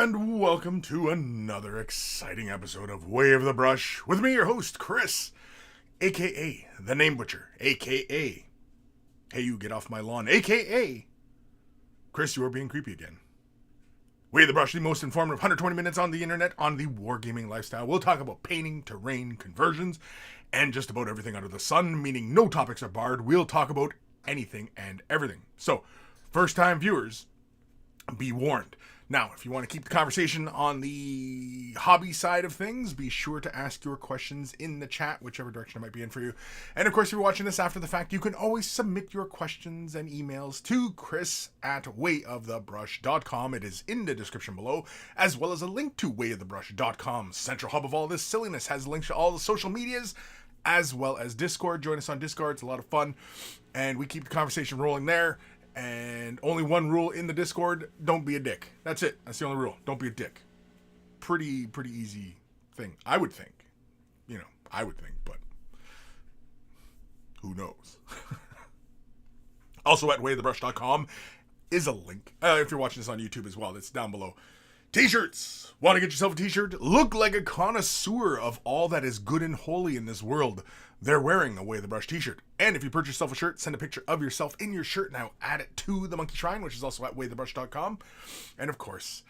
And welcome to another exciting episode of Way of the Brush with me, your host, Kris, aka the Name Butcher, aka Hey You Get Off My Lawn, aka Kris, you are being creepy again. Way of the Brush, the most informative 120 minutes on the internet on the wargaming lifestyle. We'll talk about painting, terrain, conversions, and just about everything under the sun, meaning no topics are barred. We'll talk about anything and everything. So, first time viewers, be warned. Now, if you want to keep the conversation on the hobby side of things, be sure to ask your questions in the chat, whichever direction it might be in for you. And of course, if you're watching this after the fact, you can always submit your questions and emails to Kris@wayofthebrush.com. It is in the description below, as well as a link to wayofthebrush.com. Central hub of all this silliness has links to all the social medias, as well as Discord. Join us on Discord. It's a lot of fun. And we keep the conversation rolling there. And only one rule in the Discord, don't be a dick. That's it. That's the only rule. Don't be a dick. Pretty easy thing. I would think. I would think, but who knows? Also at wayofthebrush.com is a link. If you're watching this on YouTube as well, it's down below. T-shirts. Want to get yourself a t-shirt? Look like a connoisseur of all that is good and holy in this world. They're wearing a Way of the Brush t-shirt. And if you purchase yourself a shirt, send a picture of yourself in your shirt. Now add it to the Monkey Shrine, which is also at wayofthebrush.com. And of course,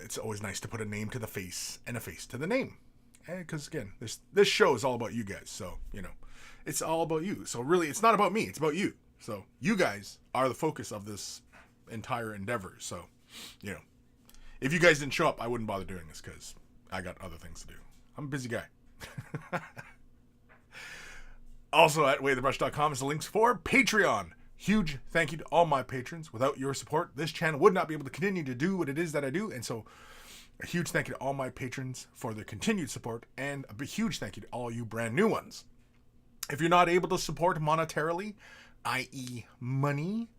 it's always nice to put a name to the face and a face to the name. Because again, this show is all about you guys. So, it's all about you. So really, it's not about me. It's about you. So you guys are the focus of this entire endeavor. So, if you guys didn't show up, I wouldn't bother doing this because I got other things to do. I'm a busy guy. Also at wayofthebrush.com is the links for Patreon. Huge thank you to all my patrons. Without your support, this channel would not be able to continue to do what it is that I do. And so a huge thank you to all my patrons for their continued support. And a huge thank you to all you brand new ones. If you're not able to support monetarily, i.e. money,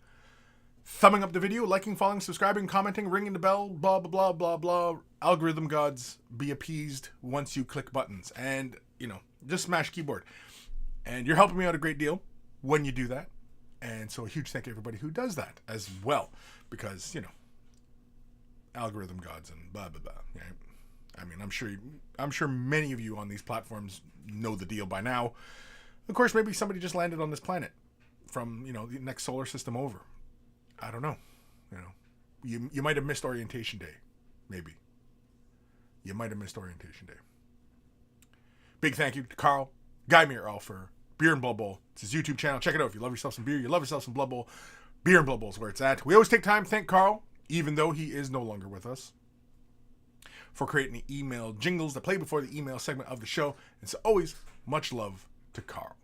thumbing up the video, liking, following, subscribing, commenting, ringing the bell, blah, blah, blah, blah, blah. Algorithm gods, be appeased once you click buttons. And, just smash keyboard. And you're helping me out a great deal when you do that. And so a huge thank you to everybody who does that as well. Because, algorithm gods and blah, blah, blah. Right? I mean, I'm sure many of you on these platforms know the deal by now. Of course, maybe somebody just landed on this planet from, the next solar system over. I don't know. You might have missed orientation day. Maybe. You might have missed orientation day. Big thank you to Carl Guymere for Beer and Blood Bowl. It's his YouTube channel. Check it out. If you love yourself some beer, you love yourself some Blood Bowl. Beer and Blood Bowl is where it's at. We always take time to thank Carl, even though he is no longer with us, for creating the email jingles that play before the email segment of the show. It's always much love to Carl.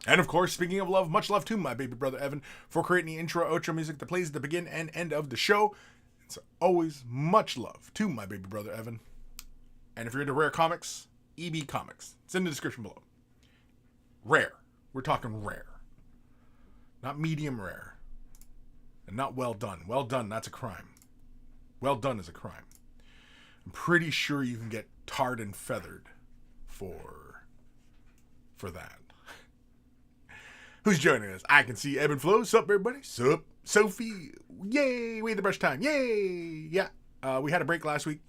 And of course, speaking of love, much love to my baby brother Evan for creating the intro, outro music that plays at the begin and end of the show. It's always much love to my baby brother Evan. And if you're into rare comics, EB Comics. It's in the description below. Rare. We're talking rare. Not medium rare. And not well done. Well done, that's a crime. Well done is a crime. I'm pretty sure you can get tarred and feathered for that. Who's joining us? I can see Evan Belleau. Sup, everybody? Sup, Sophie? Yay! Way of the Brush time. Yay! Yeah. We had a break last week.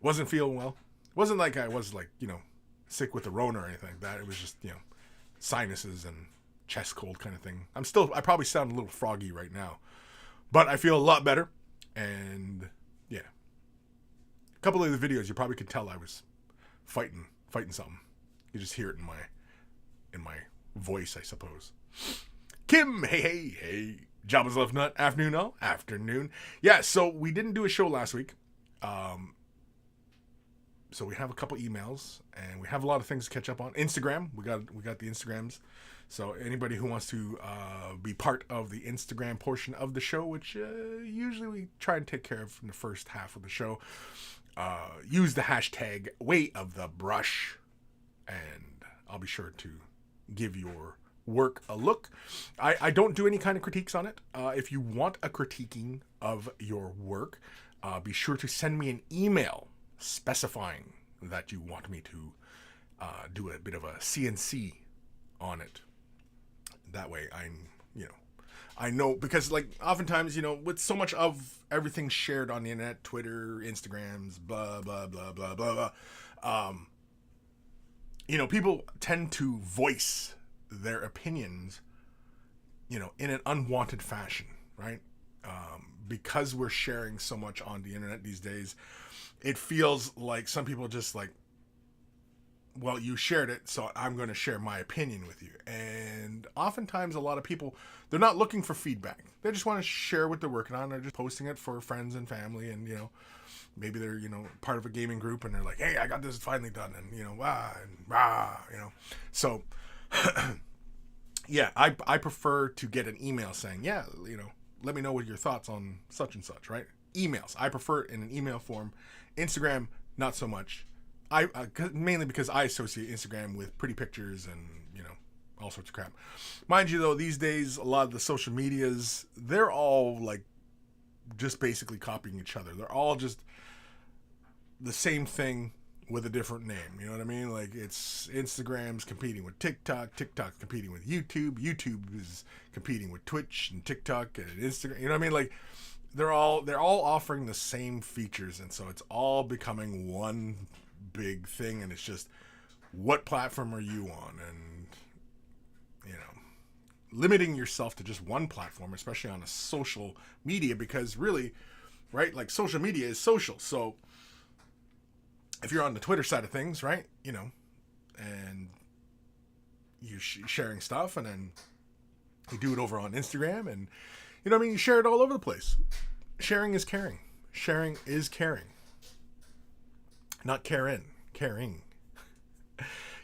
Wasn't feeling well. Wasn't like I was sick with the Rona or anything like that. It was just, sinuses and chest cold kind of thing. I probably sound a little froggy right now. But I feel a lot better. And, yeah. A couple of the videos, you probably could tell I was fighting something. You just hear it in my voice, I suppose. Kim, hey. Jabba's Left Nut, afternoon. Yeah, so we didn't do a show last week. So we have a couple emails, and we have a lot of things to catch up on. Instagram, we got the Instagrams. So anybody who wants to be part of the Instagram portion of the show, which usually we try and take care of in the first half of the show, use the hashtag #WayOfTheBrush, and I'll be sure to give your work a look. I don't do any kind of critiques on it. If you want a critiquing of your work, be sure to send me an email specifying that you want me to do a bit of a CNC on it. That way I know because like oftentimes, with so much of everything shared on the internet, Twitter, Instagrams, blah blah blah blah blah blah, people tend to voice their opinions, in an unwanted fashion, right? Because we're sharing so much on the internet these days, it feels like some people just like, well, you shared it, so I'm going to share my opinion with you. And oftentimes a lot of people, they're not looking for feedback. They just want to share what they're working on. They're just posting it for friends and family. And, maybe they're, part of a gaming group and they're like, hey, I got this finally done. And, So, yeah, I prefer to get an email saying, yeah, let me know what your thoughts on such and such, right? Emails. I prefer it in an email form. Instagram, not so much. Mainly because I associate Instagram with pretty pictures and, all sorts of crap. Mind you, though, these days, a lot of the social medias, they're all, like, just basically copying each other. They're all just the same thing with a different name. You know what I mean? Like, it's Instagram's competing with TikTok, TikTok's competing with YouTube, YouTube is competing with Twitch and TikTok and Instagram. You know what I mean? Like, they're all offering the same features, and so it's all becoming one big thing, and it's just, what platform are you on? And limiting yourself to just one platform, especially on a social media, because really, right, like social media is social. So if you're on the Twitter side of things, right, and you're sharing stuff, and then you do it over on Instagram, and you share it all over the place. Sharing is caring. Sharing is caring. Not Karen. Caring.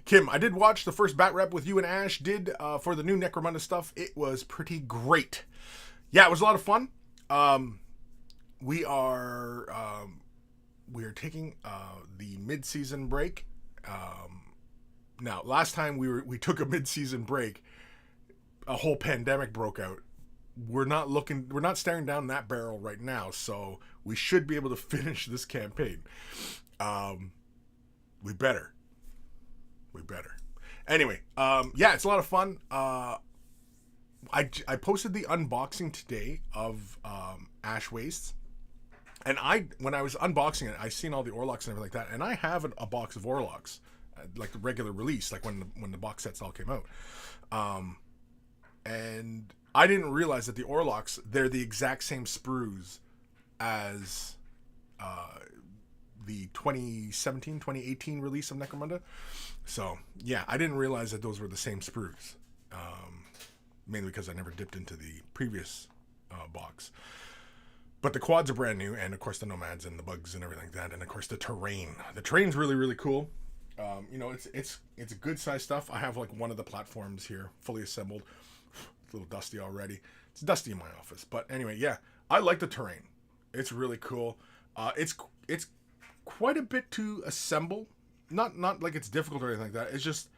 Kim, I did watch the first Bat Rep with you and Ash did for the new Necromunda stuff. It was pretty great. Yeah, it was a lot of fun. We are taking the mid-season break. Now, last time we took a mid-season break, a whole pandemic broke out. We're not staring down that barrel right now, so we should be able to finish this campaign. We better. Anyway, yeah, it's a lot of fun. I posted the unboxing today of Ash Wastes, and when I was unboxing it, I seen all the Orlocks and everything like that, and I have a box of Orlocks, like the regular release, like when the box sets all came out, and I didn't realize that the Orlocks, they're the exact same sprues as the 2018 release of Necromunda. So, yeah, I didn't realize that those were the same sprues. Mainly because I never dipped into the previous box. But the quads are brand new, and of course the Nomads and the bugs and everything like that, and of course the terrain. The terrain's really, really cool. It's a good size stuff. I have like one of the platforms here fully assembled. It's a little dusty already. It's dusty in my office, but anyway, yeah, I like the terrain. It's really cool. It's quite a bit to assemble. Not like it's difficult or anything like that. It's just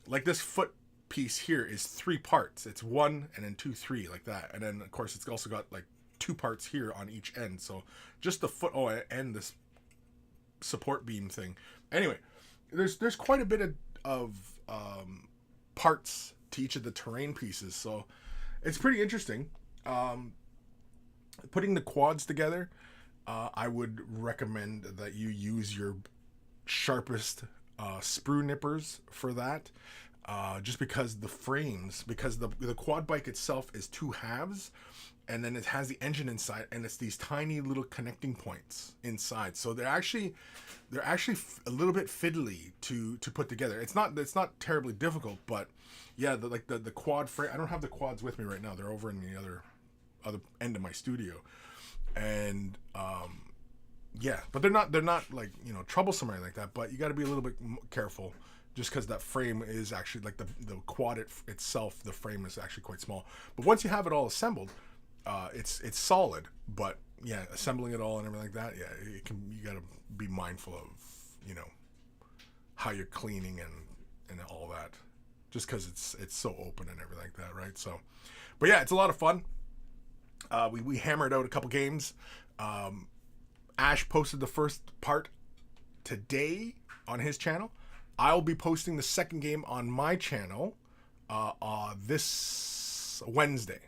like this foot piece here is 3 parts. It's 1 and then 2, 3 like that. And then of course it's also got like 2 parts here on each end. So just the foot, and this support beam thing. Anyway, there's quite a bit of parts to each of the terrain pieces. So it's pretty interesting. Putting the quads together, I would recommend that you use your sharpest sprue nippers for that, just because the frames, because the quad bike itself is 2 halves, and then it has the engine inside, and it's these tiny little connecting points inside. So they're actually a little bit fiddly to put together. It's not terribly difficult, but yeah, the quad frame. I don't have the quads with me right now. They're over in the other end of my studio, and yeah, but they're not like troublesome or anything like that. But you got to be a little bit careful, just because that frame is actually like the quad itself. The frame is actually quite small. But once you have it all assembled, it's solid. But yeah, assembling it all and everything like that, yeah, you got to be mindful of how you're cleaning and all that, just because it's so open and everything like that, right? So, but yeah, it's a lot of fun. We hammered out a couple games. Ash posted the first part today on his channel. I'll be posting the second game on my channel this Wednesday.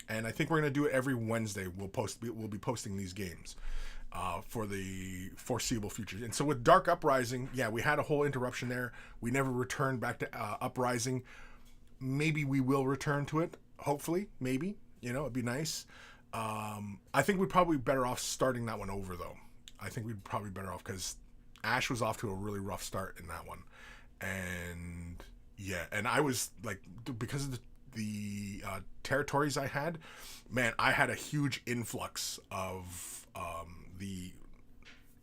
and I think we're gonna do it every Wednesday. We'll be posting these games for the foreseeable future. And so with Dark Uprising, yeah, we had a whole interruption there. We never returned back to Uprising. Maybe we will return to it. Hopefully, maybe. It'd be nice. I think we'd probably be better off starting that one over, though. I think we'd probably be better off because Ash was off to a really rough start in that one. And yeah, and I was like, because of the territories I had, man, I had a huge influx of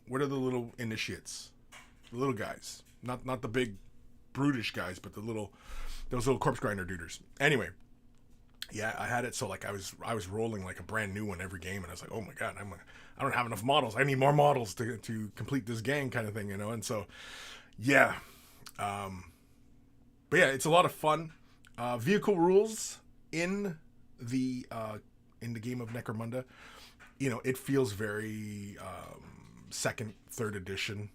what are the little initiates? The little guys. Not the big brutish guys, but those little corpse grinder duders. Anyway, yeah, I had it so like I was rolling like a brand new one every game, and I was like, oh my god, I don't have enough models. I need more models to complete this gang kind of thing, and so yeah. But yeah, it's a lot of fun. Vehicle rules in the game of Necromunda, it feels very second, third edition.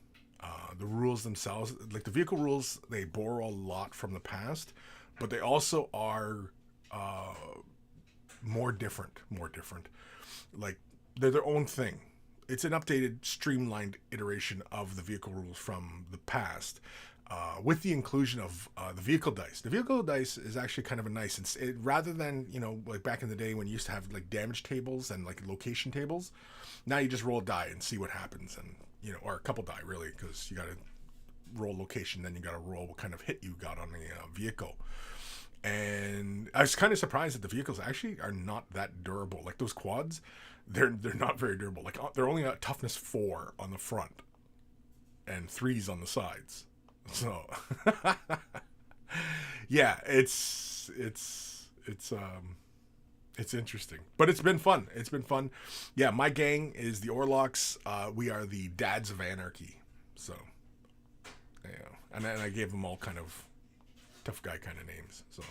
The rules themselves, like the vehicle rules, they borrow a lot from the past, but they also are more different. Like they're their own thing. It's an updated, streamlined iteration of the vehicle rules from the past. With the inclusion of the vehicle dice. The vehicle dice is actually kind of a nice, rather than, like back in the day when you used to have like damage tables and like location tables, now you just roll a die and see what happens, and, or a couple die really, because you got to roll location, then you got to roll what kind of hit you got on the vehicle. And I was kind of surprised that the vehicles actually are not that durable. Like those quads, they're not very durable. Like they're only at toughness 4 on the front and 3s on the sides. So, yeah, it's interesting, but it's been fun. Yeah, my gang is the Orlocks. We are the Dads of Anarchy. So, and I gave them all kind of tough guy kind of names. So,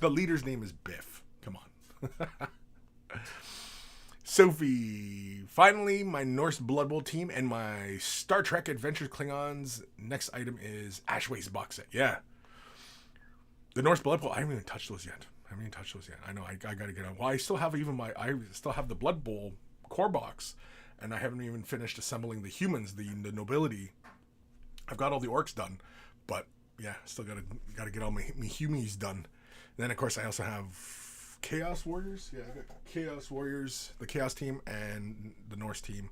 the leader's name is Biff. Come on. Sophie, finally, my Norse Blood Bowl team and my Star Trek Adventures Klingons. Next item is Ashway's box set. Yeah. The Norse Blood Bowl, I haven't even touched those yet. I know, I got to get on. Well, I still have the Blood Bowl core box, and I haven't even finished assembling the humans, the nobility. I've got all the orcs done, but yeah, still got to get all my humies done. And then, of course, I also have Chaos Warriors. Yeah, I got Chaos Warriors, the Chaos team, and the Norse team.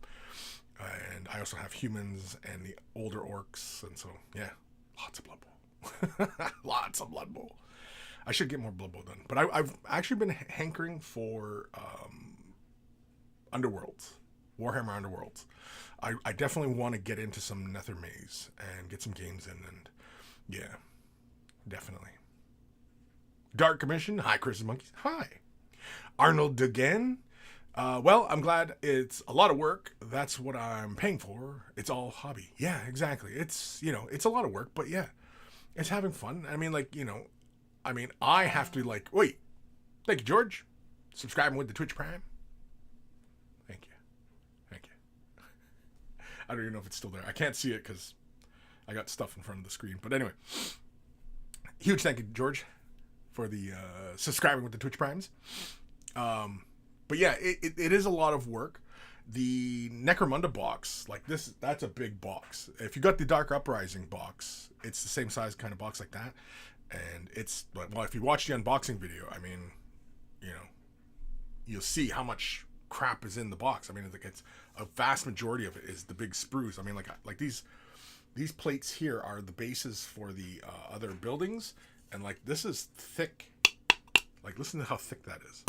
And I also have humans and the older orcs. And so, yeah, lots of Blood Bowl. Lots of Blood Bowl. I should get more Blood Bowl done. But I've actually been hankering for Underworlds, Warhammer Underworlds. I definitely want to get into some Nether Maze and get some games in. And yeah, definitely. Dark Commission. Hi, Kris and Monkeys. Hi. Arnold Dugan. Well, I'm glad. It's a lot of work. That's what I'm paying for. It's all hobby. Yeah, exactly. It's a lot of work, but yeah, it's having fun. I mean, I have to wait. Thank you, George. Subscribing with the Twitch Prime. Thank you. I don't even know if it's still there. I can't see it because I got stuff in front of the screen. But anyway, huge thank you, George, for the subscribing with the Twitch Primes. But yeah, it is a lot of work. The Necromunda box, that's a big box. If you got the Dark Uprising box, it's the same size kind of box like that. And it's, well, if you watch the unboxing video, I mean, you'll see how much crap is in the box. I mean, it's a vast majority of it is the big sprues. I mean, like these plates here are the bases for the other buildings. And this is thick. Listen to how thick that is.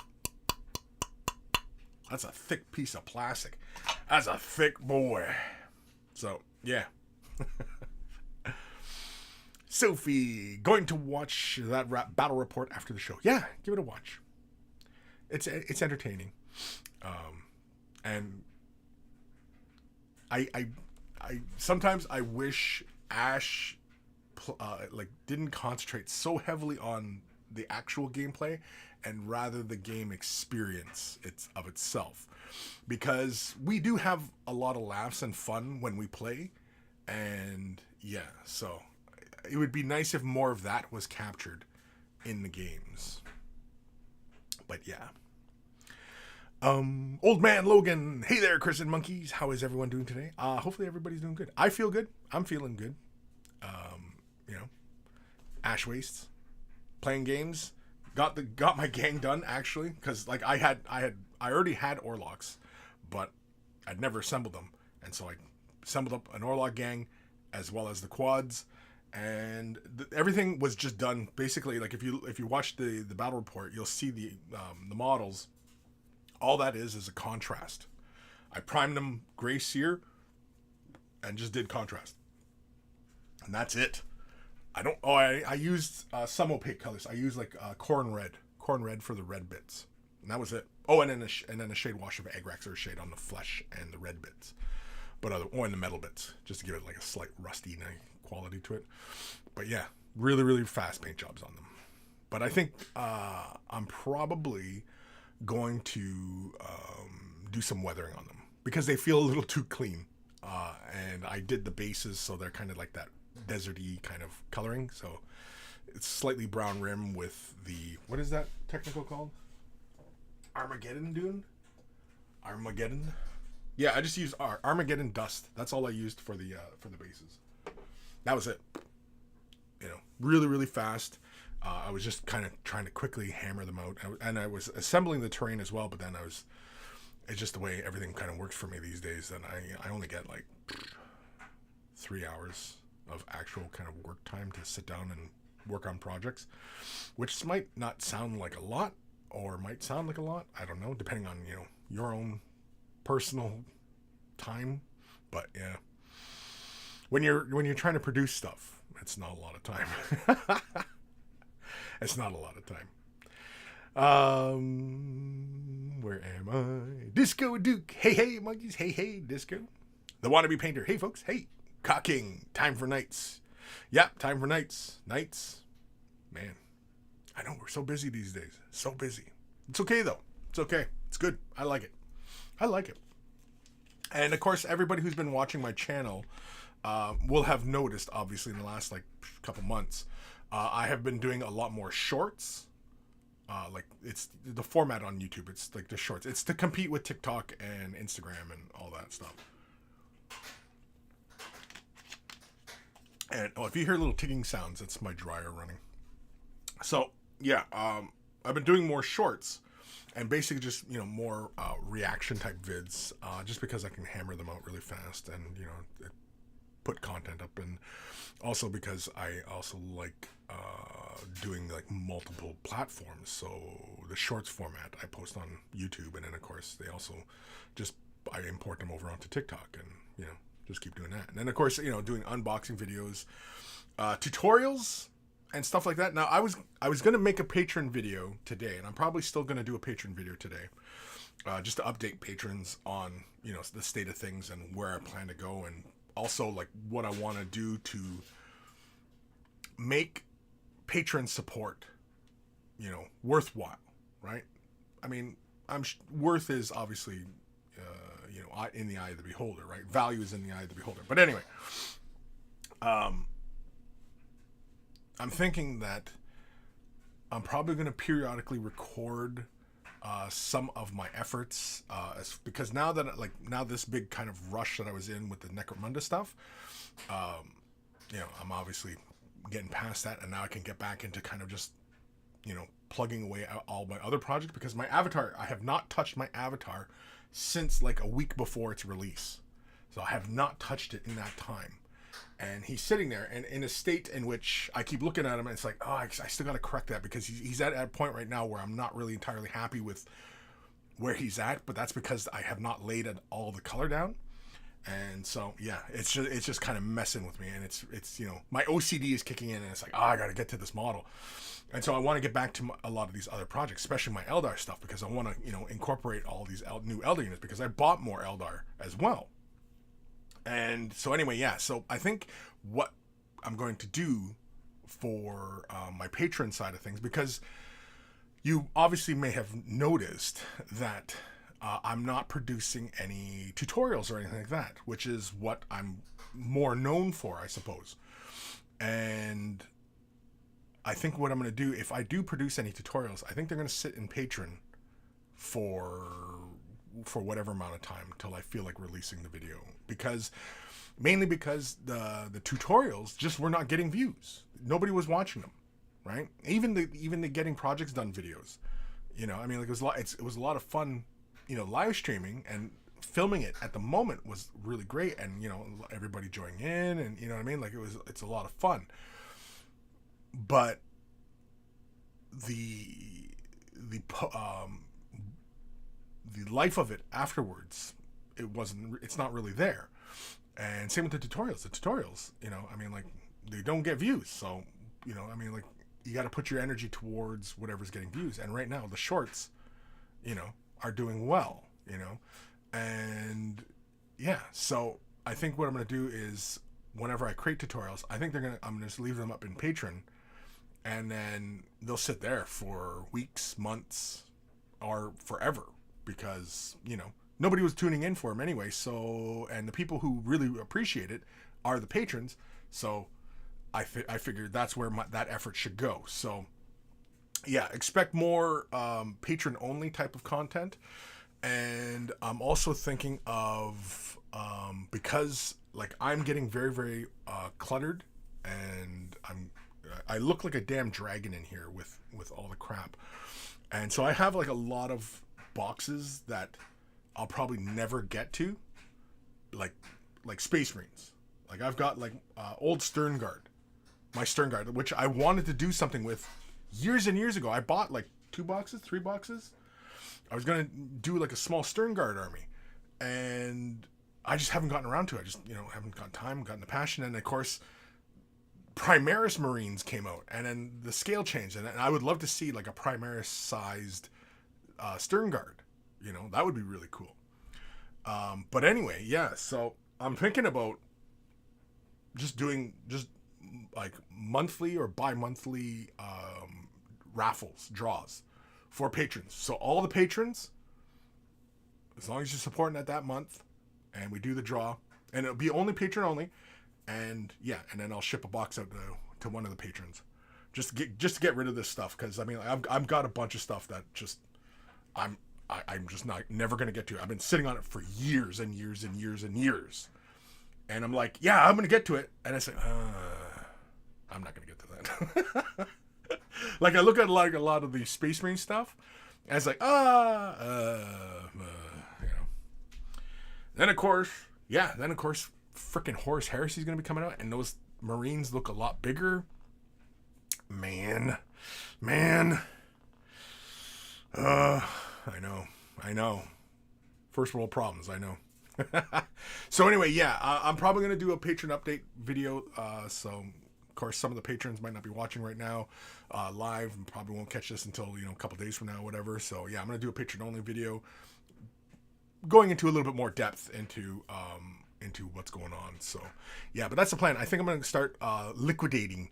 That's a thick piece of plastic. That's a thick boy. So, yeah. Sophie, going to watch that battle report after the show. Yeah, give it a watch. It's entertaining. And I sometimes I wish Ash didn't concentrate so heavily on the actual gameplay and rather the game experience of itself, because we do have a lot of laughs and fun when we play, and yeah, so it would be nice if more of that was captured in the games. But yeah. Old man Logan, hey there, Kris and Monkeys. How is everyone doing today? Hopefully everybody's doing good. I feel good. I'm feeling good. You know, ash wastes, playing games. Got my gang done actually, because like I already had Orlocks, but I'd never assembled them, and so I assembled up an Orlock gang, as well as the quads, and everything was just done basically. Like if you watch the battle report, you'll see the models. All that is a contrast. I primed them gray sear and just did contrast. And that's it. I used some opaque colors. I used like corn red for the red bits. And that was it. Oh, and then a shade wash of Agrax or a shade on the flesh and the red bits. In the metal bits, just to give it like a slight rusty quality to it. But yeah, really, really fast paint jobs on them. But I think I'm probably going to do some weathering on them because they feel a little too clean, and I did the bases so they're kind of like that deserty kind of coloring, so it's slightly brown rim with the, what is that technical called, Armageddon, yeah, I just used Armageddon dust. That's all I used for the bases. That was it. Really, really fast. I was just kind of trying to quickly hammer them out. And I was assembling the terrain as well, but then it's just the way everything kind of works for me these days. And I only get like 3 hours of actual kind of work time to sit down and work on projects, which might not sound like a lot or might sound like a lot. I don't know, depending on, your own personal time. But yeah, when you're trying to produce stuff, it's not a lot of time. It's not a lot of time. Where am I? Disco Duke. Hey, monkeys. Hey, Disco. The Wannabe Painter. Hey, folks. Hey. Cocking. Time for nights. Yep, time for nights. Nights. Man. I know, we're so busy these days. So busy. It's okay, though. It's okay. It's good. I like it. And, of course, everybody who's been watching my channel will have noticed, obviously, in the last, couple months, I have been doing a lot more shorts. It's the format on YouTube. It's like the shorts. It's to compete with TikTok and Instagram and all that stuff. And if you hear little ticking sounds, that's my dryer running. So yeah, I've been doing more shorts and basically just more reaction type vids, just because I can hammer them out really fast and put content up, and also because I also like doing multiple platforms. So the shorts format I post on YouTube, and then of course they also I import them over onto TikTok, and just keep doing that. And then of course doing unboxing videos, tutorials and stuff like that. Now I was gonna make a Patron video today, and I'm probably still gonna do a Patron video today, just to update patrons on the state of things and where I plan to go, and also what I want to do to make patron support worthwhile, right? I mean, worth is obviously in the eye of the beholder, right? Value is in the eye of the beholder. But anyway, I'm thinking that I'm probably going to periodically record some of my efforts, because now this big kind of rush that I was in with the Necromunda stuff, I'm obviously getting past that, and now I can get back into kind of just plugging away all my other projects, because my avatar, I have not touched my avatar since a week before its release. So I have not touched it in that time. And he's sitting there and in a state in which I keep looking at him, and it's like, I still got to correct that, because he's at a point right now where I'm not really entirely happy with where he's at, but that's because I have not laid all the color down. And so, yeah, it's just kind of messing with me, and it's my OCD is kicking in, and it's like, I got to get to this model. And so I want to get back to a lot of these other projects, especially my Eldar stuff, because I want to, incorporate all these new Eldar units, because I bought more Eldar as well. And so anyway, yeah, so I think what I'm going to do for my Patreon side of things, because you obviously may have noticed that I'm not producing any tutorials or anything like that, which is what I'm more known for, I suppose. And I think what I'm going to do, if I do produce any tutorials, I think they're going to sit in Patron for whatever amount of time until I feel like releasing the video, mainly because the tutorials just were not getting views. Nobody was watching them, right? Even the getting projects done videos, I mean, like it was a lot of fun, live streaming, and filming it at the moment was really great, and everybody joining in, and you know what I mean, like it's a lot of fun. But the life of it afterwards, it's not really there. And same with the tutorials. I mean, like, they don't get views. So, I mean, like, you got to put your energy towards whatever's getting views. And right now, the shorts, are doing well, and yeah. So I think what I'm going to do is, whenever I create tutorials, I'm going to just leave them up in Patron, and then they'll sit there for weeks, months, or forever, because, nobody was tuning in for them anyway. So, and the people who really appreciate it are the patrons. So I figured that's where that effort should go. So yeah, expect more patron only type of content. And I'm also thinking of, because like I'm getting very, very cluttered, and I look like a damn dragon in here with all the crap. And so I have like a lot of boxes that I'll probably never get to, like Space Marines. Like I've got like old my Stern Guard, which I wanted to do something with years and years ago. I bought like 3 boxes. I was gonna do like a small Stern Guard army, and I just haven't gotten around to it. I just haven't got time, gotten the passion, and of course Primaris Marines came out, and then the scale changed, and I would love to see like a Primaris sized Stern Guard. That would be really cool. But anyway, yeah, so I'm thinking about just doing like monthly or bi-monthly raffles, draws for patrons. So all the patrons, as long as you're supporting at that month, and we do the draw, and it'll be only patron only, and yeah, and then I'll ship a box out to one of the patrons, just to get rid of this stuff, because I mean, I've got a bunch of stuff that just I'm just never gonna get to. I've been sitting on it for years and years and years and years, and I'm like, yeah, I'm gonna get to it, and I say, I'm not gonna get to that. Like I look at like a lot of the Space Marine stuff, and it's like, Then of course, freaking Horus Heresy is gonna be coming out, and those Marines look a lot bigger. Man. I know. First world problems, I know. So anyway, yeah, I'm probably going to do a patron update video. So, of course, some of the patrons might not be watching right now live, and probably won't catch this until, a couple days from now, whatever. So, yeah, I'm going to do a patron-only video going into a little bit more depth into what's going on. So, yeah, but that's the plan. I think I'm going to start liquidating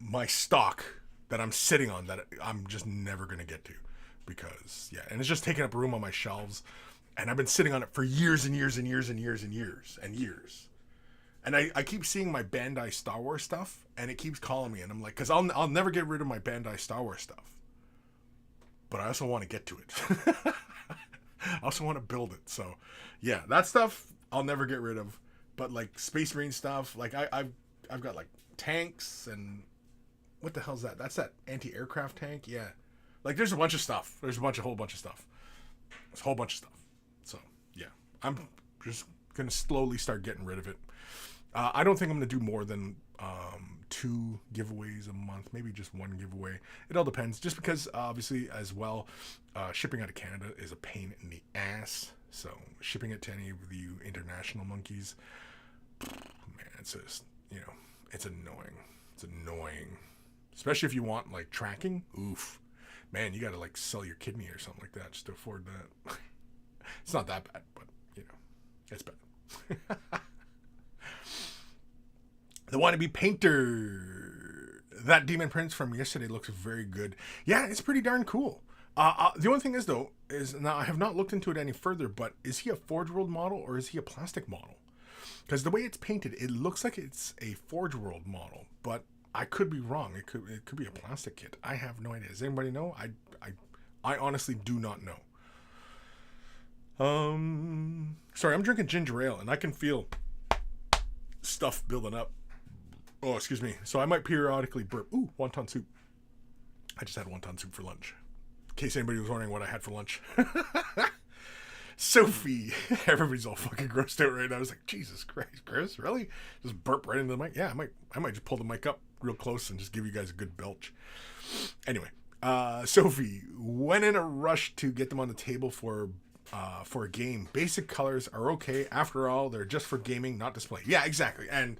my stock that I'm sitting on that I'm just never going to get to. Because, yeah, and it's just taking up room on my shelves, and I've been sitting on it for years and years and years and years and years and years. And I keep seeing my Bandai Star Wars stuff, and it keeps calling me, and I'm like, because I'll never get rid of my Bandai Star Wars stuff. But I also want to get to it. I also want to build it. So, yeah, that stuff I'll never get rid of. But, like, Space Marine stuff, like, I've got, like, tanks, and what the hell's that? That's that anti-aircraft tank? Yeah. Like, there's a bunch of stuff. There's a whole bunch of stuff. There's a whole bunch of stuff. So, yeah. I'm just going to slowly start getting rid of it. I don't think I'm going to do more than 2 giveaways a month. Maybe just 1 giveaway. It all depends. Just because, obviously, as well, shipping out of Canada is a pain in the ass. So, shipping it to any of you international monkeys, man, it's just, it's annoying. It's annoying. Especially if you want, like, tracking. Oof. Man, you gotta like sell your kidney or something like that just to afford that. It's not that bad, but it's bad. The Wannabe Painter. That Demon Prince from yesterday looks very good. Yeah, it's pretty darn cool. The only thing is though, now I have not looked into it any further, but is he a Forge World model or is he a plastic model? Because the way it's painted, it looks like it's a Forge World model, but I could be wrong. It could be a plastic kit. I have no idea. Does anybody know? I honestly do not know. Sorry, I'm drinking ginger ale and I can feel stuff building up. Oh, excuse me. So I might periodically burp. Ooh, wonton soup. I just had wonton soup for lunch. In case anybody was wondering what I had for lunch. Sophie. Everybody's all fucking grossed out right now. I was like, Jesus Christ, Kris, really? Just burp right into the mic? Yeah, I might just pull the mic up real close and just give you guys a good belch. Anyway, Sophie, when in a rush to get them on the table for a game, basic colors are okay. After all, they're just for gaming, not display. Yeah, exactly. And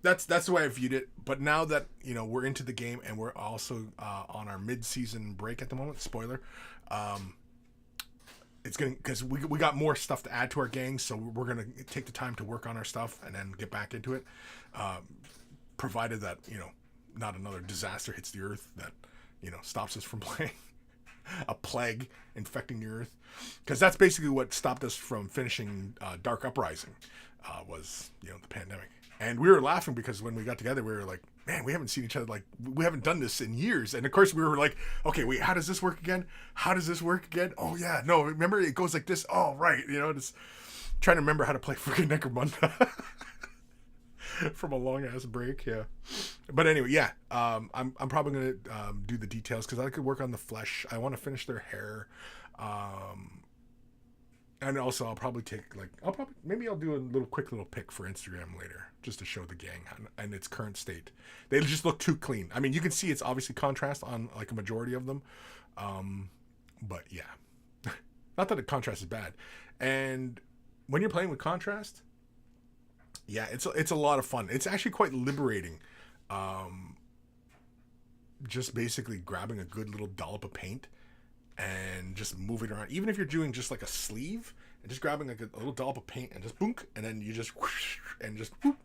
that's the way I viewed it. But now that, you know, we're into the game and we're also on our mid-season break at the moment, spoiler, it's going to, because we got more stuff to add to our gang, so we're going to take the time to work on our stuff and then get back into it, provided that, you know, not another disaster hits the earth that, you know, stops us from playing. A plague infecting the earth, because that's basically what stopped us from finishing Dark Uprising, was, you know, the pandemic. And we were laughing because when we got together, we were like, man, we haven't seen each other, like, we haven't done this in years. And of course we were like, okay, wait, how does this work again? How does this work again? Oh yeah, no, remember it goes like this. Oh right, you know, just trying to remember how to play freaking Necromunda from a long ass break. Yeah, but anyway, yeah, I'm probably gonna do the details because I could work on the flesh. I want to finish their hair, and also I'll probably take maybe I'll do a quick little pic for Instagram later just to show the gang and its current state. They just look too clean. I mean, you can see it's obviously contrast on like a majority of them, but yeah, not that the contrast is bad. And when you're playing with contrast, yeah, it's a lot of fun. It's actually quite liberating. Just basically grabbing a good little dollop of paint and just moving around. Even if you're doing just like a sleeve and just grabbing like a little dollop of paint and just boonk, and then you just whoosh and just whoop.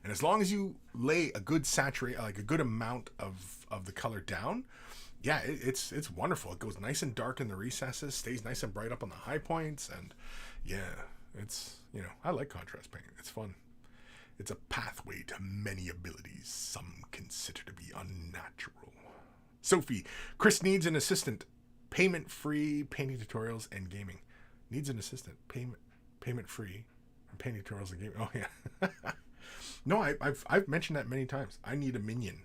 And as long as you lay a good like a good amount of the color down, yeah, it's wonderful. It goes nice and dark in the recesses, stays nice and bright up on the high points, and yeah, it's, you know, I like contrast paint. It's fun. It's a pathway to many abilities some consider to be unnatural. Sophie, Kris needs an assistant. Payment-free painting tutorials and gaming. Needs an assistant. Payment-free painting tutorials and gaming. Oh yeah. No, I've mentioned that many times. I need a minion.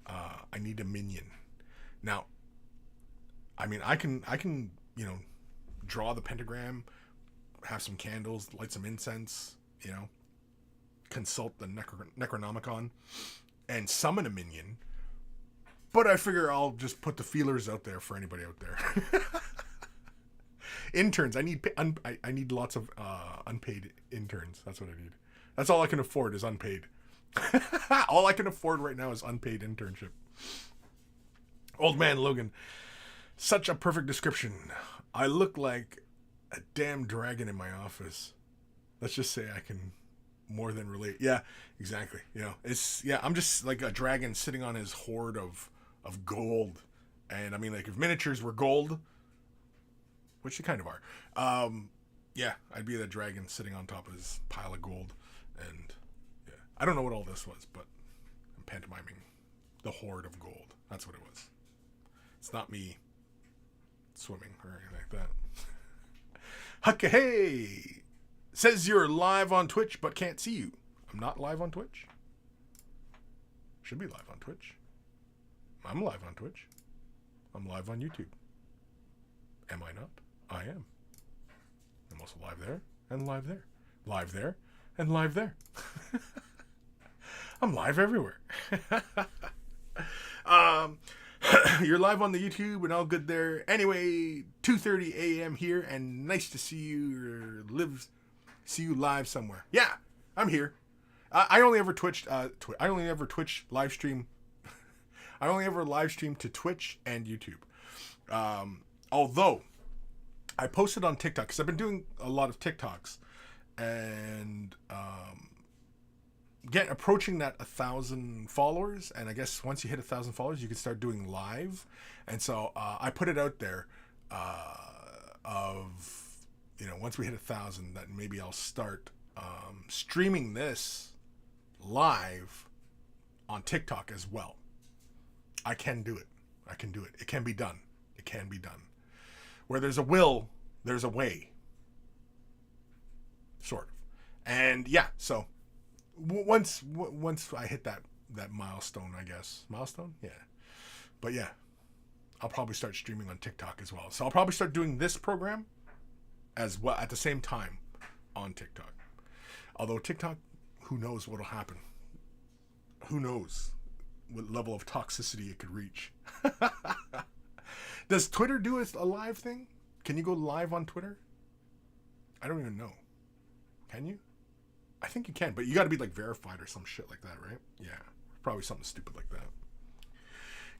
I need a minion. Now, I mean, I can you know, draw the pentagram, have some candles, light some incense, you know, consult the Necronomicon, and summon a minion. But I figure I'll just put the feelers out there for anybody out there. Interns. I need lots of unpaid interns. That's what I need. That's all I can afford is unpaid. All I can afford right now is unpaid internship. Old man Logan. Such a perfect description. I look like a damn dragon in my office. Let's just say I can more than relate. Yeah, exactly. You know, I'm just like a dragon sitting on his hoard of gold. And I mean, like, if miniatures were gold, which they kind of are, yeah, I'd be that dragon sitting on top of his pile of gold. And yeah, I don't know what all this was, but I'm pantomiming the hoard of gold. That's what it was. It's not me swimming or anything like that. Hucka hey! Says you're live on Twitch, but can't see you. I'm not live on Twitch. Should be live on Twitch. I'm live on Twitch. I'm live on YouTube. Am I not? I am. I'm also live there and live there. Live there and live there. I'm live everywhere. You're live on the YouTube and all good there. Anyway, 2:30 a.m. here, and nice to see you see you live somewhere. Yeah, I'm here. I only ever Twitched. I only ever Twitch live stream. I only ever live stream to Twitch and YouTube. Although I posted on TikTok because I've been doing a lot of TikToks, and approaching that 1,000 followers. And I guess once you hit 1,000 followers, you can start doing live. And so I put it out there once we hit 1,000, that maybe I'll start streaming this live on TikTok as well. I can do it. I can do it. It can be done. It can be done. Where there's a will, there's a way. Sort of. And yeah, so once I hit that milestone, I guess. Milestone? Yeah. But yeah, I'll probably start streaming on TikTok as well. So I'll probably start doing this program as well at the same time on TikTok. Although TikTok, who knows what'll happen? Who knows what level of toxicity it could reach? Does Twitter do a live thing? Can you go live on Twitter? I don't even know. Can you? I think you can, but you got to be like verified or some shit like that, right? Yeah, probably something stupid like that.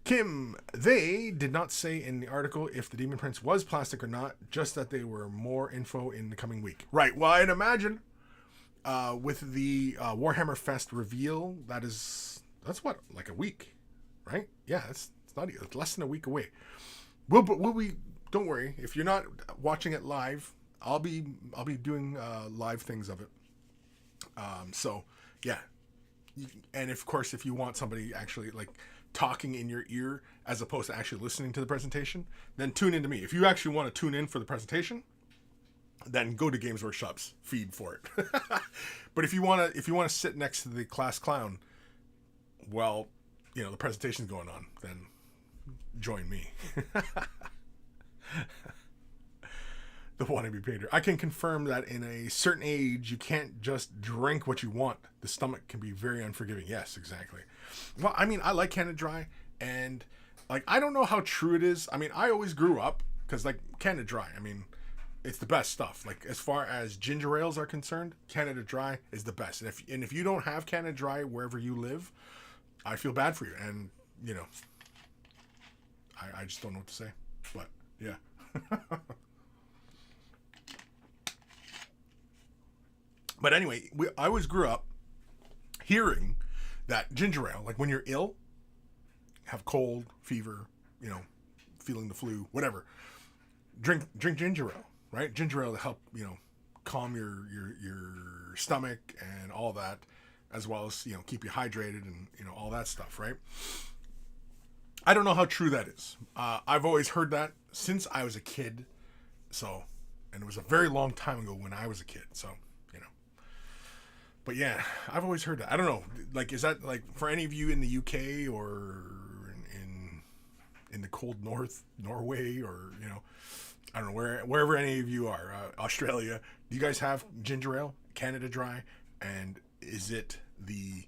Kim, they did not say in the article if the Demon Prince was plastic or not, just that they were more info in the coming week. Right, well, I'd imagine with the Warhammer Fest reveal, that's what, like a week, right? Yeah, it's less than a week away. We'll be, don't worry, if you're not watching it live, I'll be doing live things of it. So yeah, and of course, if you want somebody actually like talking in your ear as opposed to actually listening to the presentation, then tune in to me. If you actually want to tune in for the presentation, then go to Games Workshop's feed for it. But if you want to sit next to the class clown, well, you know, the presentation's going on, then join me. The wannabe painter. I can confirm that in a certain age, you can't just drink what you want. The stomach can be very unforgiving. Yes, exactly. Well, I mean, I like Canada Dry, and like, I don't know how true it is. I mean, I always grew up, because like Canada Dry, I mean, it's the best stuff. Like, as far as ginger ales are concerned, Canada Dry is the best. And if you don't have Canada Dry wherever you live, I feel bad for you. And, you know, I just don't know what to say. But, yeah. But anyway, I always grew up hearing that ginger ale, like when you're ill, have cold, fever, you know, feeling the flu, whatever, drink ginger ale, right? Ginger ale to help, you know, calm your stomach and all that, as well as, you know, keep you hydrated and, you know, all that stuff, right? I don't know how true that is. I've always heard that since I was a kid. So, and it was a very long time ago when I was a kid. So, you know, but yeah, I've always heard that. I don't know. Like, is that like for any of you in the UK or in the cold north, Norway, or, you know, I don't know, wherever any of you are, Australia, do you guys have ginger ale, Canada Dry? And is it the,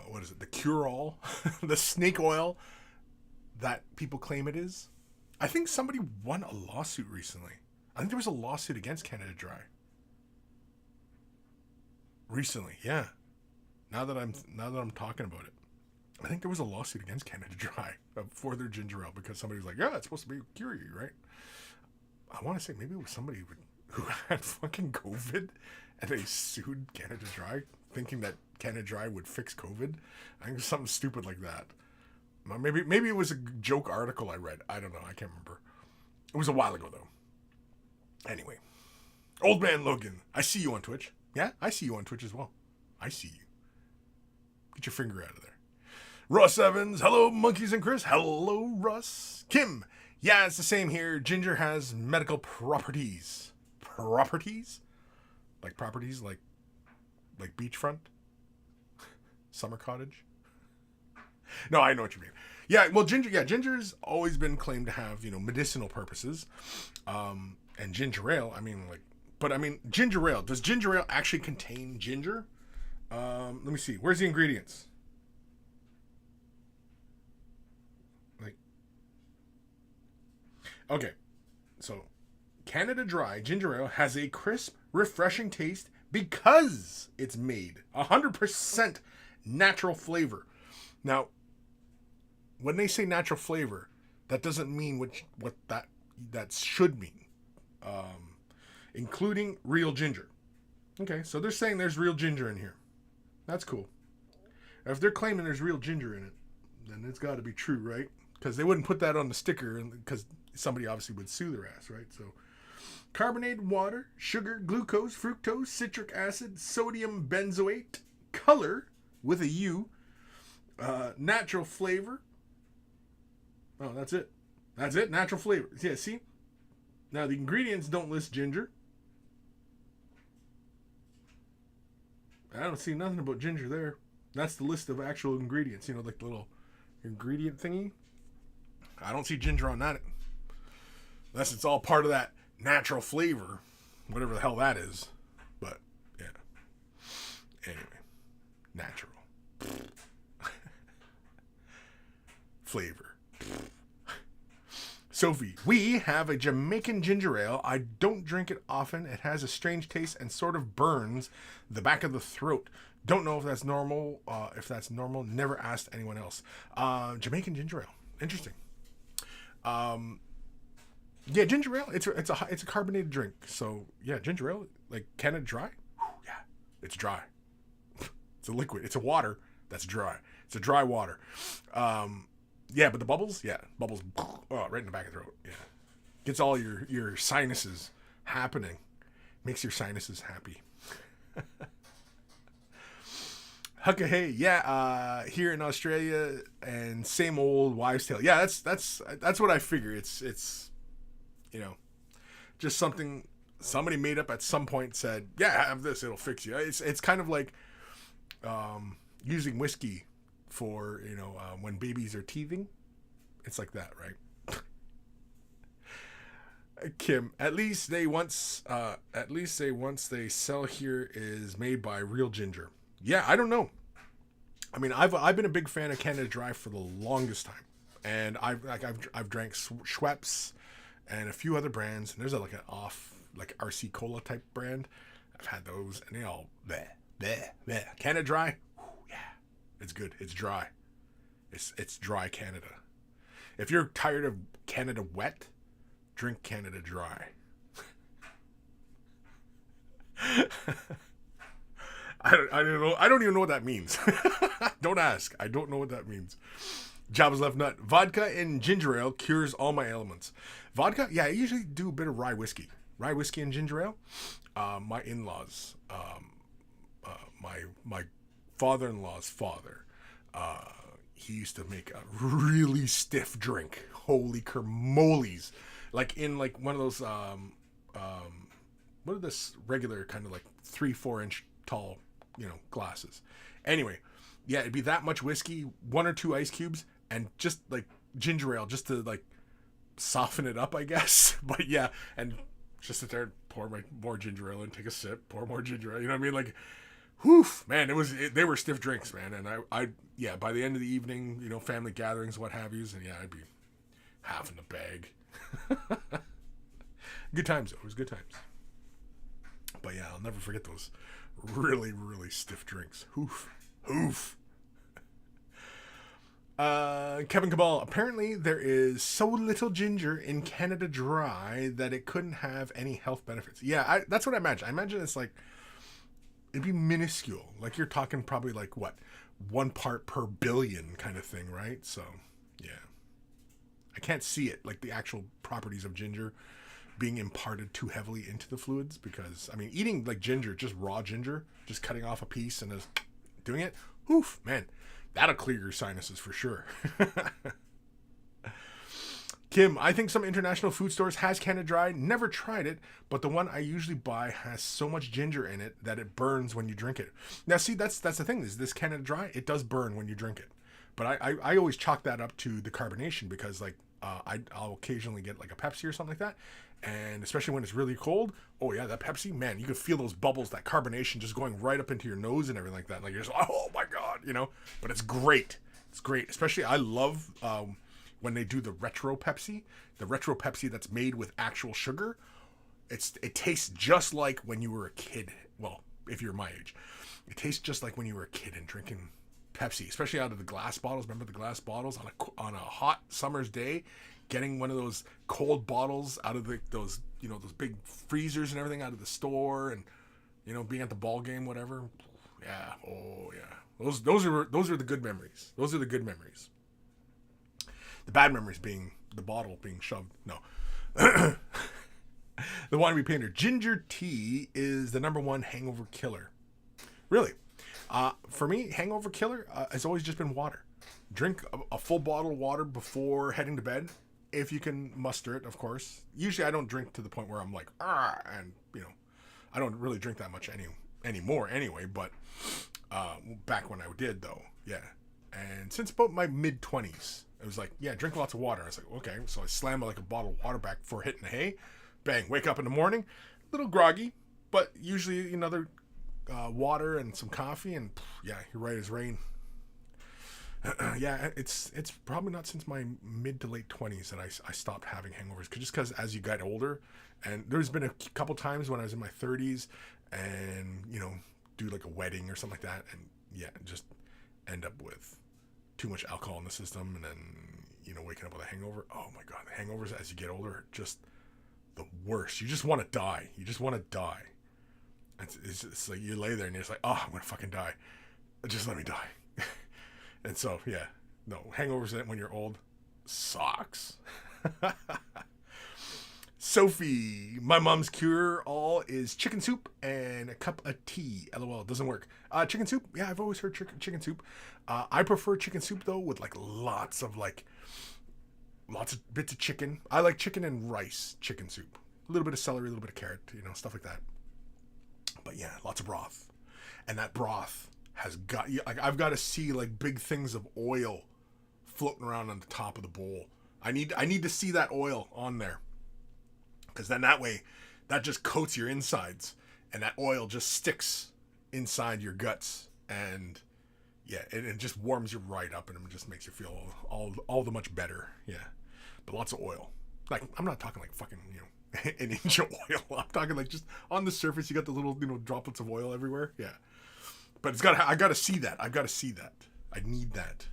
what is it, the cure-all, the snake oil that people claim it is? I think somebody won a lawsuit recently. I think there was a lawsuit against Canada Dry. Recently, yeah. Now that I'm talking about it, I think there was a lawsuit against Canada Dry for their ginger ale because somebody was like, "Yeah, it's supposed to be cure you, right?" I want to say maybe it was somebody who had fucking COVID, and they sued Canada Dry, thinking that Canada Dry would fix COVID. I think it was something stupid like that. Maybe it was a joke article I read. I don't know. I can't remember. It was a while ago though. Anyway, Old Man Logan, I see you on Twitch. Yeah, I see you on Twitch as well. I see you. Get your finger out of there. Russ Evans, hello Monkeys and Kris. Hello Russ. Kim, yeah, it's the same here. Ginger has medical properties. Properties? Like properties like beachfront? Summer cottage? No, I know what you mean. Yeah, well, ginger's always been claimed to have, you know, medicinal purposes. And ginger ale, I mean, like, but I mean, ginger ale, does ginger ale actually contain ginger? Let me see. Where's the ingredients? Like, okay. So, Canada Dry ginger ale has a crisp, refreshing taste because it's made 100% natural flavor. Now, when they say natural flavor, that doesn't mean what that should mean. Including real ginger. Okay, so they're saying there's real ginger in here. That's cool. Now, if they're claiming there's real ginger in it, then it's got to be true, right? Because they wouldn't put that on the sticker, because somebody obviously would sue their ass, right? So, carbonated water, sugar, glucose, fructose, citric acid, sodium benzoate, color with a U, Natural flavor. Oh, that's it. That's it. Natural flavor. Yeah, see? Now, the ingredients don't list ginger. I don't see nothing about ginger there. That's the list of actual ingredients. You know, like the little ingredient thingy. I don't see ginger on that. Unless it's all part of that natural flavor. Whatever the hell that is. But, yeah. Anyway. Natural. Flavor. Sophie, we have a Jamaican ginger ale. I don't drink it often. It has a strange taste and sort of burns the back of the throat. Don't know if that's normal. Never asked anyone else. Jamaican ginger ale. Interesting. Yeah, ginger ale. It's a carbonated drink. So yeah, ginger ale. Like, can it dry? Yeah, it's dry. It's a liquid. It's a water that's dry. It's a dry water. Yeah, but the bubbles, bubbles, right in the back of the throat. Yeah, gets all your sinuses happening. Makes your sinuses happy. Hucka hey, yeah, here in Australia, and same old wives' tale. Yeah, that's what I figure. It's you know, just something somebody made up at some point. Said, yeah, have this, it'll fix you. It's kind of like using whiskey for, when babies are teething. It's like that, right? Kim, at least they once they sell here is made by real ginger. Yeah, I don't know. I mean, I've been a big fan of Canada Dry for the longest time, and I've drank Schweppes and a few other brands, and there's an RC Cola type brand. I've had those, and they all bleh. Canada Dry, yeah, it's good. It's dry. It's dry Canada. If you're tired of Canada Wet, drink Canada Dry. I don't know. I don't even know what that means. Don't ask. I don't know what that means. Java's Left Nut. Vodka and ginger ale cures all my ailments. Vodka? Yeah, I usually do a bit of rye whiskey. Rye whiskey and ginger ale. My in-laws, my father-in-law's father, he used to make a really stiff drink. Holy kermolies. Like in like one of those, what are this regular kind of like 3-4 inch tall, glasses. Anyway, yeah, it'd be that much whiskey, 1 or 2 ice cubes, and just like ginger ale just to like soften it up, I guess. But yeah, and just sit there and pour more ginger ale and take a sip, pour more ginger ale. You know what I mean? Like, whew, man, they were stiff drinks, man. And I by the end of the evening, family gatherings, what have yous, and yeah, I'd be half in the bag. Good times though. It was good times. But yeah, I'll never forget those really, really stiff drinks. Hoof. Kevin Cabal, apparently there is so little ginger in Canada Dry that it couldn't have any health benefits. Yeah, that's what I imagine. I imagine it's like, it'd be minuscule. Like you're talking probably like, what, 1 part per billion kind of thing, right? So, yeah. I can't see it, like the actual properties of ginger being imparted too heavily into the fluids, because I mean, eating like ginger, just raw ginger, just cutting off a piece and just doing it, oof, man, that'll clear your sinuses for sure. Kim, I think some international food stores has Canada Dry. Never tried it, but the one I usually buy has so much ginger in it that it burns when you drink it. Now, see, that's the thing. Is this Canada Dry? It does burn when you drink it, but I always chalk that up to the carbonation, because like I'll occasionally get like a Pepsi or something like that, and especially when it's really cold, oh yeah, that Pepsi, man, you can feel those bubbles, that carbonation just going right up into your nose and everything like that. Like you're just, oh my god, But it's great. It's great. Especially I love when they do the retro Pepsi that's made with actual sugar. It tastes just like when you were a kid. Well, if you're my age, it tastes just like when you were a kid and drinking Pepsi, especially out of the glass bottles. Remember the glass bottles on a hot summer's day, getting one of those cold bottles out of those big freezers and everything out of the store, and being at the ball game, whatever. Yeah, oh yeah, those are the good memories. Those are the good memories. The bad memories being the bottle being shoved. No. The Wannabe Painter, ginger tea is the #1 hangover killer. Really? For me, hangover killer has always just been water. Drink a full bottle of water before heading to bed, if you can muster it, of course. Usually I don't drink to the point where I'm like, and, I don't really drink that much anymore anyway, but back when I did, though, yeah. And since about my mid-20s, it was like, yeah, drink lots of water. I was like, okay. So I slam like a bottle of water back before hitting the hay. Bang, wake up in the morning, a little groggy, but usually another water and some coffee, and yeah, you're right as rain. Yeah, it's probably not since my mid to late 20s that I stopped having hangovers. Just because as you get older, and there's been a couple times when I was in my 30s and, do like a wedding or something like that, and yeah, just end up with too much alcohol in the system, and then, waking up with a hangover. Oh my God, the hangovers as you get older are just the worst. You just want to die. It's like you lay there and you're just like, oh, I'm going to fucking die. Just let me die. And so, yeah, no, hangovers when you're old sucks. Sophie, my mom's cure all is chicken soup and a cup of tea. LOL, it doesn't work. Chicken soup? Yeah, I've always heard chicken soup. I prefer chicken soup, though, with like lots of bits of chicken. I like chicken and rice chicken soup. A little bit of celery, a little bit of carrot, stuff like that. But yeah, lots of broth. And that broth has got, like, I've got to see like big things of oil floating around on the top of the bowl. I need to see that oil on there, because then that way that just coats your insides, and that oil just sticks inside your guts, and yeah, it just warms you right up, and it just makes you feel all the much better. Yeah, but lots of oil. Like, I'm not talking like fucking an inch of oil. I'm talking like just on the surface. You got the little droplets of oil everywhere. Yeah. But I gotta see that. I need that.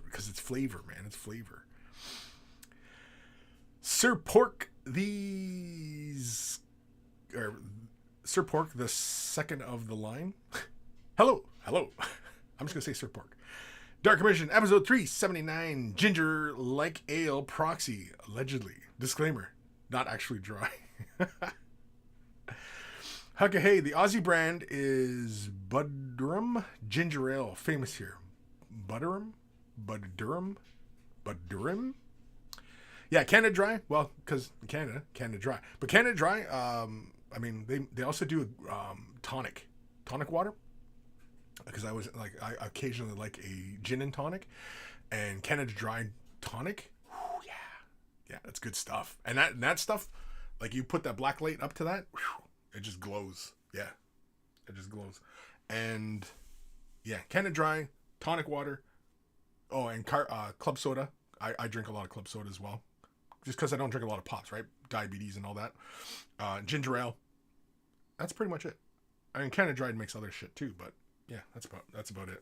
Because it's flavor, man. It's flavor. Sir Pork, Sir Pork, the second of the line. Hello. I'm just gonna say Sir Pork. Dark Commission, episode 379, Ginger Like Ale Proxy, allegedly. Disclaimer, not actually dry. Hucka hey, the Aussie brand is Budrum Ginger Ale, famous here. Budrum? Yeah, Canada Dry. Well, because Canada Dry. But Canada Dry, they also do tonic water. Because I occasionally like a gin and tonic, and Canada Dry tonic. Whew, yeah, that's good stuff. And that stuff, like, you put that black light up to that, whew, it just glows. Yeah, it just glows. And yeah, Canada Dry, tonic water. Oh, and club soda. I drink a lot of club soda as well, just because I don't drink a lot of pops, right? Diabetes and all that. Ginger ale. That's pretty much it. I mean, Canada Dry makes other shit too, but yeah, that's about it.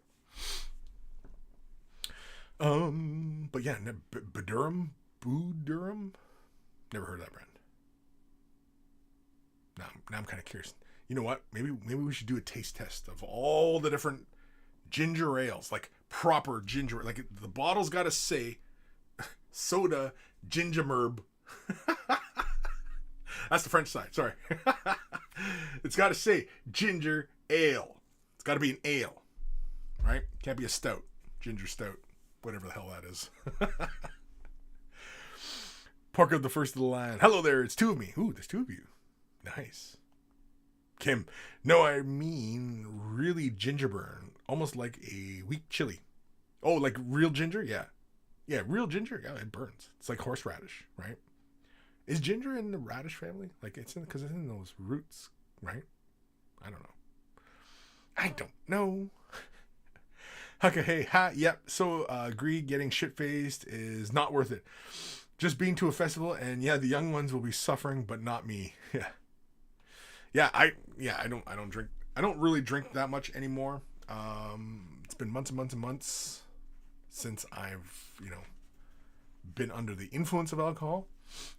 But yeah, Budurum, never heard of that brand. Now I'm kind of curious. You know what? Maybe we should do a taste test of all the different ginger ales, like proper ginger. Like, the bottle's got to say soda gingermerb. That's the French side. Sorry. It's got to say ginger ale. It's got to be an ale, right? Can't be a stout, ginger stout, whatever the hell that is. Parker, the first of the line. Hello there. It's two of me. Ooh, there's two of you. Nice. Kim, no, I mean really ginger burn, almost like a weak chili. Oh, like real ginger? Yeah, real ginger. Yeah, it burns. It's like horseradish, right? Is ginger in the radish family? Like, because it's in those roots, right? I don't know. Okay, hey, ha, yep. So, agree, getting shit-faced is not worth it. Just being to a festival, and yeah, the young ones will be suffering, but not me. I don't drink. I don't really drink that much anymore. It's been months and months and months since I've, been under the influence of alcohol.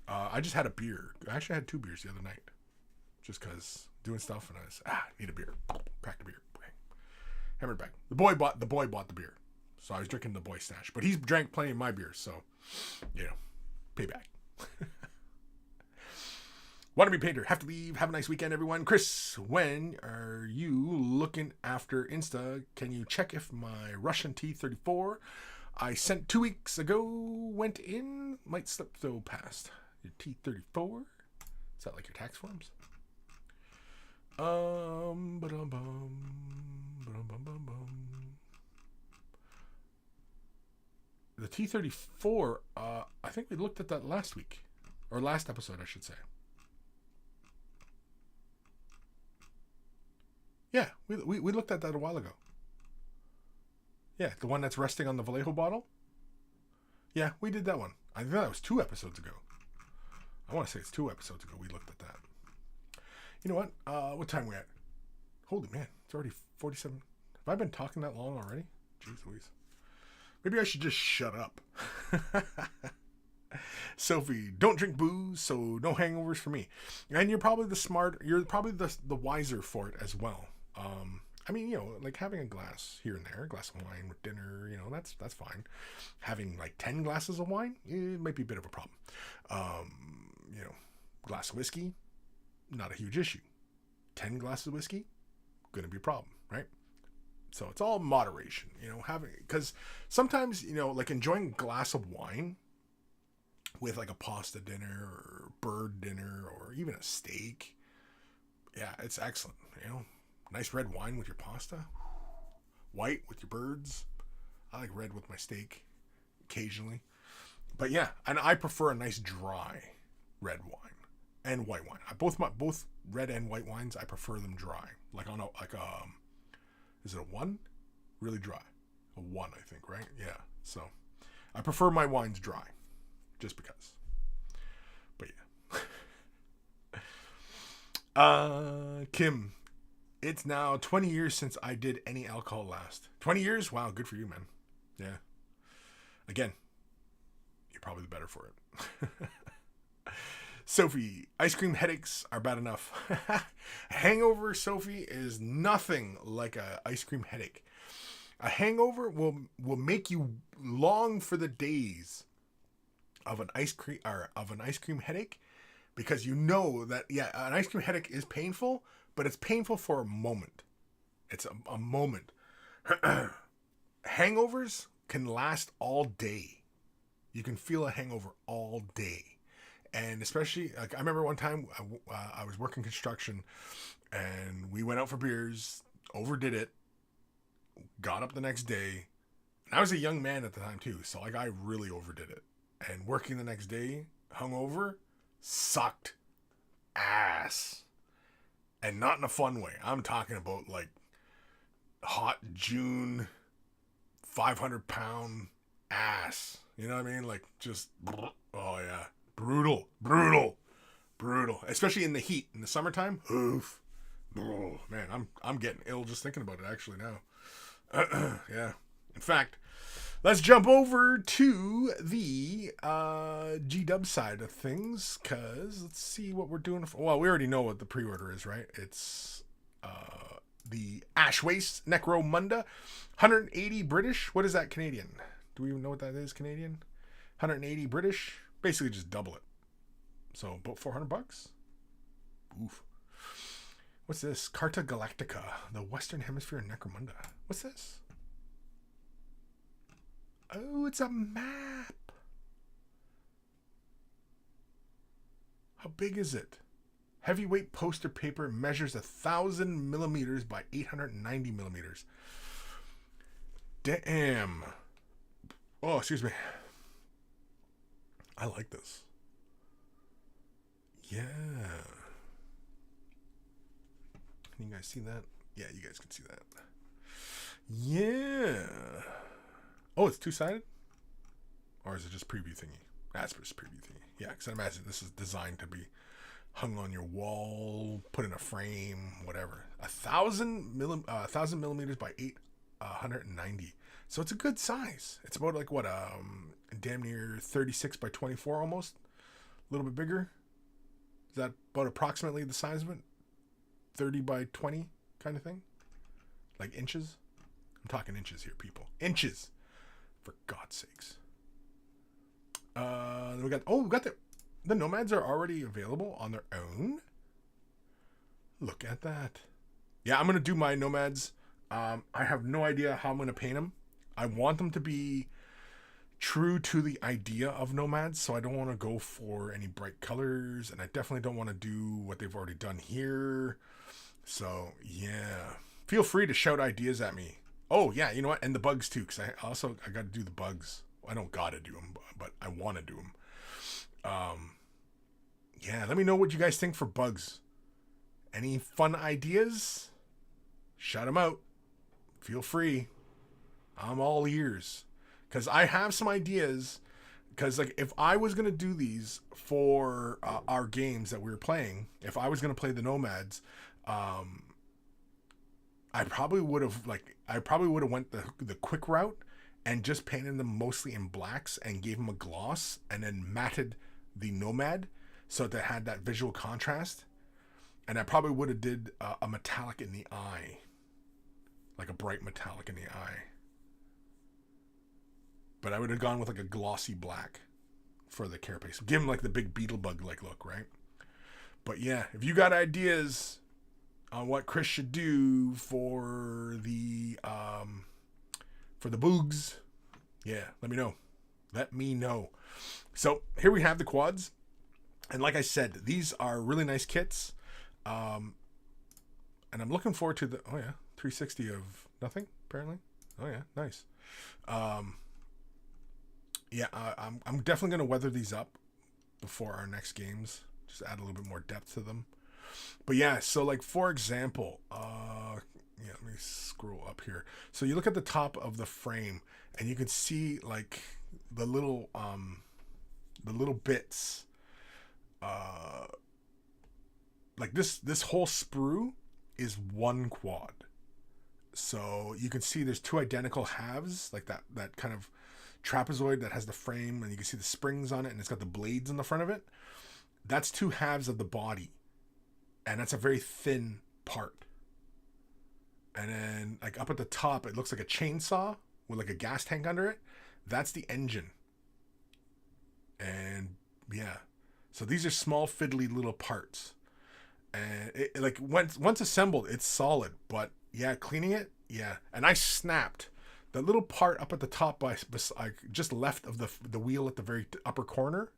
I just had a beer. I actually had 2 beers the other night, just because doing stuff, and I was need a beer. Cracked a beer. Hammered back. The boy bought the beer, so I was drinking the boy stash. But he's drank plenty of my beer, so payback. Wanna be painter. Have to leave. Have a nice weekend, everyone. Kris, when are you looking after Insta. Can you check if my Russian T34 I sent 2 weeks ago went in? Might slip though past. Your T34? Is that like your tax forms? The T34, I think we looked at that last week. Or last episode, I should say. Yeah, we looked at that a while ago. Yeah, the one that's resting on the Vallejo bottle. Yeah, we did that one. I think that was 2 episodes ago. I want to say it's 2 episodes ago we looked at that. You know what? What time are we at? Holy man, it's already 47. Have I been talking that long already? Jeez Louise. Maybe I should just shut up. Sophie, don't drink booze, so no hangovers for me. And you're probably the wiser for it as well. I mean, you know, like having a glass here and there, a glass of wine with dinner, you know, that's fine. Having like 10 glasses of wine, it might be a bit of a problem. You know, glass of whiskey, not a huge issue. 10 glasses of whiskey, gonna be a problem, right? So it's all moderation, you know, because sometimes, you know, like enjoying a glass of wine with like a pasta dinner or bird dinner or even a steak. Yeah, it's excellent, you know. Nice red wine with your pasta. White with your birds. I like red with my steak occasionally. But yeah, and I prefer a nice dry red wine and white wine. Both red and white wines, I prefer them dry. Is it a 1? Really dry. A 1, I think, right? Yeah. So I prefer my wines dry. Just because. But yeah. Kim, it's now 20 years since I did any alcohol last. 20 years? Wow, good for you, man. Yeah. Again, you're probably the better for it. Sophie, ice cream headaches are bad enough. Hangover, Sophie, is nothing like a ice cream headache. A hangover will make you long for the days of an ice cream headache, because you know that, yeah, an ice cream headache is painful, but it's painful for a moment. It's a moment. Hangovers can last all day. You can feel a hangover all day. And especially, like, I remember one time I was working construction and we went out for beers, overdid it, got up the next day. And I was a young man at the time too, so like I really overdid it. And working the next day, hungover, sucked ass. And not in a fun way. I'm talking about like hot June, 500-pound ass. You know what I mean? Like just, oh yeah. Brutal. Especially in the heat. In the summertime, oof. Oh, man, I'm getting ill just thinking about it actually now. Yeah. In fact, let's jump over to the G-Dub side of things, because let's see what we're doing. Well, we already know what the pre-order is, right? It's the Ash Waste Necromunda, 180 British. What is that Canadian? Do we even know what that is Canadian? 180 British. Basically just double it. So about $400. Oof. What's this? Carta Galactica, the Western Hemisphere Necromunda. What's this? Oh, it's a map. How big is it? Heavyweight poster paper, measures 1,000 millimeters by 890 millimeters. Damn. Oh, excuse me. I like this. Yeah. Can you guys see that? Yeah, you guys can see that. Yeah. Oh, it's 2-sided? Or is it just preview thingy? That's just preview thingy. Yeah, because I imagine this is designed to be hung on your wall, put in a frame, whatever. 1,000 millimeters by 890. So it's a good size. It's about like what, damn near 36 by 24 almost. A little bit bigger. Is that about approximately the size of it? 30 by 20 kind of thing? Like inches? I'm talking inches here, people. Inches! For God's sakes. We got the Nomads are already available on their own. Look at that. yeah, I'm going to do my Nomads. I have no idea how I'm going to paint them. I want them to be true to the idea of Nomads, so I don't want to go for any bright colors, and I definitely don't want to do what they've already done here. So, yeah. Feel free to shout ideas at me. Oh, yeah, you know what? And the bugs, too, because I got to do the bugs. I don't got to do them, but I want to do them. Yeah, let me know what you guys think for bugs. Any fun ideas? Shout them out. Feel free. I'm all ears. Because I have some ideas. Because like, if I was going to do these for our games that we were playing, if I was going to play the Nomads, I probably would have went the quick route and just painted them mostly in blacks and gave them a gloss and then matted the Nomad so that they had that visual contrast. And I probably would have did a metallic in the eye, like a bright metallic in the eye. But I would have gone with like a glossy black for the carapace. Give him like the big beetle bug like look, right? But yeah, if you got ideas on what Kris should do for the boogs, yeah, let me know. Let me know. So here we have the quads, and like I said, these are really nice kits. And I'm looking forward to the 360 of nothing apparently. Oh yeah, nice. Yeah, I'm definitely gonna weather these up before our next games. Just add a little bit more depth to them. But yeah, so like for example, let me scroll up here. So you look at the top of the frame, and you can see like the little bits. Like this whole sprue is one quad. So you can see there's two identical halves, like that kind of trapezoid that has the frame, and you can see the springs on it, and it's got the blades in the front of it. That's two halves of the body, and that's a very thin part. And then like up at the top, it looks like a chainsaw with like a gas tank under it. That's the engine. And yeah, so these are small fiddly little parts, and it like once assembled, it's solid. But yeah, cleaning it, yeah. And I snapped the little part up at the top by just left of the wheel at the very upper corner.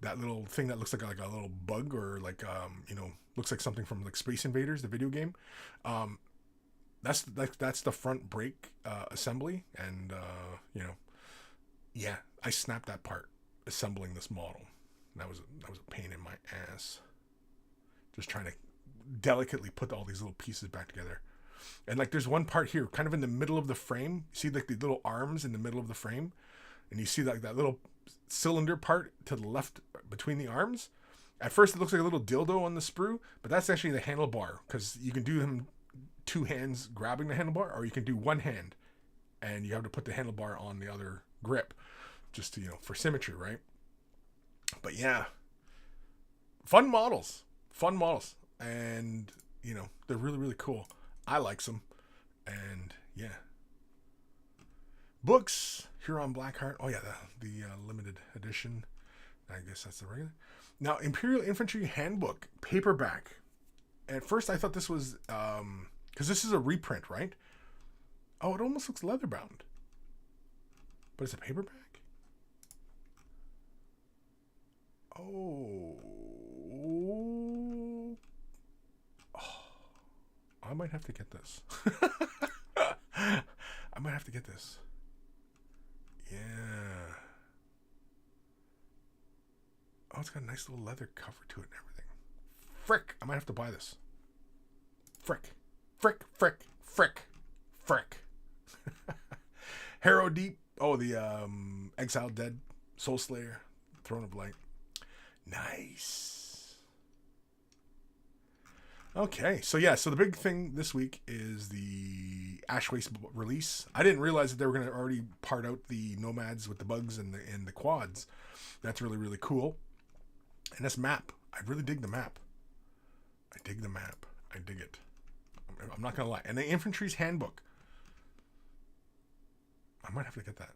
That little thing that looks like a little bug, or like looks like something from like Space Invaders, the video game. That's the front brake assembly, and yeah, I snapped that part assembling this model. That was a pain in my ass. Just trying to delicately put all these little pieces back together. And like there's one part here, kind of in the middle of the frame. You see like the little arms in the middle of the frame, and you see like that little cylinder part to the left between the arms. At first it looks like a little dildo on the sprue, but that's actually the handlebar, because you can do them two hands grabbing the handlebar, or you can do one hand and you have to put the handlebar on the other grip, just to, for symmetry, right? But yeah, fun models, and they're really, really cool. I like them. And yeah, books here on Blackheart. Oh yeah, the limited edition. I guess that's the regular. Now, Imperial Infantry Handbook paperback. At first I thought this was because this is a reprint, right? Oh, it almost looks leather bound, but it's a paperback. Oh, I might have to get this. I might have to get this. Yeah. Oh, it's got a nice little leather cover to it and everything. Frick! I might have to buy this. Frick. Harrow Deep. Oh, the Exiled Dead, Soul Slayer, Throne of Light. Nice. Okay, so yeah, so the big thing this week is the Ash Waste release. I didn't realize that they were going to already part out the Nomads with the bugs and the quads. That's really, really cool. And this map, I really dig the map. I dig it. I'm not going to lie. And the Infantry's Handbook. I might have to get that.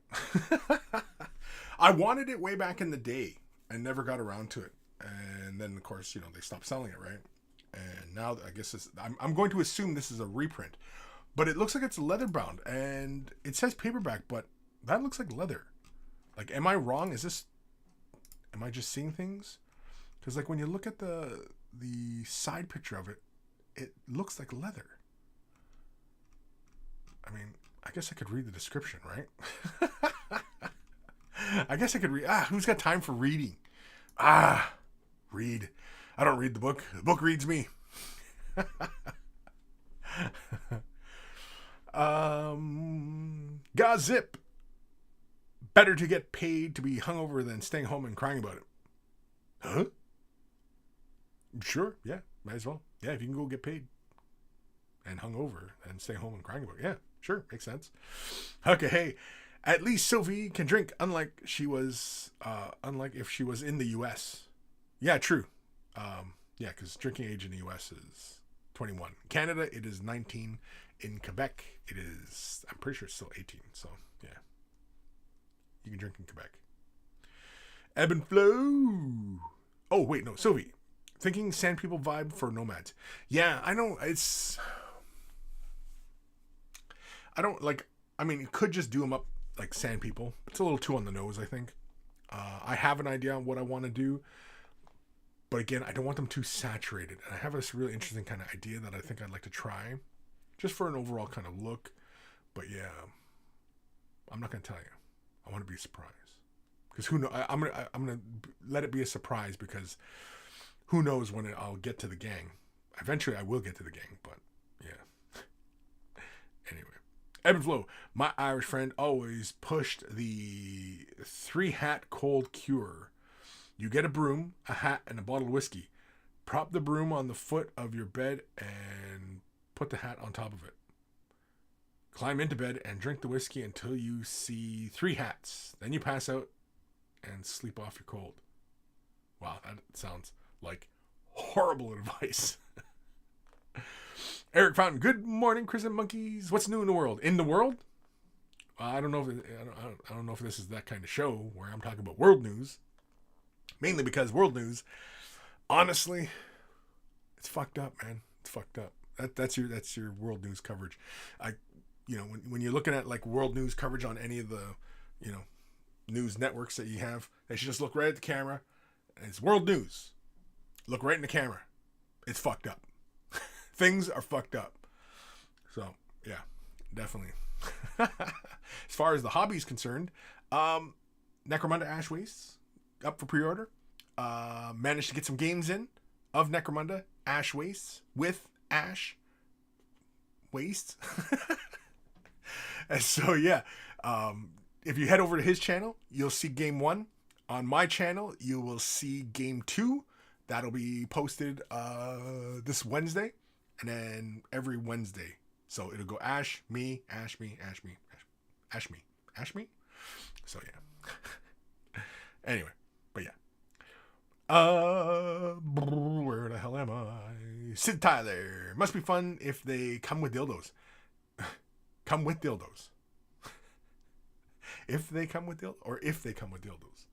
I wanted it way back in the day. I never got around to it. And then, of course, they stopped selling it, right? And now I guess I'm going to assume this is a reprint, but it looks like it's leather bound, and it says paperback, but that looks like leather. Like, am I wrong? Am I just seeing things? Because like when you look at the side picture of it, it looks like leather. I mean, I guess I could read the description, right? I guess I could read. Who's got time for reading? Read. I don't read the book. The book reads me. Gazip. Better to get paid to be hungover than staying home and crying about it. Huh? Sure. Yeah. Might as well. Yeah. If you can go get paid and hungover and stay home and crying about it. Yeah. Sure. Makes sense. Okay. Hey, at least Sophie can drink, unlike if she was in the U.S. Yeah. True. Yeah. Because drinking age in the U.S. is 21. Canada, it is 19. In Quebec, it is, I'm pretty sure it's still 18. So, yeah. You can drink in Quebec. Evan Belleau. Oh, wait, no. Sylvie. Thinking Sand People vibe for Nomads. Yeah, I know. It could just do them up like Sand People. It's a little too on the nose, I think. I have an idea on what I want to do. But again, I don't want them too saturated. And I have this really interesting kind of idea that I think I'd like to try. Just for an overall kind of look. But yeah, I'm not going to tell you. I want to be a surprise. Because who knows? I'm gonna let it be a surprise, because who knows when I'll get to the gang. Eventually I will get to the gang, but yeah. Anyway. Evan Belleau, my Irish friend, always pushed the 3-hat cold cure. You get a broom, a hat, and a bottle of whiskey. Prop the broom on the foot of your bed and put the hat on top of it. Climb into bed and drink the whiskey until you see 3 hats. Then you pass out and sleep off your cold. Wow, that sounds like horrible advice. Eric Fountain, good morning, Kris and Monkeys. What's new in the world? In the world? I don't know if this is that kind of show where I'm talking about world news. Mainly because world news, honestly, it's fucked up, man. It's fucked up. That's your world news coverage. When you're looking at like world news coverage on any of the, news networks that you have, they should just look right at the camera. And it's world news. Look right in the camera. It's fucked up. Things are fucked up. So yeah, definitely. As far as the hobby is concerned, Necromunda Ash Wastes up for pre-order. Managed to get some games in of Necromunda Ash Wastes with Ash Wastes. And so yeah, if you head over to his channel, you'll see game 1. On my channel, you will see game 2. That'll be posted this Wednesday, and then every Wednesday. So it'll go Ash, me, Ash, me, Ash, me, Ash, me, Ash, me. So yeah. Anyway, but yeah. Where the hell am I? Sid Tyler. Must be fun if they come with dildos. Come with dildos. If they come with dildos, or if they come with dildos.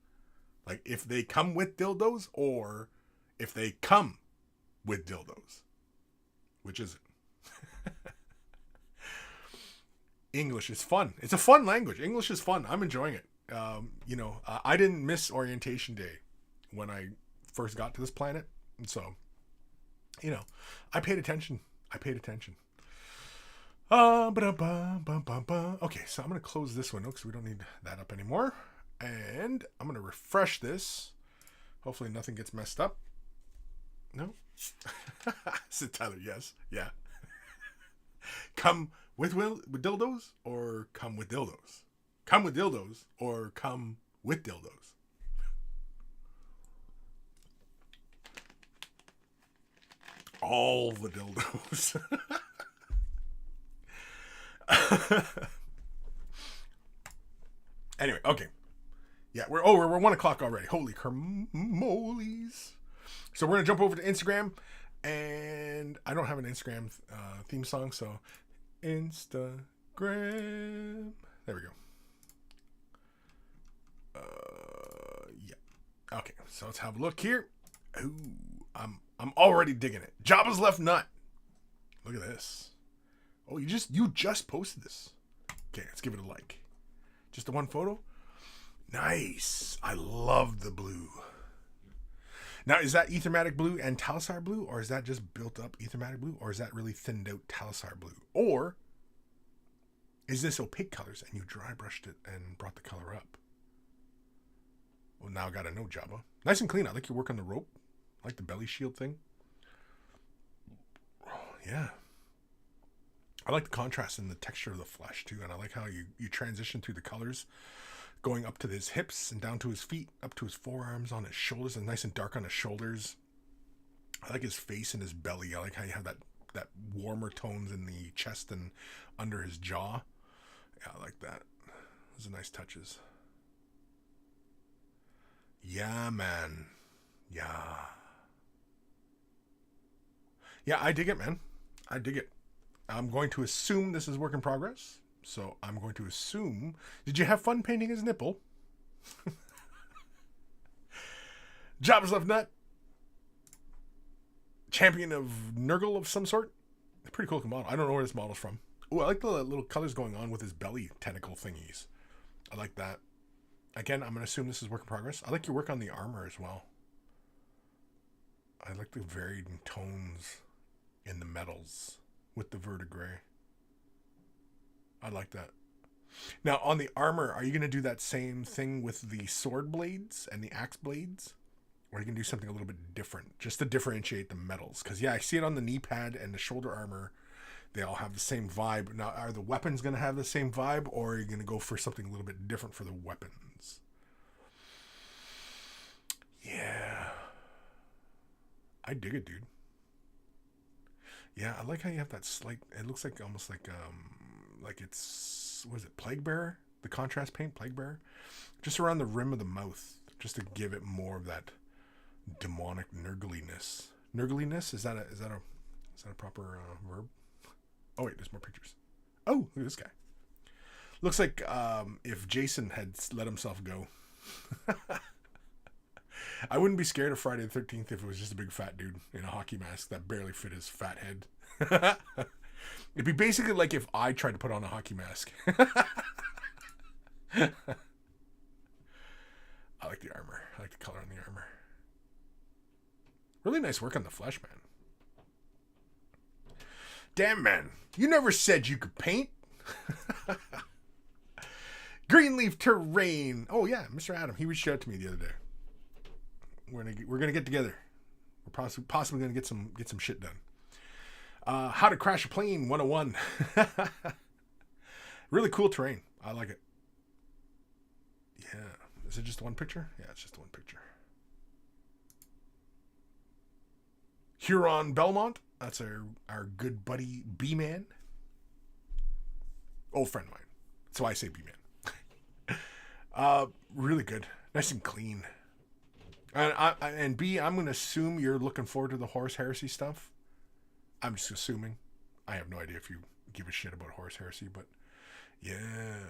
Like, if they come with dildos, or if they come with dildos. Which is it? English is fun. It's a fun language. English is fun. I'm enjoying it. I didn't miss orientation day when I first got to this planet. And so, I paid attention. Okay, so I'm going to close this one because we don't need that up anymore. And I'm going to refresh this. Hopefully nothing gets messed up. No? Said Tyler, yes. Yeah. Come with dildos, or come with dildos? Come with dildos, or come with dildos? All the dildos. Anyway, okay. Yeah, we're 1 o'clock already. Holy carmolies. So we're going to jump over to Instagram, and I don't have an Instagram theme song, so Instagram. There we go. Yeah. Okay, so let's have a look here. Ooh, I'm I'm already digging it. Jabba's left nut. Look at this. Oh, you just posted this. Okay, let's give it a like. Just the one photo? Nice. I love the blue. Now, is that Ethermatic blue and Talisar blue? Or is that just built up Ethermatic blue? Or is that really thinned out Talisar blue? Or is this opaque colors and you dry brushed it and brought the color up? Well, now I gotta know, Jabba. Nice and clean. I like your work on the rope. I like the belly shield thing. Yeah. I like the contrast in the texture of the flesh too, and I like how you transition through the colors, going up to his hips and down to his feet, up to his forearms, on his shoulders, and nice and dark on his shoulders. I like his face and his belly. I like how you have that warmer tones in the chest and under his jaw. Yeah, I like that. Those are nice touches. Yeah, man. Yeah. Yeah, I dig it, man. I dig it. I'm going to assume this is work in progress. So I'm going to assume... Did you have fun painting his nipple? Jabba's left nut. Champion of Nurgle of some sort. Pretty cool model. I don't know where this model's from. Oh, I like the little colors going on with his belly tentacle thingies. I like that. Again, I'm going to assume this is work in progress. I like your work on the armor as well. I like the varied tones in the metals with the verdigris. I like that. Now, on the armor, are you going to do that same thing with the sword blades and the axe blades? Or are you going to do something a little bit different, just to differentiate the metals? Because, yeah, I see it on the knee pad and the shoulder armor. They all have the same vibe. Now, are the weapons going to have the same vibe, or are you going to go for something a little bit different for the weapons? Yeah. I dig it, dude. Yeah, I like how you have that slight... It looks like almost like it's... What is it? Plague Bearer? The contrast paint? Plague Bearer? Just around the rim of the mouth. Just to give it more of that demonic nurgliness. Nurgliness? Is that a proper verb? Oh, wait, there's more pictures. Oh, look at this guy. Looks like if Jason had let himself go. I wouldn't be scared of Friday the 13th if it was just a big fat dude in a hockey mask that barely fit his fat head. It'd be basically like if I tried to put on a hockey mask. I like the armor. I like the color on the armor. Really nice work on the flesh, man. Damn, man. You never said you could paint. Greenleaf Terrain. Oh, yeah, Mr. Adam. He reached out to me the other day. We're gonna get together. We're possibly gonna get some shit done. How to Crash a Plane 101. Really cool terrain. I like it. Yeah. Is it just one picture? Yeah, it's just one picture. Huron Belmont. That's our good buddy B-Man. Old friend of mine. That's why I say B-Man. Really good. Nice and clean. And B, I'm going to assume you're looking forward to the Horus Heresy stuff. I'm just assuming. I have no idea if you give a shit about Horus Heresy, but yeah.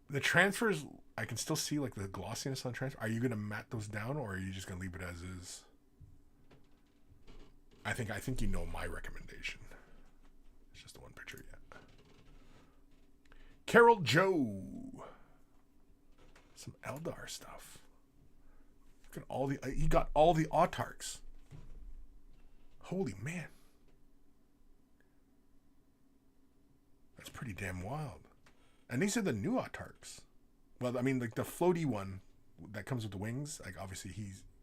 The transfers, I can still see like the glossiness on transfer. Are you going to matte those down, or are you just going to leave it as is? I think you know my recommendation. It's just the one picture yet. Carol Joe. Some Eldar stuff. Look at all the... he got all the autarchs. Holy man. That's pretty damn wild. And these are the new autarchs. Well, I mean, like the floaty one that comes with the wings, like obviously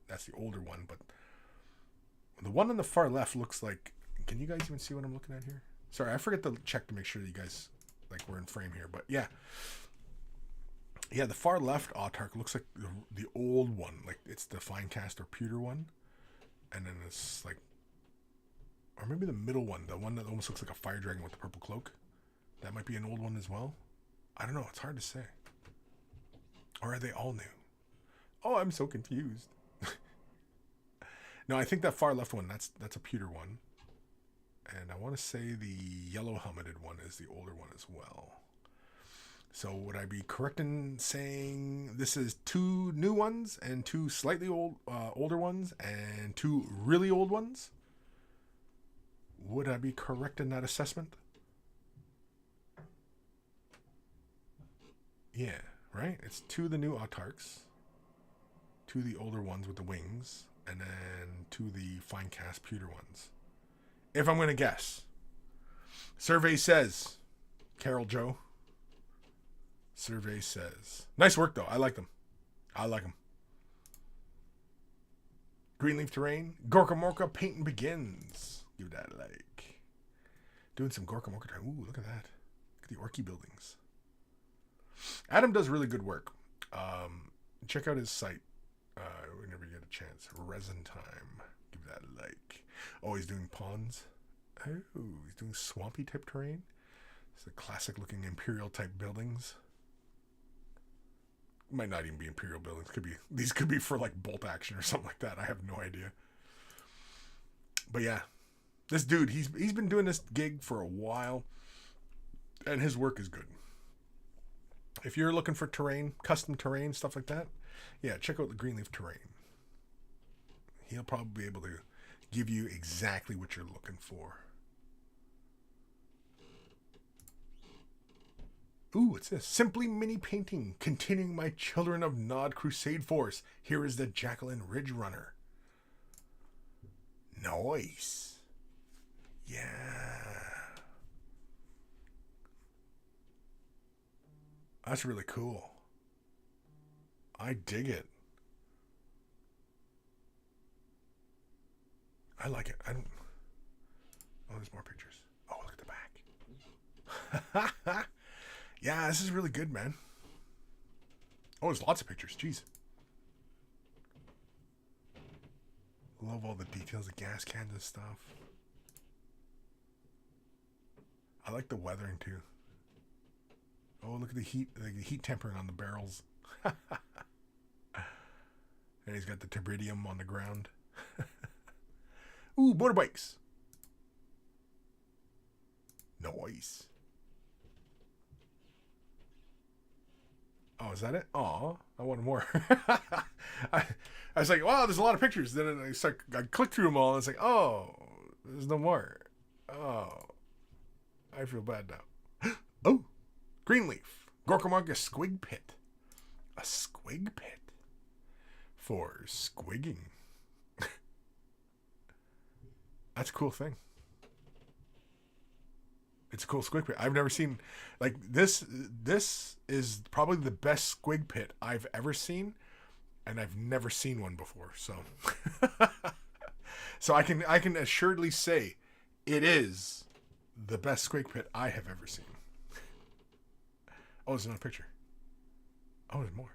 that's the older one, but the one on the far left looks like... Can you guys even see what I'm looking at here? Sorry, I forget to check to make sure that you guys like we're in frame here, but yeah. Yeah, the far left autarch looks like the old one. Like, it's the Finecast or pewter one. And then it's like... Or maybe the middle one. The one that almost looks like a fire dragon with the purple cloak. That might be an old one as well. I don't know. It's hard to say. Or are they all new? Oh, I'm so confused. No, I think that far left one, that's a pewter one. And I want to say the yellow helmeted one is the older one as well. So would I be correct in saying this is 2 new ones and 2 slightly older ones and 2 really old ones? Would I be correct in that assessment? Yeah, right? It's 2 of the new autarchs, 2 of the older ones with the wings, and then 2 of the fine cast pewter ones. If I'm going to guess. Survey says, Carol Joe. Survey says. Nice work, though. I like them. Greenleaf Terrain. Gorka Morka Painting Begins. Give that a like. Doing some Gorka Morka Terrain. Ooh, look at that. Look at the Orky buildings. Adam does really good work. Check out his site whenever you get a chance. Resin Time. Give that a like. Oh, he's doing ponds. Oh, he's doing swampy type terrain. It's the classic looking Imperial type buildings. Might not even be Imperial buildings. These could be for like bolt action or something like that. I have no idea. But yeah, this dude, he's been doing this gig for a while, and his work is good. If you're looking for terrain, custom terrain, stuff like that, yeah, check out the Greenleaf Terrain. He'll probably be able to give you exactly what you're looking for. Ooh, what's this? Simply Mini Painting, continuing my Children of Nod Crusade Force. Here is the Jacqueline Ridge Runner. Nice. Yeah. That's really cool. I dig it. I like it. I don't... Oh, there's more pictures. Oh, look at the back. Yeah, this is really good, man. Oh, there's lots of pictures. Jeez. Love all the details of gas cans and stuff. I like the weathering, too. Oh, look at the heat tempering on the barrels. And he's got the Tibridium on the ground. Ooh, motorbikes. Nice. Oh, is that it? Aw, I wanted more. I was like, wow, there's a lot of pictures. Then I clicked through them all, and it's like, oh, there's no more. Oh, I feel bad now. Oh, Greenleaf. Gorkamarga Squig Pit. A squig pit. For squigging. That's a cool thing. It's a cool squig pit. I've never seen like this. This is probably the best squig pit I've ever seen, and I've never seen one before. So, so I can assuredly say it is the best squig pit I have ever seen. Oh, there's another picture. Oh, there's more.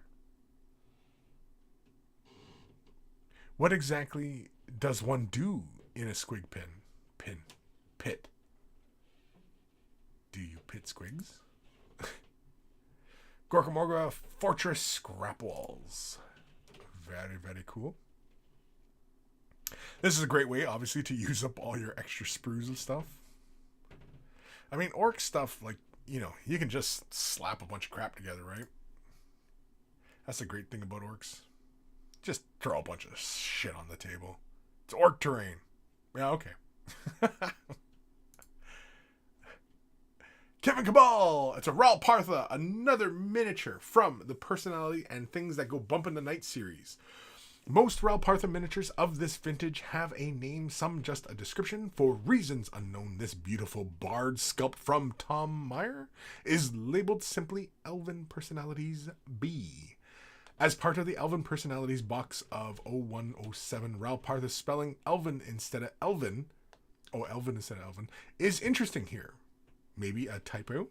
What exactly does one do in a squig pit? Do you pit squigs? Gorkamorga Fortress Scrap Walls. Very, very cool. This is a great way, obviously, to use up all your extra sprues and stuff. I mean, orc stuff, like, you know, you can just slap a bunch of crap together, right? That's the great thing about orcs. Just throw a bunch of shit on the table. It's orc terrain. Yeah, okay. Kevin Cabal! It's a Ral Partha, another miniature from the Personality and Things That Go Bump in the Night series. Most Ral Partha miniatures of this vintage have a name, some just a description. For reasons unknown, this beautiful bard sculpt from Tom Meyer is labeled simply Elven Personalities B. As part of the Elven Personalities box of 0107, Ral Partha spelling Elven instead of Elven, is interesting here. Maybe a typo.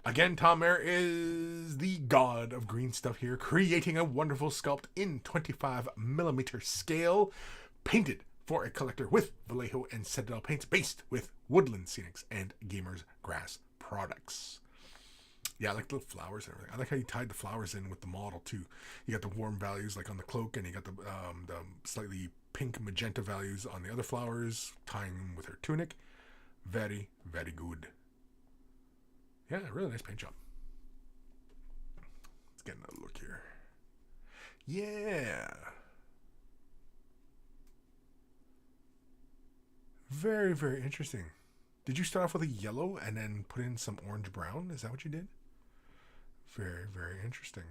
Again, Tom Mayer is the god of green stuff here, creating a wonderful sculpt in 25mm scale, painted for a collector with Vallejo and Citadel paints, based with Woodland Scenics and Gamers Grass products. Yeah, I like the flowers and everything. I like how you tied the flowers in with the model too. You got the warm values like on the cloak, and you got the slightly pink magenta values on the other flowers, tying them with her tunic. Very, very good. Yeah, really nice paint job. get another look here. Yeah. Very, very interesting. Did you start off with a yellow and then put in some orange brown? Is that what you did? Very, very interesting.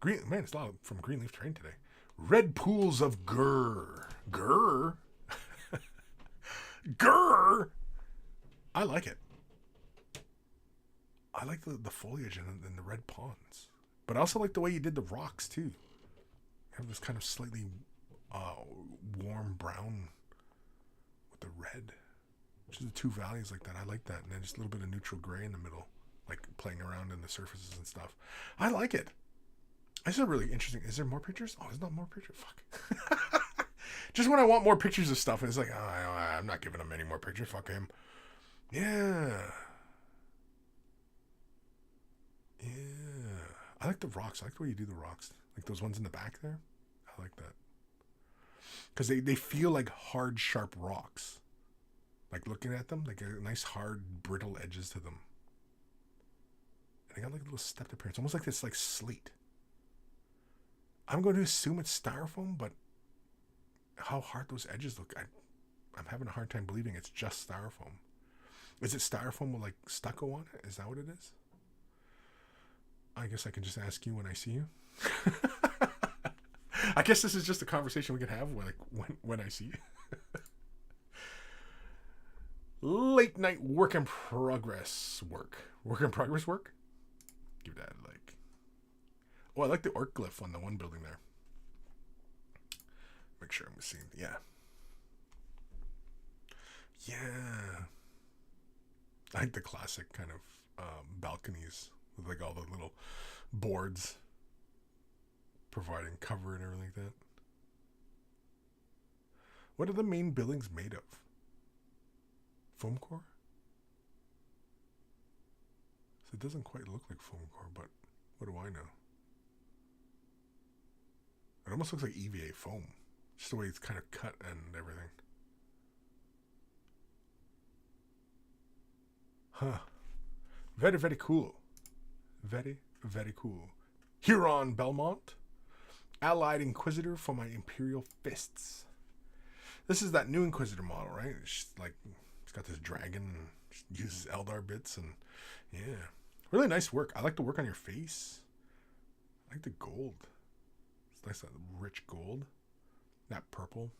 Green, man, it's a lot from Greenleaf Terrain today. Red pools of grr. Grr? Grr! I like it. I like the foliage and the red ponds. But I also like the way you did the rocks, too. You have this kind of slightly warm brown with the red. Just the two values like that. I like that. And then just a little bit of neutral gray in the middle. Like playing around in the surfaces and stuff. I like it. This is really interesting. Is there more pictures? Oh, there's not more pictures. Fuck. Just when I want more pictures of stuff, it's like, oh, I'm not giving him any more pictures. Fuck him. Yeah. Yeah. I like the rocks. I like the way you do the rocks. Like those ones in the back there. I like that. Because they feel like hard, sharp rocks. Like looking at them, like a nice, hard, brittle edges to them. And they got like a little stepped appearance. Almost like this, like slate. I'm going to assume it's styrofoam, but how hard those edges look, I'm having a hard time believing it's just styrofoam. Is it styrofoam with like stucco on it? Is that what it is? I guess I can just ask you when I see you. I guess this is just a conversation we can have when I see you. Late night work in progress work. Work in progress work? Give that a like. Oh, I like the orc glyph on the one building there. Make sure I'm seeing. Yeah. Yeah. I like the classic kind of balconies with like all the little boards providing cover and everything like that. What are the main buildings made of? Foam core? So it doesn't quite look like foam core, but what do I know? It almost looks like EVA foam. Just the way it's kind of cut and everything. Huh. Very, very cool. Very, very cool. Huron Belmont. Allied Inquisitor for my Imperial fists. This is that new Inquisitor model, right? It's got this dragon and uses Eldar bits and yeah. Really nice work. I like the work on your face. I like the gold. It's nice, that rich gold. That purple.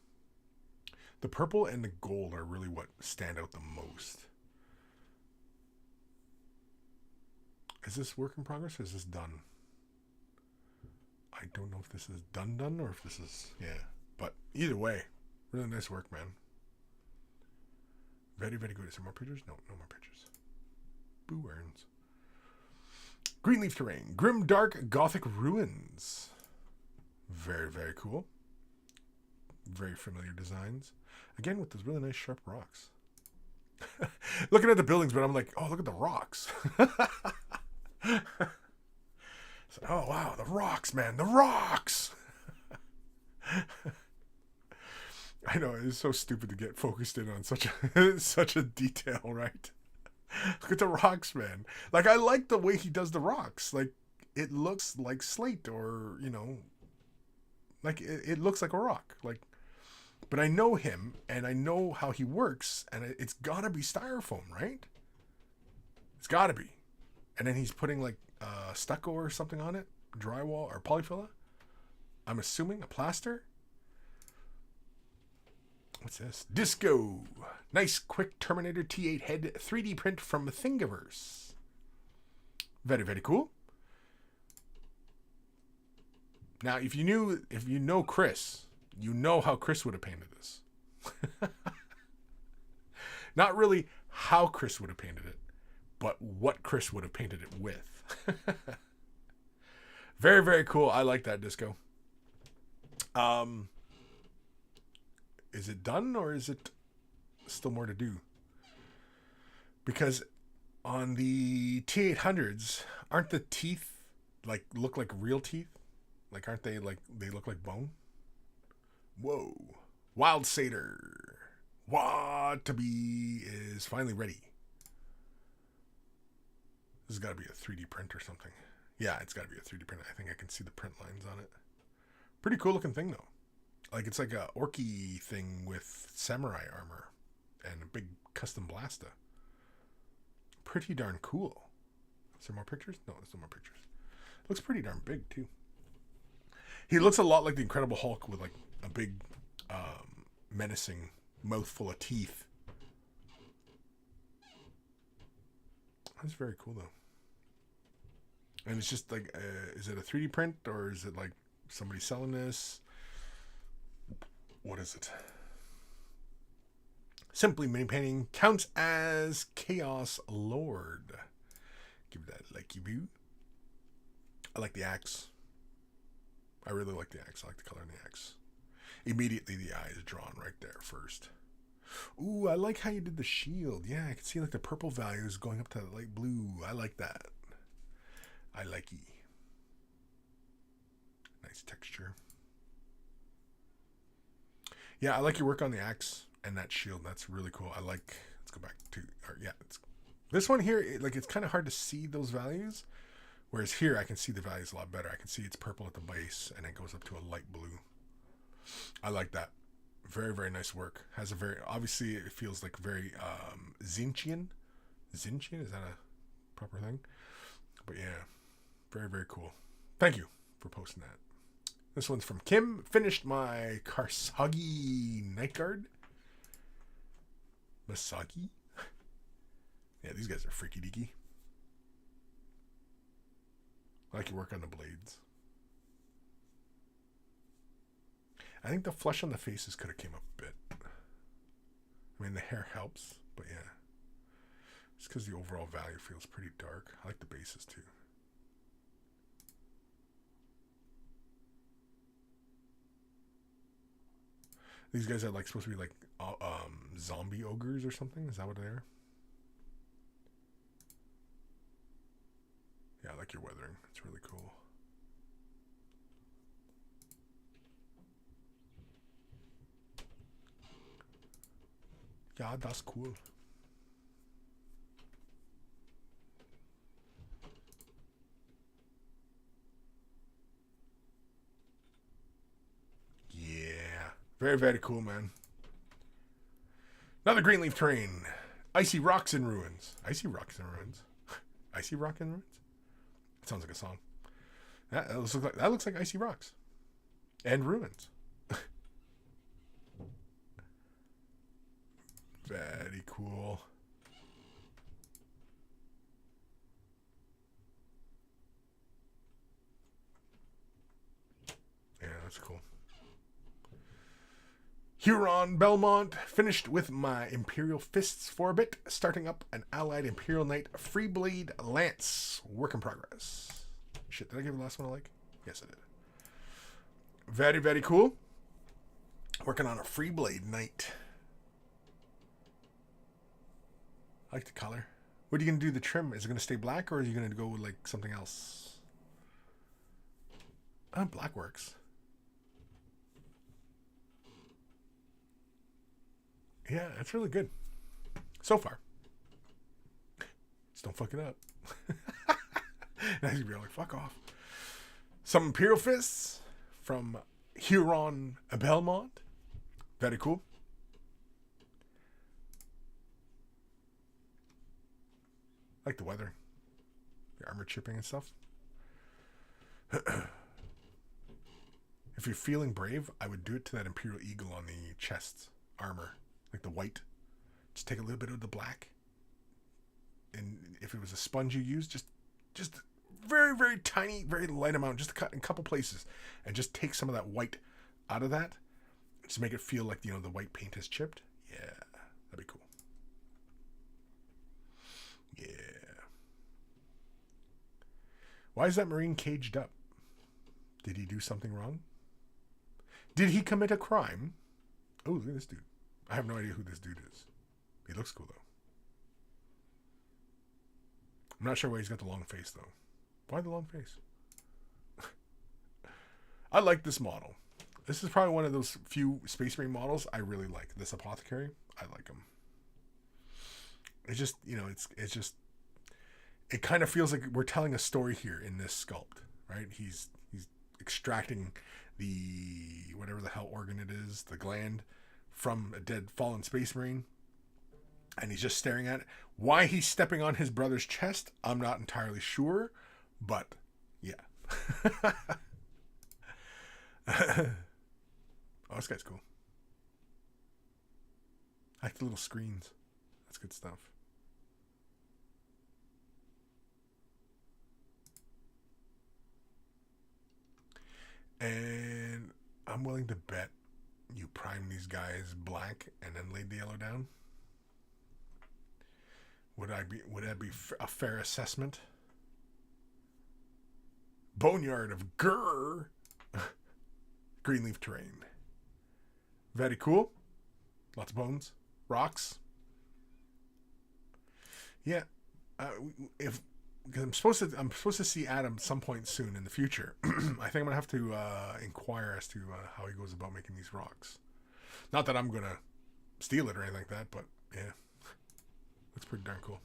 The purple and the gold are really what stand out the most. Is this work in progress or is this done? I don't know if this is done or if this is, yeah. But either way, really nice work, man. Very, very good. Is there more pictures? No more pictures. Boo earns. Greenleaf Terrain. Grim Dark Gothic Ruins. Very, very cool. Very familiar designs. Again, with those really nice sharp rocks. Looking at the buildings, but I'm like, oh, look at the rocks. So, oh, wow, the rocks, man. The rocks! I know, it's so stupid to get focused in on such a detail, right? Look at the rocks, man. Like, I like the way he does the rocks. Like, it looks like slate or, like, it looks like a rock. Like, but I know him, and I know how he works, and it's gotta be styrofoam, right? It's gotta be. And then he's putting, like, stucco or something on it. Drywall or polyfilla. I'm assuming a plaster. What's this? Disco. Nice, quick Terminator T8 head 3D print from Thingiverse. Very, very cool. Now, if you know Kris, you know how Kris would have painted this. Not really how Kris would have painted it, but what Kris would have painted it with. Very, very cool. I like that, Disco. Is it done or is it still more to do? Because on the T800s, aren't the teeth look like real teeth? Like, aren't they they look like bone? Whoa. Wild Satyr. What to be is finally ready. This has got to be a 3D print or something. Yeah, it's got to be a 3D print. I think I can see the print lines on it. Pretty cool looking thing, though. Like, it's like a orky thing with samurai armor and a big custom blasta. Pretty darn cool. Is there more pictures? No, there's no more pictures. Looks pretty darn big, too. He looks a lot like the Incredible Hulk with, like, a big, menacing mouthful of teeth. That's very cool, though. And it's just like, is it a 3D print or is it like somebody selling this? What is it? Simply mini painting counts as Chaos Lord. Give that a likey view. I like the axe. I really like the axe. I like the color in the axe. Immediately the eye is drawn right there first. Ooh, I like how you did the shield. Yeah, I can see like the purple values going up to the light blue. I like that. I like ye. Nice texture. Yeah, I like your work on the axe and that shield. That's really cool. I like. Let's go back to. This one here. It's kind of hard to see those values, whereas here I can see the values a lot better. I can see it's purple at the base and it goes up to a light blue. I like that. Very, very nice work. Has a very, obviously it feels like very Zinchian. Zinchian, is that a proper thing? But yeah, very, very cool. Thank you for posting that. This one's from Kim. Finished my Karsagi Night Guard. Masagi? Yeah, these guys are freaky deaky. I like your work on the blades. I think the flesh on the faces could have came up a bit. I mean, the hair helps, but yeah. It's because the overall value feels pretty dark. I like the bases too. These guys are like supposed to be like zombie ogres or something. Is that what they are? Yeah, I like your weathering. It's really cool. Yeah, that's cool. Yeah. Very, very cool, man. Another Greenleaf Train. Icy Rocks in Ruins. Icy Rocks in Ruins. Icy Rock in Ruins? That sounds like a song. That looks like Icy Rocks. And Ruins. Very cool. Yeah, that's cool. Huron Belmont. Finished with my Imperial Fists for a bit. Starting up an Allied Imperial Knight Freeblade Lance. Work in progress. Shit, did I give the last one a like? Yes, I did. Very, very cool. Working on a Freeblade Knight. I like the color. What are you going to do the trim? Is it going to stay black or are you going to go with like something else? Black works. Yeah, it's really good. So far. Just don't fuck it up. Now you'll be like, fuck off. Some Imperial Fists from Huron Belmont. Very cool. I like the weather. The armor chipping and stuff. If you're feeling brave, I would do it to that Imperial Eagle on the chest armor. Like the white. Just take a little bit of the black. And if it was a sponge you use, just very, very tiny, very light amount. Just to cut in a couple places. And just take some of that white out of that. Just to make it feel like, the white paint has chipped. Yeah. That'd be cool. Yeah. Why is that Marine caged up? Did he do something wrong? Did he commit a crime? Oh, look at this dude. I have no idea who this dude is. He looks cool, though. I'm not sure why he's got the long face, though. Why the long face? I like this model. This is probably one of those few Space Marine models I really like. This Apothecary, I like him. It's just, it kind of feels like we're telling a story here in this sculpt, right? He's extracting the whatever the hell organ it is, the gland, from a dead fallen space marine, and he's just staring at it. Why he's stepping on his brother's chest, I'm not entirely sure, but yeah. Oh, this guy's cool. I like the little screens. That's good stuff. And I'm willing to bet you prime these guys black and then laid the yellow down. Would that be a fair assessment? Boneyard of Grr. Greenleaf terrain. Very cool. Lots of bones. Rocks. Yeah. Because I'm supposed to see Adam some point soon in the future. I think I'm gonna have to inquire as to how he goes about making these rocks. Not that I'm gonna steal it or anything like that, but yeah, that's pretty darn cool.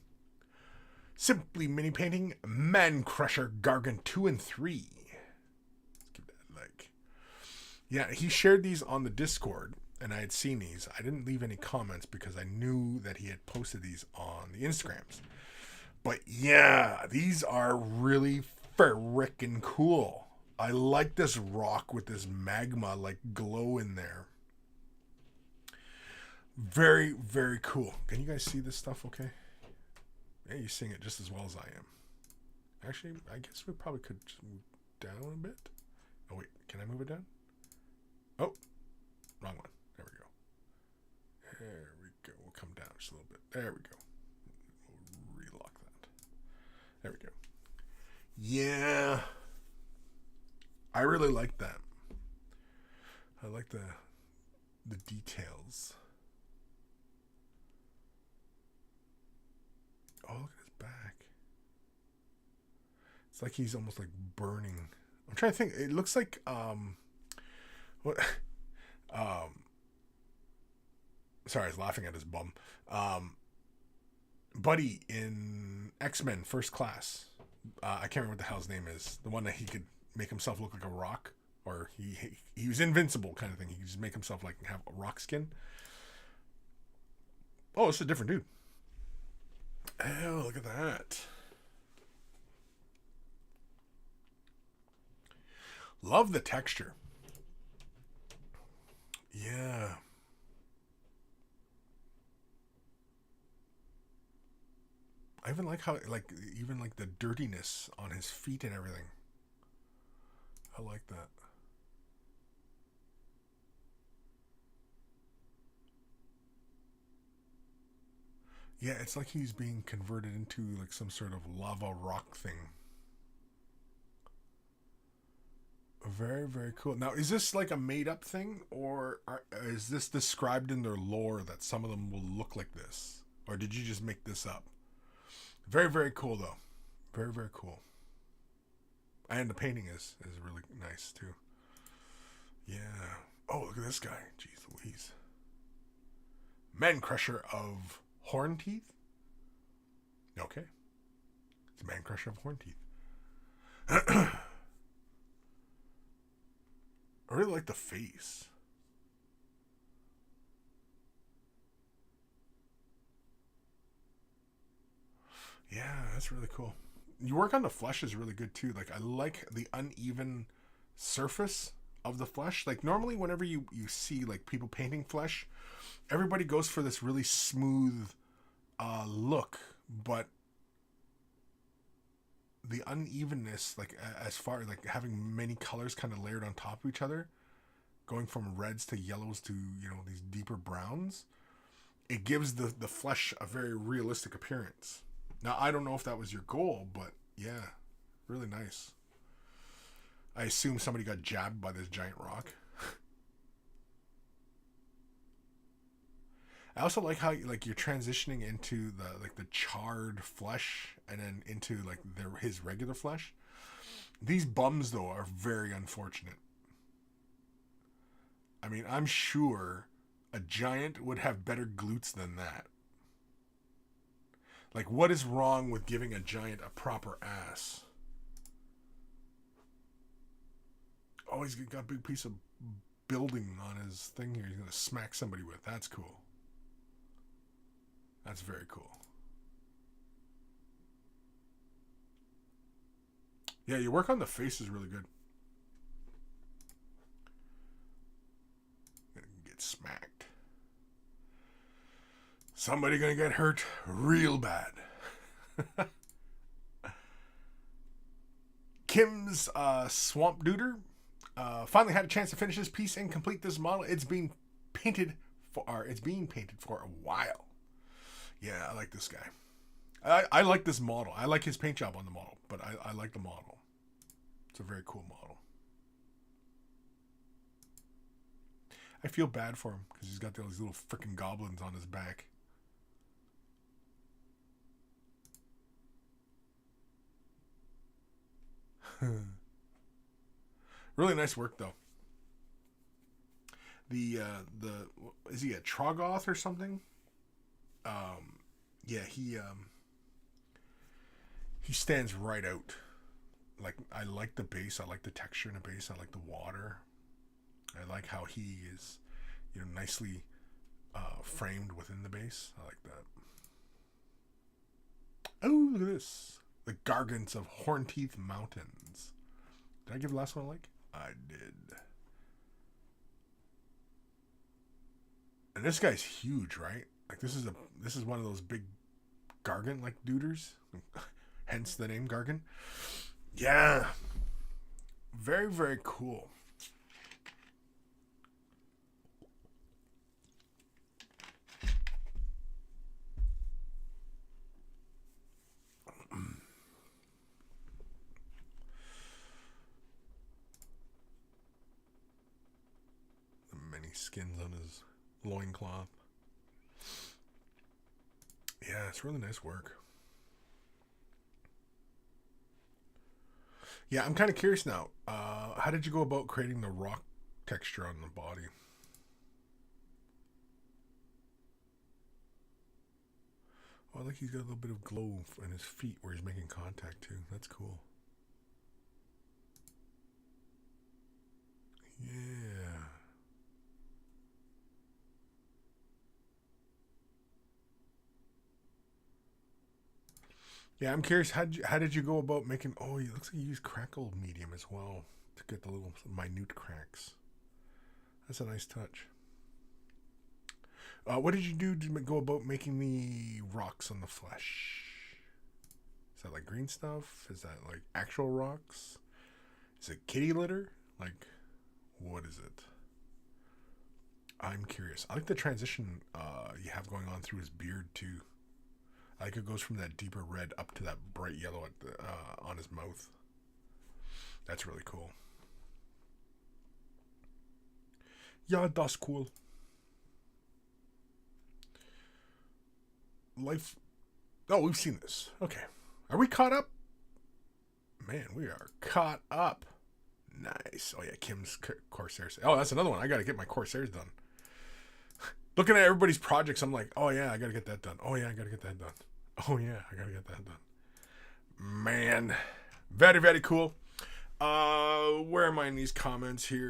Simply mini painting Man Crusher Gargan 2 and 3. Let's give that a like. Yeah, he shared these on the Discord, and I had seen these. I didn't leave any comments because I knew that he had posted these on the Instagrams. But yeah, these are really frickin' cool. I like this rock with this magma like glow in there. Very, very cool. Can you guys see this stuff okay? Yeah, you're seeing it just as well as I am. Actually, I guess we probably could just move down a bit. Oh wait, can I move it down? Oh, wrong one. There we go. There we go. We'll come down just a little bit. There we go. We'll relock that. There we go. Yeah. I really like that. I like the details. Oh, look at his back. It's like he's almost like burning. I'm trying to think. It looks like what sorry, I was laughing at his bum. Buddy in X-Men First Class. I can't remember what the hell his name is. The one that he could make himself look like a rock, or he was invincible kind of thing. He could just make himself like have a rock skin. Oh, it's a different dude. Oh, look at that. Love the texture. Yeah. I even like how even the dirtiness on his feet and everything. I like that. Yeah, it's like he's being converted into like some sort of lava rock thing. Very, very cool. Now, is this like a made-up thing, or is this described in their lore that some of them will look like this? Or did you just make this up? Very, very cool, though. Very, very cool. And the painting is really nice, too. Yeah. Oh, look at this guy. Jeez Louise. Man Crusher of Horn Teeth? Okay. It's Man Crusher of Horn Teeth. I really like the face. Yeah, that's really cool. You work on the flesh is really good too. Like I like the uneven surface of the flesh. Like normally whenever you see like people painting flesh, everybody goes for this really smooth look, but the unevenness, like as far like having many colors kind of layered on top of each other, going from reds to yellows to these deeper browns, it gives the flesh a very realistic appearance. Now I don't know if that was your goal, but yeah, really nice. I assume somebody got jabbed by this giant rock. I also like how like you're transitioning into the charred flesh and then into like his regular flesh. These bums though are very unfortunate. I mean, I'm sure a giant would have better glutes than that. Like, what is wrong with giving a giant a proper ass? Oh, he's got a big piece of building on his thing here. He's going to smack somebody with. That's cool. That's very cool. Yeah, your work on the face is really good. Get smacked. Somebody gonna get hurt real bad. Kim's Swamp Duder finally had a chance to finish this piece and complete this model. It's being painted for a while. Yeah, I like this guy. I like this model. I like his paint job on the model, but I like the model. It's a very cool model. I feel bad for him because he's got those little freaking goblins on his back. Really nice work though. The is he a Trogoth or something? Yeah, he stands right out. Like, I like the base. I like the texture in the base. I like the water. I like how he is, nicely framed within the base. I like that. Oh, look at this. The Gargants of Hornteeth Mountains. Did I give the last one a like? I did. And this guy's huge, right? Like, this is one of those big Gargant-like duders. Hence the name Gargant. Yeah. Very, very cool. The many skins on his loincloth. Yeah, it's really nice work. Yeah, I'm kind of curious now. How did you go about creating the rock texture on the body? Oh, I like he's got a little bit of glow in his feet where he's making contact too. That's cool. Yeah. Yeah, I'm curious. How did you go about making? Oh, it looks like you used crackle medium as well to get the little minute cracks. That's a nice touch. What did you do to go about making the rocks on the flesh? Is that like green stuff? Is that like actual rocks? Is it kitty litter? Like, what is it? I'm curious. I like the transition you have going on through his beard too. I think it goes from that deeper red up to that bright yellow at the, on his mouth. That's really cool. Yeah, that's cool. Life. Oh, we've seen this. Okay. Are we caught up? Man, we are caught up. Nice. Oh, yeah, Kim's Corsairs. Oh, that's another one. I got to get my Corsairs done. Looking at everybody's projects, I'm like, oh, yeah, I got to get that done. Oh, yeah, I got to get that done. Oh, yeah, I got to get that done. Man. Very, very cool. Where am I in these comments here?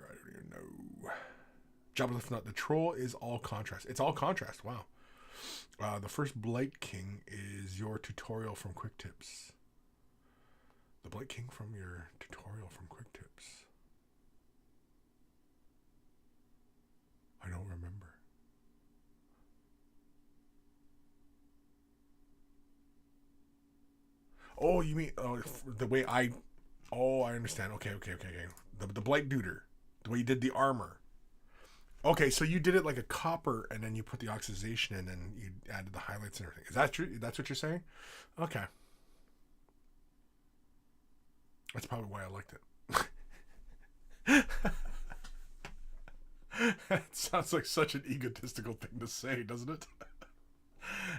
I don't even know. Jobless Nut. The troll is all contrast. It's all contrast. Wow. The first Blight King is your tutorial from Quick Tips. The Blight King from your tutorial from Quick Tips. I don't remember. Oh, you mean the way I... Oh, I understand. Okay. The Blight Duder. The way you did the armor. Okay, so you did it like a copper, and then you put the oxidation in, and you added the highlights and everything. Is that true? That's what you're saying? Okay. That's probably why I liked it. It sounds like such an egotistical thing to say, doesn't it?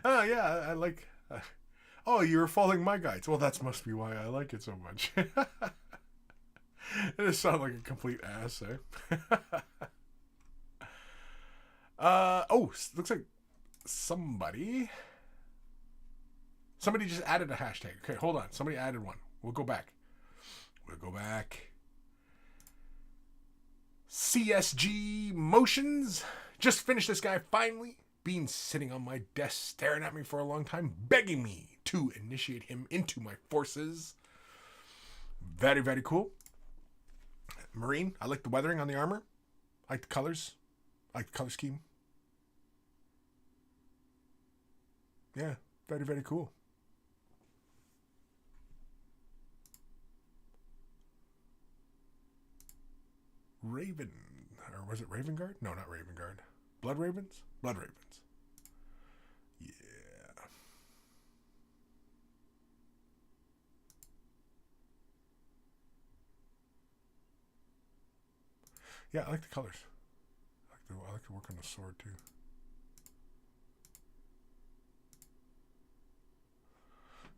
Oh, yeah, I like... oh, you were following my guides. Well, that must be why I like it so much. It just sounds like a complete ass, eh? Oh, looks like Somebody just added a hashtag. Okay, hold on. Somebody added one. We'll go back. CSG Motions. Just finished this guy finally. Been sitting on my desk staring at me for a long time, begging me to initiate him into my forces. Very, very cool. Marine. I like the weathering on the armor. I like the colors. I like the color scheme. Yeah, very, very cool. Raven. Or was it Raven Guard? No, not Raven Guard. Blood Ravens? Blood Ravens. Yeah. Yeah, I like the colors. I like to work on the sword too.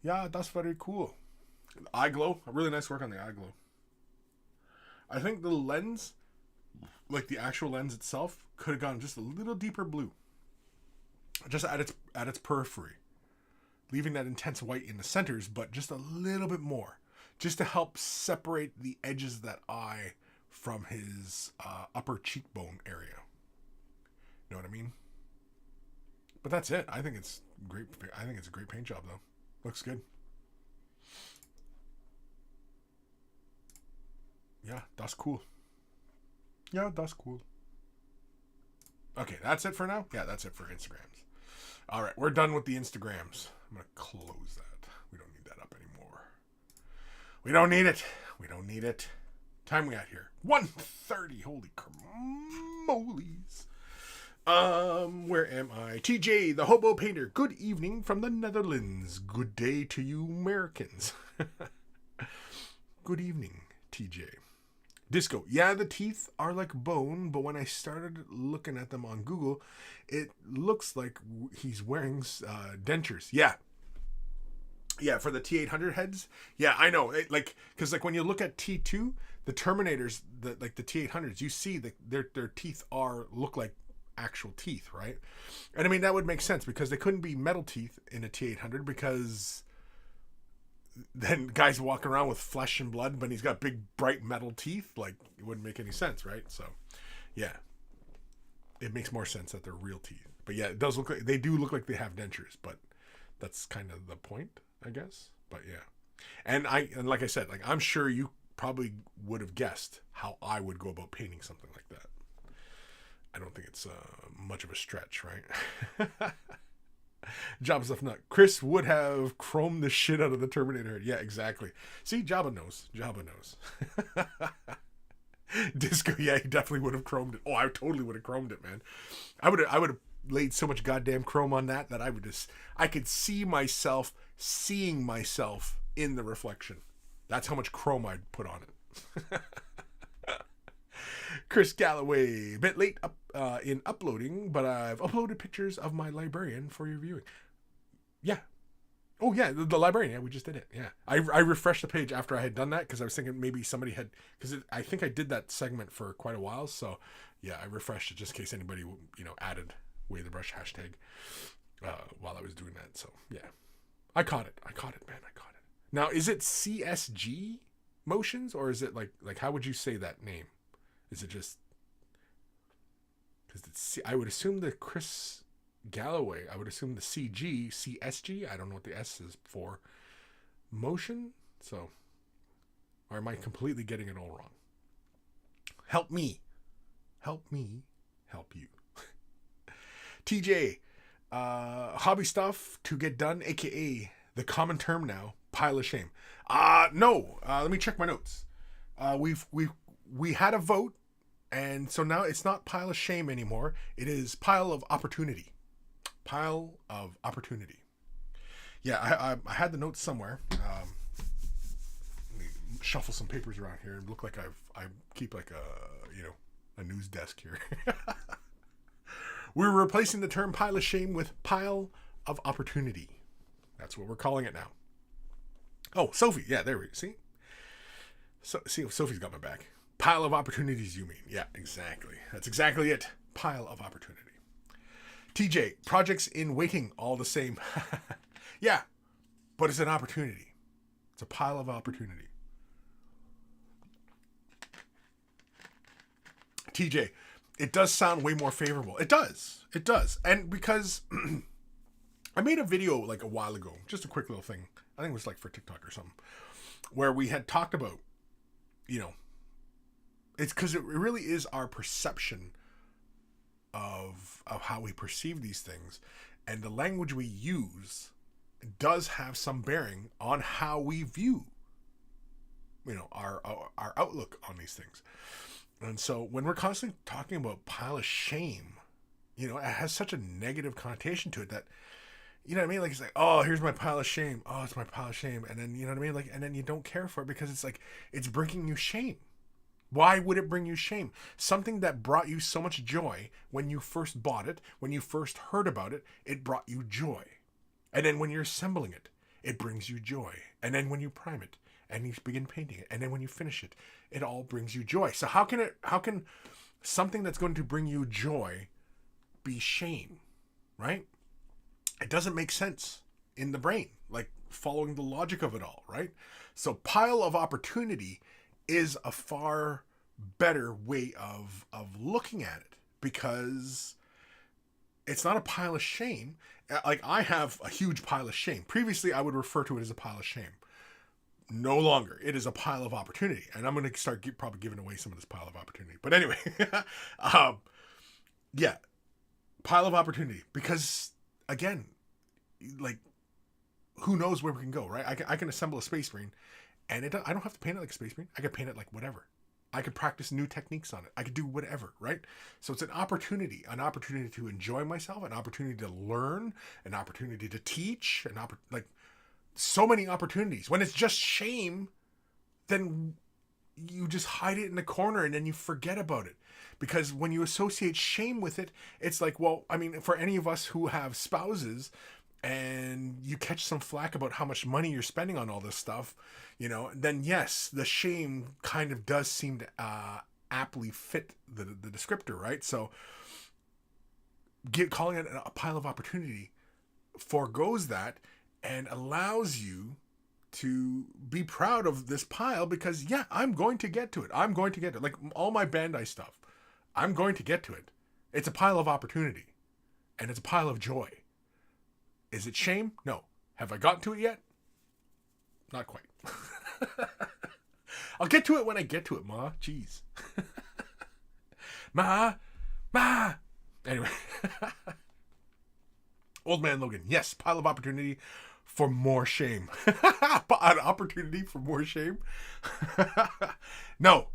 Yeah, that's very cool. Eye glow. A really nice work on the eye glow. I think the lens, like the actual lens itself, could have gone just a little deeper blue. Just at its periphery. Leaving that intense white in the centers, but just a little bit more. Just to help separate the edges of that eye from his upper cheekbone area. You know what I mean? But that's it. I think it's great. I think it's a great paint job, though. Looks good. Yeah, that's cool. Yeah, that's cool. Okay, that's it for now? Yeah, that's it for Instagrams. All right, we're done with the Instagrams. I'm going to close that. We don't need that up anymore. We don't need it. We don't need it. Time we got here. 1:30. Holy camolies. Where am I? TJ, the Hobo Painter. Good evening from the Netherlands. Good day to you Americans. Good evening, TJ. Disco. Yeah, the teeth are like bone, but when I started looking at them on Google, it looks like he's wearing dentures. Yeah. Yeah, for the T800 heads. Yeah, I know. Because when you look at T2, the Terminators, the T800s, you see that their teeth look like actual teeth, right? And I mean, that would make sense because they couldn't be metal teeth in a T800 because then guys walking around with flesh and blood, but he's got big, bright metal teeth. Like, it wouldn't make any sense, right? So, yeah. It makes more sense that they're real teeth. But yeah, it does look like, they do look like they have dentures, but that's kind of the point, I guess. But yeah. And like I said, I'm sure you probably would have guessed how I would go about painting something like that. I don't think it's much of a stretch, right? Jabba stuff nut. Kris would have chromed the shit out of the Terminator head. Yeah, exactly. See, Jabba knows. Disco, yeah, he definitely would have chromed it. Oh, I totally would have chromed it, man. I would have laid so much goddamn chrome on that I could see myself seeing myself in the reflection. That's how much chrome I'd put on it. Chris Galloway, a bit late in uploading, but I've uploaded pictures of my librarian for your viewing. Yeah. Oh, yeah, the librarian. Yeah, we just did it. Yeah. I refreshed the page after I had done that because I was thinking maybe somebody had... Because I think I did that segment for quite a while. So, yeah, I refreshed it just in case anybody, added Way the Brush hashtag while I was doing that. So, yeah. I caught it, man. I caught it. Now, is it CSG Motions or is it like how would you say that name? Is it just... Because I would assume the Chris Galloway, I would assume the CSG, I don't know what the S is for, motion? So, or am I completely getting it all wrong? Help me. Help you. TJ, hobby stuff to get done, aka the common term now, pile of shame. No, let me check my notes. We had a vote, and so now it's not pile of shame anymore. It is pile of opportunity. Pile of opportunity. Yeah, I had the notes somewhere. Let me shuffle some papers around here and look like I keep like a news desk here. We're replacing the term pile of shame with pile of opportunity. That's what we're calling it now. Oh, Sophie. Yeah, there we go. See? So, see, Sophie's got my back. Pile of opportunities, you mean? Yeah, exactly. That's exactly it. Pile of opportunity. TJ, projects in waiting, all the same. Yeah, but it's an opportunity. It's a pile of opportunity. TJ, it does sound way more favorable. It does. It does. And because I made a video like a while ago, just a quick little thing. I think it was like for TikTok or something, where we had talked about, you know, it's because it really is our perception of how we perceive these things, and the language we use does have some bearing on how we view, you know, our outlook on these things. And so when we're constantly talking about pile of shame, you know, it has such a negative connotation to it that, you know what I mean? Like, it's like, oh, here's my pile of shame. Oh, it's my pile of shame. And then, you know what I mean? Like, and then you don't care for it because it's like, it's bringing you shame. Why would it bring you shame? Something that brought you so much joy when you first bought it, when you first heard about it, it brought you joy. And then when you're assembling it, it brings you joy. And then when you prime it and you begin painting it, and then when you finish it, it all brings you joy. So how can something that's going to bring you joy be shame, right? It doesn't make sense in the brain, like following the logic of it all, right? So pile of opportunity is a far better way of looking at it, because it's not a pile of shame. Like, I have a huge pile of shame. Previously, I would refer to it as a pile of shame. No longer. It is a pile of opportunity. And I'm going to start probably giving away some of this pile of opportunity. But anyway, yeah, pile of opportunity. Because, again, like, who knows where we can go, right? I can assemble a Space Marine, and I don't have to paint it like a Space Marine. I can paint it like whatever. I could practice new techniques on it. I could do whatever, right? So it's an opportunity to enjoy myself, an opportunity to learn, an opportunity to teach, like so many opportunities. When it's just shame, then you just hide it in the corner and then you forget about it. Because when you associate shame with it, it's like, well, I mean, for any of us who have spouses, and you catch some flack about how much money you're spending on all this stuff, you know, then yes, the shame kind of does seem to aptly fit the descriptor, right? So calling it a pile of opportunity forgoes that and allows you to be proud of this pile, because yeah, I'm going to get to it. I'm going to get to it. Like all my Bandai stuff, I'm going to get to it. It's a pile of opportunity, and it's a pile of joy. Is it shame? No. Have I gotten to it yet? Not quite. I'll get to it when I get to it, Ma. Jeez. Ma. Anyway. Old Man Logan. Yes, pile of opportunity for more shame. An opportunity for more shame? No.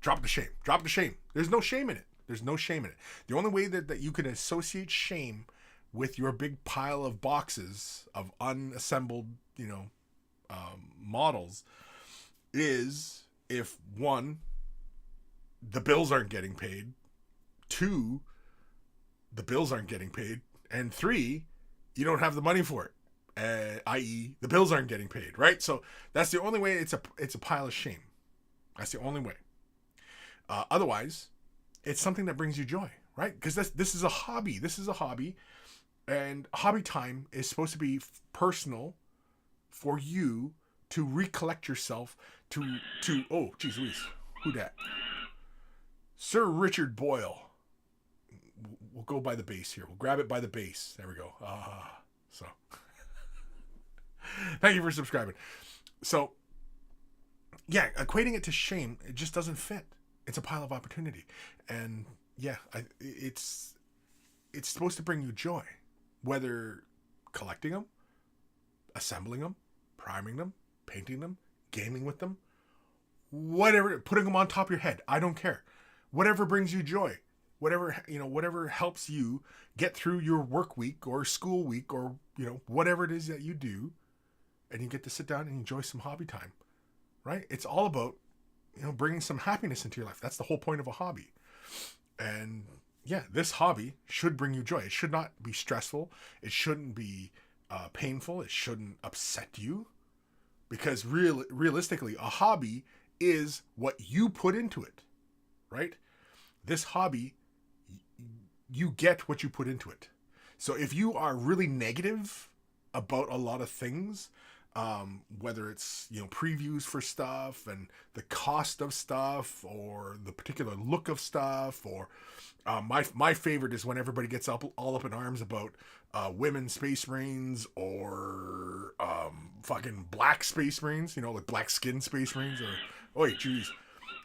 Drop the shame. There's no shame in it. The only way that you can associate shame with your big pile of boxes of unassembled, you know, models is if, one, the bills aren't getting paid, two, the bills aren't getting paid, and three, you don't have the money for it, i.e. the bills aren't getting paid, right? So that's the only way it's a pile of shame. That's the only way. Otherwise, it's something that brings you joy, right? Because this is a hobby. And hobby time is supposed to be personal for you to recollect yourself to oh, geez Louise, who dat? Sir Richard Boyle. We'll go by the base here. We'll grab it by the base. There we go. So thank you for subscribing. So yeah, equating it to shame, it just doesn't fit. It's a pile of opportunity. And yeah, it's supposed to bring you joy, whether collecting them, assembling them, priming them, painting them, gaming with them, whatever, putting them on top of your head. I don't care. Whatever brings you joy, whatever helps you get through your work week or school week, or, you know, whatever it is that you do, and you get to sit down and enjoy some hobby time, right? It's all about, you know, bringing some happiness into your life. That's the whole point of a hobby. And yeah, this hobby should bring you joy. It should not be stressful. It shouldn't be painful. It shouldn't upset you, because realistically, a hobby is what you put into it, right? This hobby, you get what you put into it. So if you are really negative about a lot of things, whether it's, previews for stuff and the cost of stuff or the particular look of stuff, or my favorite is when everybody gets all up in arms about women space marines or fucking black space marines, like black skin space marines, or wait, geez,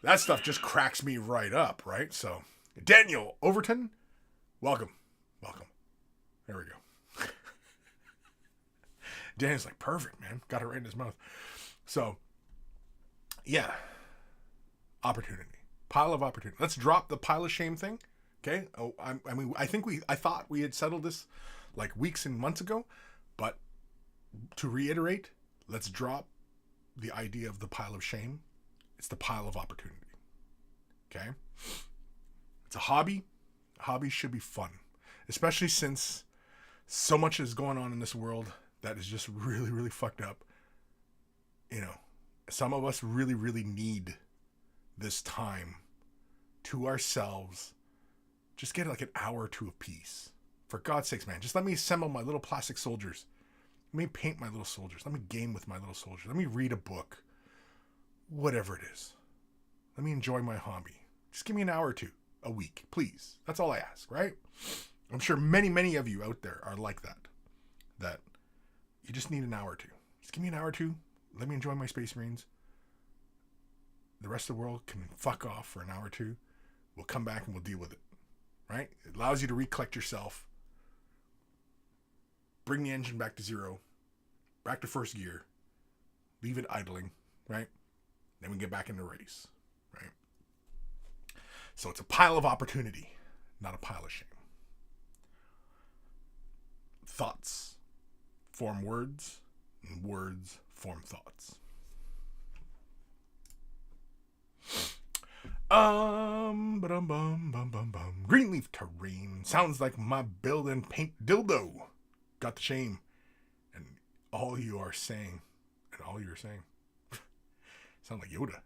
that stuff just cracks me right up, right? So Daniel Overton, welcome. There we go. Dan's like, perfect, man. Got it right in his mouth. So, yeah. Opportunity. Pile of opportunity. Let's drop the pile of shame thing. Okay? Oh, I thought we had settled this like weeks and months ago. But to reiterate, let's drop the idea of the pile of shame. It's the pile of opportunity. Okay? It's a hobby. Hobbies should be fun. Especially since so much is going on in this world that is just really, really fucked up. Some of us really, really need this time to ourselves. Just get like an hour or two of peace. For God's sakes, man, just let me assemble my little plastic soldiers. Let me paint my little soldiers. Let me game with my little soldiers. Let me read a book. Whatever it is. Let me enjoy my hobby. Just give me an hour or two a week, please. That's all I ask, right? I'm sure many, many of you out there are like that. That you just need an hour or two. Just give me an hour or two. Let me enjoy my Space Marines. The rest of the world can fuck off for an hour or two. We'll come back and we'll deal with it. Right? It allows you to recollect yourself. Bring the engine back to zero. Back to first gear. Leave it idling. Right? Then we get back in the race. Right? So it's a pile of opportunity, not a pile of shame. Thoughts form words, and words form thoughts. Greenleaf terrain sounds like my build and paint dildo. Got the shame, and all you are saying, sound like Yoda.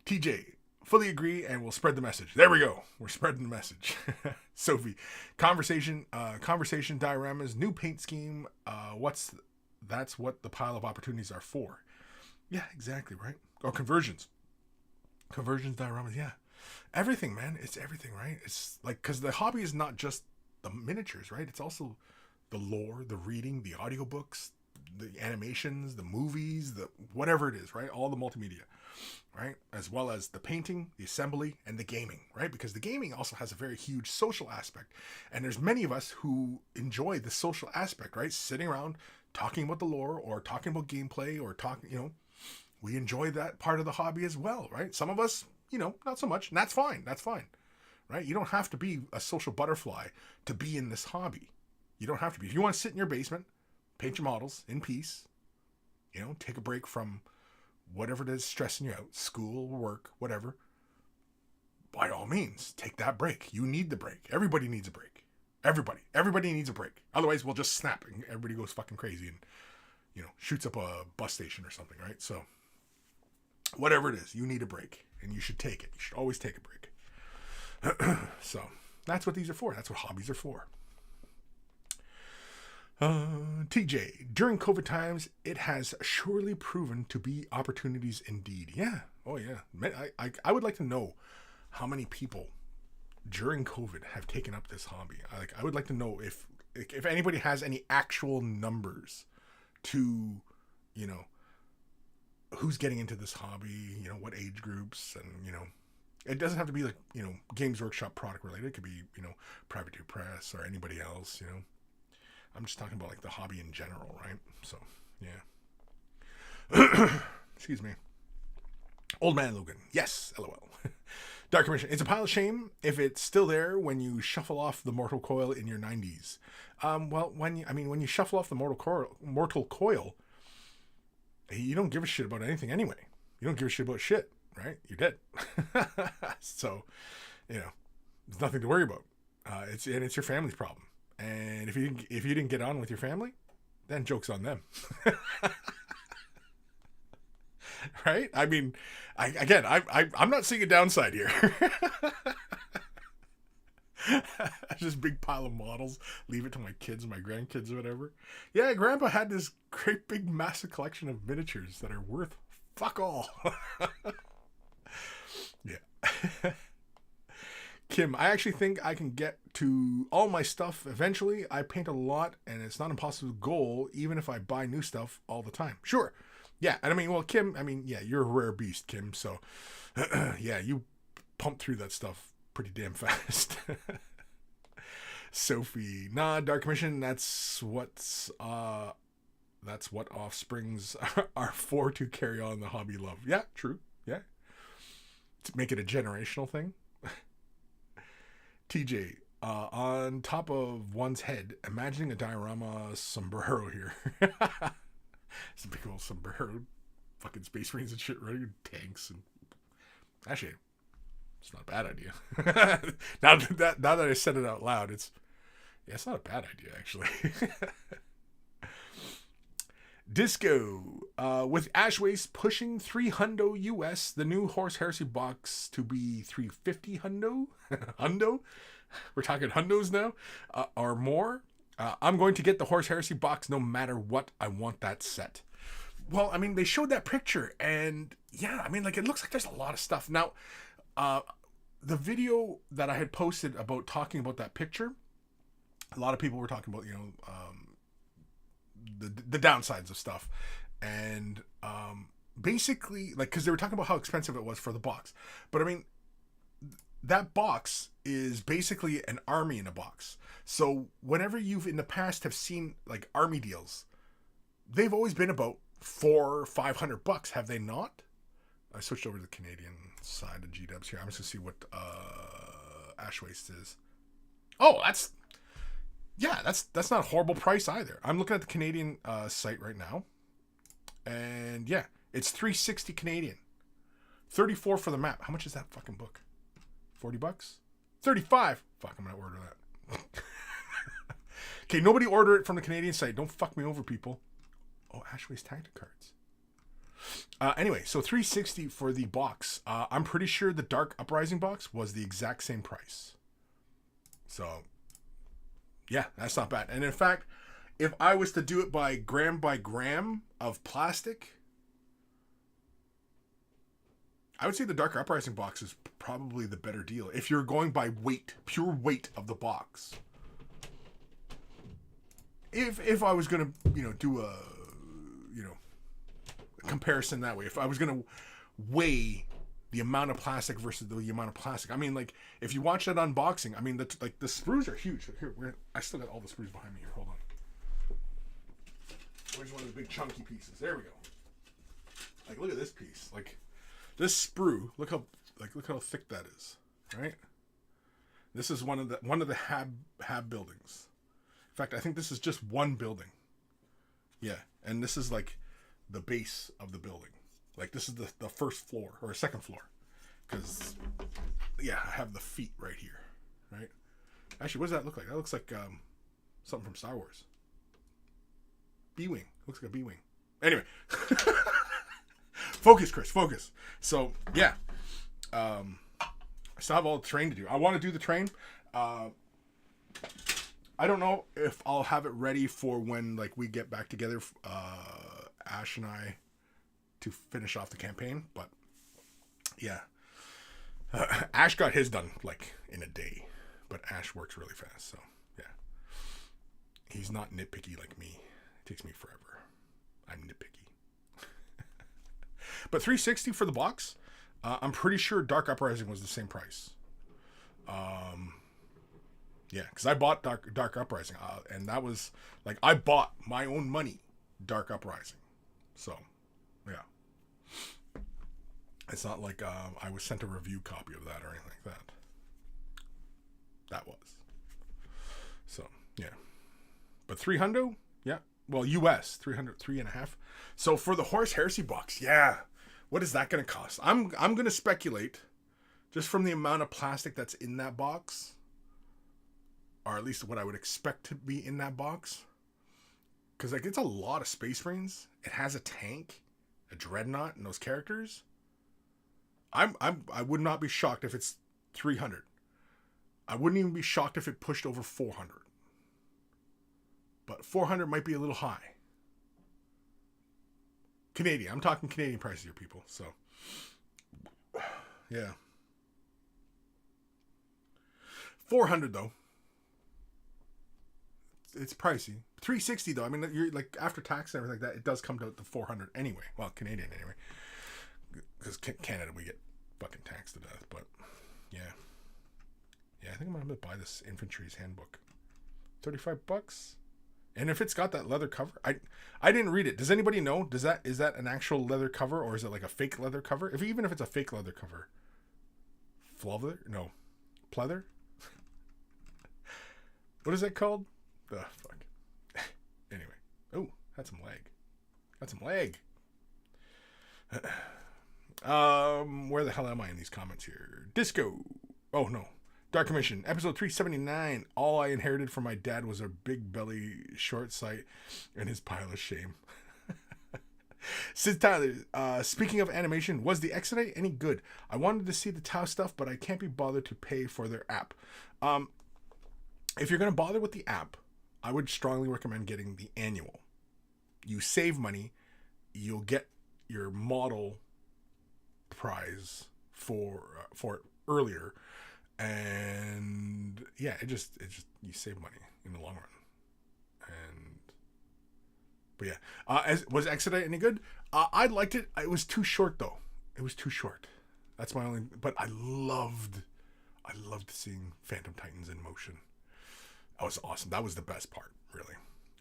TJ, fully agree, and we'll spread the message. There we go. We're spreading the message. Sophie, conversation dioramas, new paint scheme. That's what the pile of opportunities are for. Yeah, exactly, right? Or conversions, dioramas. Yeah, everything, man. It's everything, right? It's like, because the hobby is not just the miniatures, right? It's also the lore, the reading, the audiobooks, the animations, the movies, the whatever it is, right? All the multimedia. Right? As well as the painting, the assembly, and the gaming, right? Because the gaming also has a very huge social aspect. And there's many of us who enjoy the social aspect, right? Sitting around talking about the lore or talking about gameplay or talking, we enjoy that part of the hobby as well, right? Some of us, not so much. And that's fine. That's fine. Right? You don't have to be a social butterfly to be in this hobby. You don't have to be. If you want to sit in your basement, paint your models in peace, take a break from whatever it is stressing you out, school, work, whatever, by all means, take that break. You need the break. Everybody needs a break. Everybody needs a break. Otherwise, we'll just snap and everybody goes fucking crazy and, shoots up a bus station or something, right? So, whatever it is, you need a break and you should take it. You should always take a break. So, that's what these are for. That's what hobbies are for. TJ, during COVID times, it has surely proven to be opportunities indeed. Yeah. Oh, yeah. I would like to know how many people during COVID have taken up this hobby. I would like to know if anybody has any actual numbers to, who's getting into this hobby, what age groups, and, it doesn't have to be like, Games Workshop product related. It could be, Privateer Press or anybody else, I'm just talking about like the hobby in general, right? So, yeah. Excuse me. Old Man Logan. Yes, LOL. Dark Commission. It's a pile of shame if it's still there when you shuffle off the mortal coil in your 90s. Well, when you shuffle off the mortal coil, you don't give a shit about anything anyway. You don't give a shit about shit, right? You're dead. So, there's nothing to worry about. It's your family's problem. And if you didn't get on with your family, then joke's on them. Right? I mean, I'm not seeing a downside here. Just big pile of models. Leave it to my kids, my grandkids, or whatever. Yeah, Grandpa had this great big massive collection of miniatures that are worth fuck all. Yeah. Kim, I actually think I can get to all my stuff eventually. I paint a lot, and it's not an impossible goal, even if I buy new stuff all the time. Sure. Yeah, and I mean, well, Kim, I mean, yeah, you're a rare beast, Kim, so yeah, you pump through that stuff pretty damn fast. Sophie, nah, Dark Commission, that's what offsprings are for, to carry on the hobby love. Yeah, true. Yeah. To make it a generational thing. TJ, on top of one's head, imagining a diorama sombrero here. It's a big old sombrero, fucking space marines and shit, right? Tanks and actually, it's not a bad idea. now that I said it out loud, it's not a bad idea actually. Disco, with Ashways pushing $300 US, the new Horse Heresy box to be $350 hundo. Hundo? We're talking hundos now, or more. I'm going to get the Horse Heresy box no matter what. I want that set. Well, I mean, they showed that picture, and yeah, I mean, like, it looks like there's a lot of stuff. Now, the video that I had posted about talking about that picture, a lot of people were talking about, the downsides of stuff. And basically, like, because they were talking about how expensive it was for the box. But, I mean, that box is basically an army in a box. So whenever you've in the past have seen like army deals, they've always been about $400 or $500, have they not? I switched over to the Canadian side of G-Dubs here. I'm just gonna see what Ash Waste is. Oh, that's not a horrible price either. I'm looking at the Canadian site right now, and yeah, it's $360 Canadian, $34 for the map. How much is that fucking book? $40? $35. Fuck, I'm gonna order that. Okay, nobody order it from the Canadian site. Don't fuck me over, people. Oh, Ashway's Tactic cards. Anyway, so $360 for the box. I'm pretty sure the Dark Uprising box was the exact same price. So, yeah, that's not bad. And in fact, if I was to do it by gram of plastic, I would say the Dark Uprising box is probably the better deal. If you're going by weight, pure weight of the box. If I was going to, do a, comparison that way. If I was going to weigh the amount of plastic versus the amount of plastic. I mean, like, if you watch that unboxing, I mean, the sprues are huge. Here, I still got all the sprues behind me here. Hold on. Where's one of the big chunky pieces? There we go. Like, look at this piece. Like, this sprue, look how thick that is, right? This is one of the hab buildings. In fact, I think this is just one building. Yeah, and this is like the base of the building. Like, this is the first floor or second floor, because yeah, I have the feet right here, right? Actually, what does that look like? That looks like something from Star Wars. B-wing. Looks like a B-wing. Anyway. Focus, Kris. Focus. So, yeah. I still have all the train to do. I want to do the train. I don't know if I'll have it ready for when, like, we get back together, Ash and I, to finish off the campaign. But, yeah. Ash got his done, like, in a day. But Ash works really fast, so, yeah. He's not nitpicky like me. It takes me forever. I'm nitpicky. But $360 for the box. I'm pretty sure Dark Uprising was the same price. Yeah, because I bought Dark Uprising, and that was like, I bought my own money Dark Uprising. So, yeah, it's not like I was sent a review copy of that or anything like that. That was. So, yeah, but $300, yeah. Well, US 3.5. So for the Horse Heresy box, yeah. What is that going to cost? I'm going to speculate, just from the amount of plastic that's in that box, or at least what I would expect to be in that box, because like, it's a lot of Space Marines. It has a tank, a dreadnought, and those characters. I would not be shocked if it's $300. I wouldn't even be shocked if it pushed over 400. But 400 might be a little high. Canadian. I'm talking Canadian prices here, people. So, yeah. 400 though. It's pricey. 360 though. I mean, you're like after tax and everything like that, it does come to 400 anyway. Well, Canadian anyway. Because Canada we get fucking taxed to death. But yeah, I think I'm gonna buy this Infantry's Handbook. $35. And if it's got that leather cover, I didn't read it. Does anybody know? Is that an actual leather cover or is it like a fake leather cover? Even if it's a fake leather cover, Fleather? No, pleather. What is that called? The fuck. Anyway. Oh, had some leg. Where the hell am I in these comments here? Disco. Oh no. Dark Commission, episode 379. All I inherited from my dad was a big belly short sight and his pile of shame. Sid Tyler, speaking of animation, was the Exodite any good? I wanted to see the Tau stuff, but I can't be bothered to pay for their app. If you're going to bother with the app, I would strongly recommend getting the annual. You save money, you'll get your model prize for it earlier. And yeah, it just you save money in the long run. But yeah, was Exodite any good? I liked it. It was too short though. It was too short. That's my only. But I loved seeing Phantom Titans in motion. That was awesome. That was the best part, really.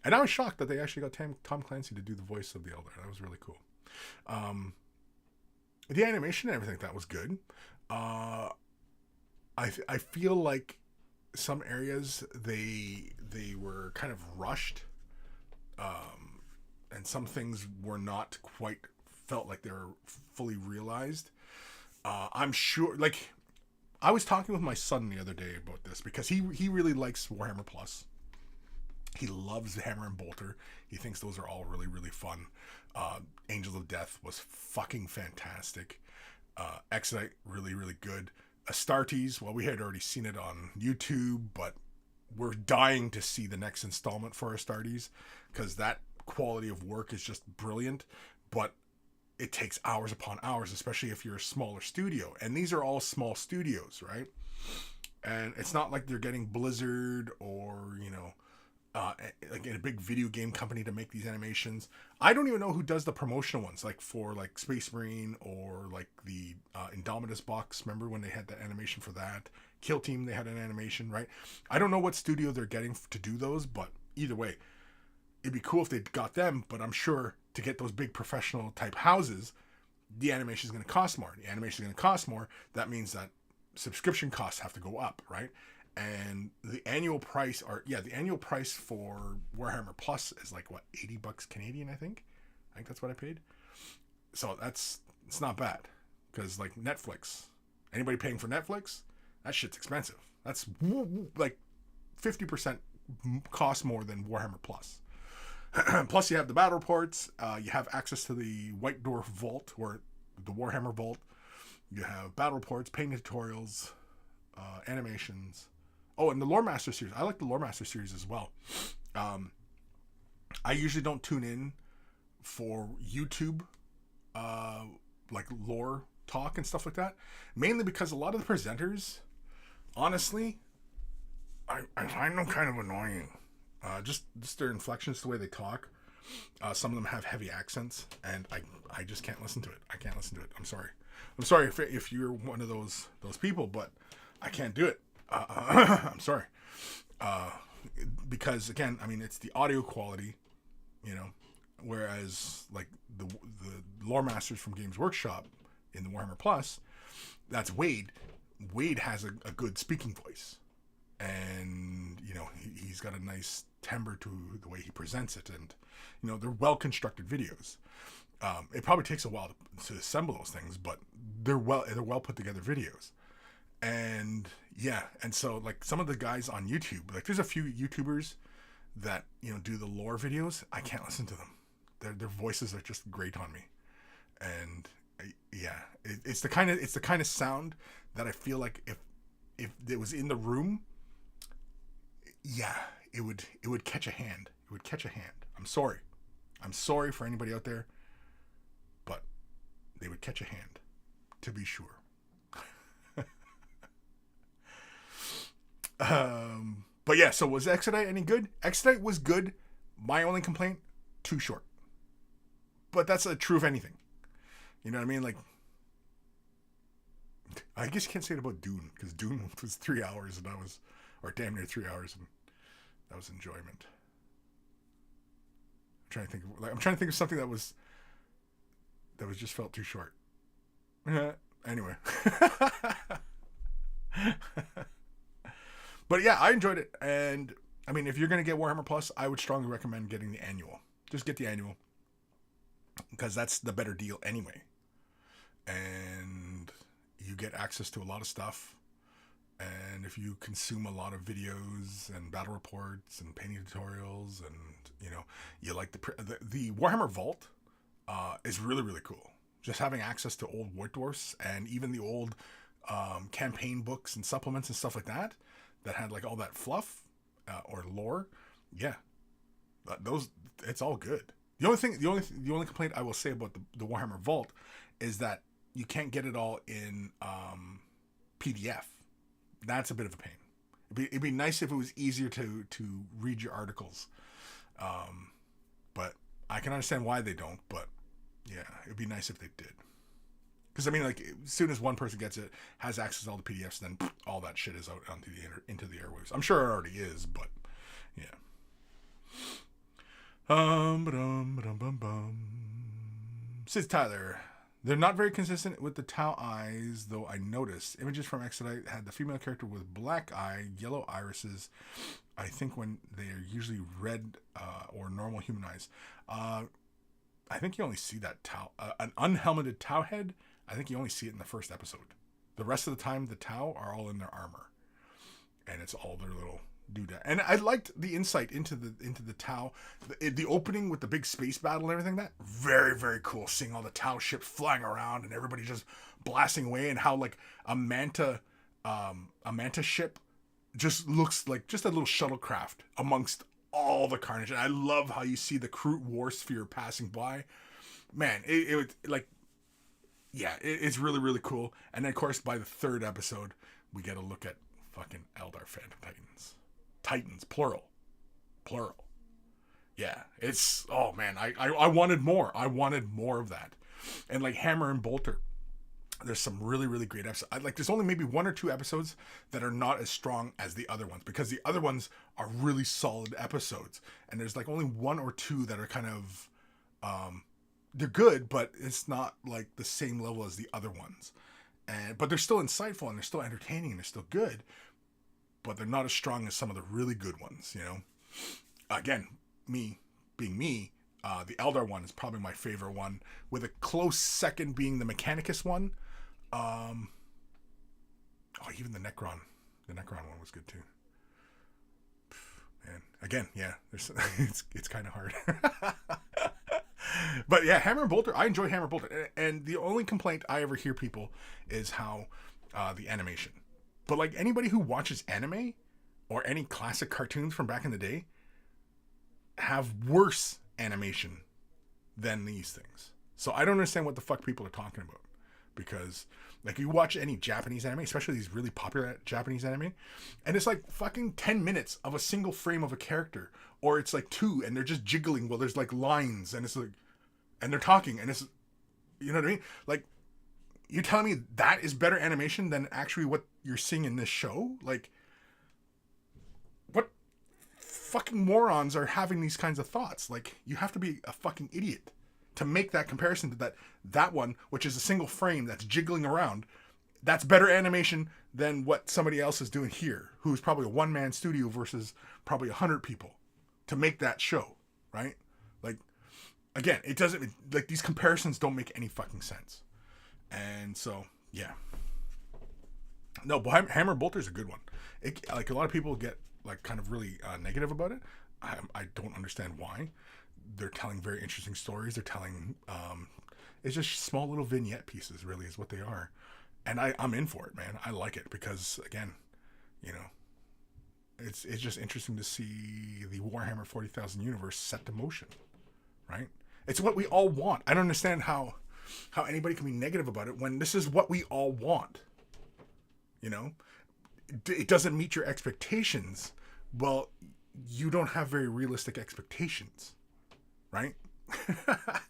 And I was shocked that they actually got Tom Clancy to do the voice of the Elder. That was really cool. The animation and everything that was good. I feel like some areas they were kind of rushed, and some things were not quite felt like they were fully realized. I'm sure, like, I was talking with my son the other day about this because he really likes Warhammer Plus. He loves Hammer and Bolter. He thinks those are all really, really fun. Angels of Death was fucking fantastic. Exodite, really, really good. Astartes, well, we had already seen it on YouTube, but we're dying to see the next installment for Astartes because that quality of work is just brilliant, but it takes hours upon hours, especially if you're a smaller studio. And these are all small studios, right? And it's not like they're getting Blizzard or, like in a big video game company to make these animations. I don't even know who does the promotional ones, like for like Space Marine or like the Indomitus box. Remember when they had that animation for that? Kill Team, they had an animation, right? I don't know what studio they're getting to do those, but either way, it'd be cool if they got them. But I'm sure to get those big professional type houses, the animation is going to cost more. The animation is going to cost more. That means that subscription costs have to go up, right? And the annual price for Warhammer Plus is like what, $80 Canadian, I think that's what I paid. So it's not bad, because like Netflix, anybody paying for Netflix, that shit's expensive. That's like 50% cost more than Warhammer Plus. Plus you have the battle reports, you have access to the White Dwarf Vault, or the Warhammer Vault. You have battle reports, painting tutorials, animations. Oh, and the Lore Master series. I like the Lore Master series as well. I usually don't tune in for YouTube, like lore talk and stuff like that. Mainly because a lot of the presenters, honestly, I find them kind of annoying. Just their inflections, the way they talk. Some of them have heavy accents, and I just can't listen to it. I can't listen to it. I'm sorry. I'm sorry if you're one of those people, but I can't do it. I'm sorry. Because again, I mean, it's the audio quality, whereas like the lore masters from Games Workshop in the Warhammer Plus, that's Wade. Wade has a good speaking voice, and he's got a nice timbre to the way he presents it, and they're well constructed videos. It probably takes a while to assemble those things, but they're well put together videos. And yeah, and so like some of the guys on YouTube, like there's a few YouTubers that do the lore videos. I can't listen to them. Their voices are just great on me, and yeah, it's the kind of sound that I feel like if it was in the room, yeah, it would catch a hand. It would catch a hand. I'm sorry for anybody out there, but they would catch a hand, to be sure. But yeah, so was Exodite any good? Exodite was good. My only complaint, too short. But that's true of anything. You know what I mean? Like, I guess you can't say it about Dune, because Dune was 3 hours and or damn near 3 hours, and that was enjoyment. I'm trying to think of something that was just felt too short. Anyway. But yeah, I enjoyed it. And I mean, if you're going to get Warhammer Plus, I would strongly recommend getting the annual. Just get the annual, because that's the better deal anyway. And you get access to a lot of stuff. And if you consume a lot of videos and battle reports and painting tutorials, and you like the Warhammer Vault is really, really cool. Just having access to old White Dwarfs and even the old campaign books and supplements and stuff like that had like all that fluff or lore. Yeah, it's all good. The only complaint I will say about the Warhammer Vault is that you can't get it all in PDF. That's a bit of a pain. It'd be nice if it was easier to read your articles. But I can understand why they don't, but yeah, it'd be nice if they did. Because I mean, like, as soon as one person gets it, has access to all the PDFs, then all that shit is out into the airwaves. I'm sure it already is, but yeah. Says Tyler, they're not very consistent with the Tau eyes, though I noticed images from Exodite had the female character with black eye, yellow irises. I think when they are usually red or normal human eyes. I think you only see that Tau, an unhelmeted Tau head. I think you only see it in the first episode. The rest of the time, the Tau are all in their armor, and it's all their little doodad. And I liked the insight into the Tau, the opening with the big space battle and everything. That very, very cool. Seeing all the Tau ships flying around and everybody just blasting away, and how like a manta ship just looks like just a little shuttlecraft amongst all the carnage. And I love how you see the Kroot war sphere passing by. Man, it was like, yeah, it's really, really cool. And then, of course, by the third episode, we get a look at fucking Eldar Phantom Titans. Titans, plural. Yeah, it's, oh man, I wanted more. I wanted more of that. And like Hammer and Bolter, there's some really, really great episodes. There's only maybe 1 or 2 episodes that are not as strong as the other ones, because the other ones are really solid episodes. And there's like only 1 or 2 that are kind of, they're good, but it's not like the same level as the other ones. But they're still insightful, and they're still entertaining, and they're still good, but they're not as strong as some of the really good ones, Again, me being me, the Eldar one is probably my favorite one, with a close second being the Mechanicus one. Even the Necron one was good too. Man, again, yeah, it's kind of hard. But yeah, Hammer and Bolter, I enjoy Hammer and Bolter. And the only complaint I ever hear people is how the animation. But like anybody who watches anime or any classic cartoons from back in the day have worse animation than these things. So I don't understand what the fuck people are talking about. Because like you watch any Japanese anime, especially these really popular Japanese anime, and it's like fucking 10 minutes of a single frame of a character. Or it's like 2 and they're just jiggling while there's like lines, and it's like, and they're talking, and it's, you know what I mean? Like, you're telling me that is better animation than actually what you're seeing in this show? Like, what fucking morons are having these kinds of thoughts? Like, you have to be a fucking idiot to make that comparison to that one, which is a single frame that's jiggling around. That's better animation than what somebody else is doing here, who's probably a one-man studio versus probably 100 people to make that show, right? Like, again, it doesn't, like, these comparisons don't make any fucking sense. And so, yeah. No, but Hammer Bolter's a good one. Like, a lot of people get, like, kind of really negative about it. I don't understand why. They're telling very interesting stories. They're telling, it's just small little vignette pieces, really, is what they are. And I'm in for it, man. I like it because, again, you know, it's just interesting to see the Warhammer 40,000 universe set to motion, right? It's what we all want. I don't understand how anybody can be negative about it when this is what we all want. You know, it doesn't meet your expectations. Well, you don't have very realistic expectations, right?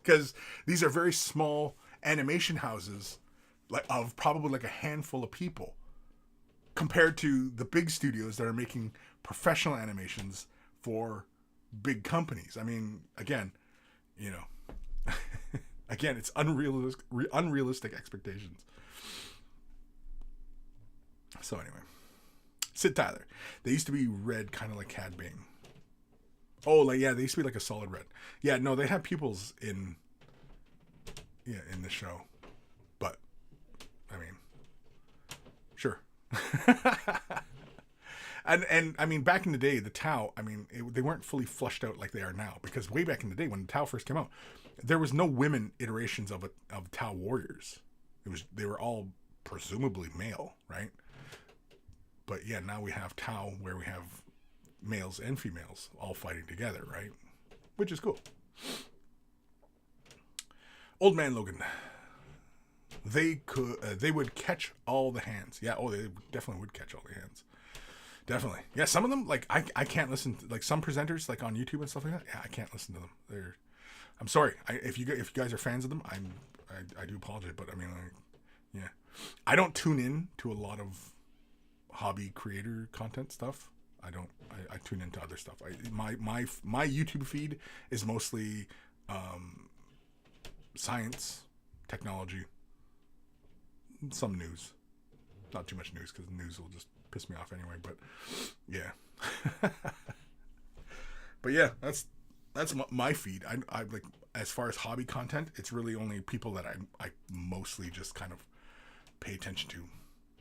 Because these are very small animation houses, like of probably like a handful of people, compared to the big studios that are making professional animations for big companies. I mean, again, you know, again, it's unrealistic expectations. So anyway, Sid Tyler. They used to be red, kind of like Cad Bane. Oh, like, yeah, they used to be like a solid red. Yeah, no, they have pupils in the show. But, I mean, sure. and I mean, back in the day, the Tau, I mean, they weren't fully flushed out like they are now. Because way back in the day, when the Tau first came out, there was no women iterations of Tau warriors. They were all presumably male, right? But yeah, now we have Tau where we have males and females all fighting together, right? Which is cool. Old Man Logan. They would catch all the hands. Yeah, they definitely would catch all the hands. Definitely. Yeah, some of them, like, I can't listen to, like, some presenters, like, on YouTube and stuff like that. Yeah, I can't listen to them. I'm sorry. If you guys are fans of them, I do apologize, but I mean, like, yeah. I don't tune in to a lot of hobby creator content stuff. I tune into other stuff. My YouTube feed is mostly science, technology, some news. Not too much news because news will just piss me off anyway. But yeah, but yeah, that's my feed. I like, as far as hobby content, it's really only people that I mostly just kind of pay attention to.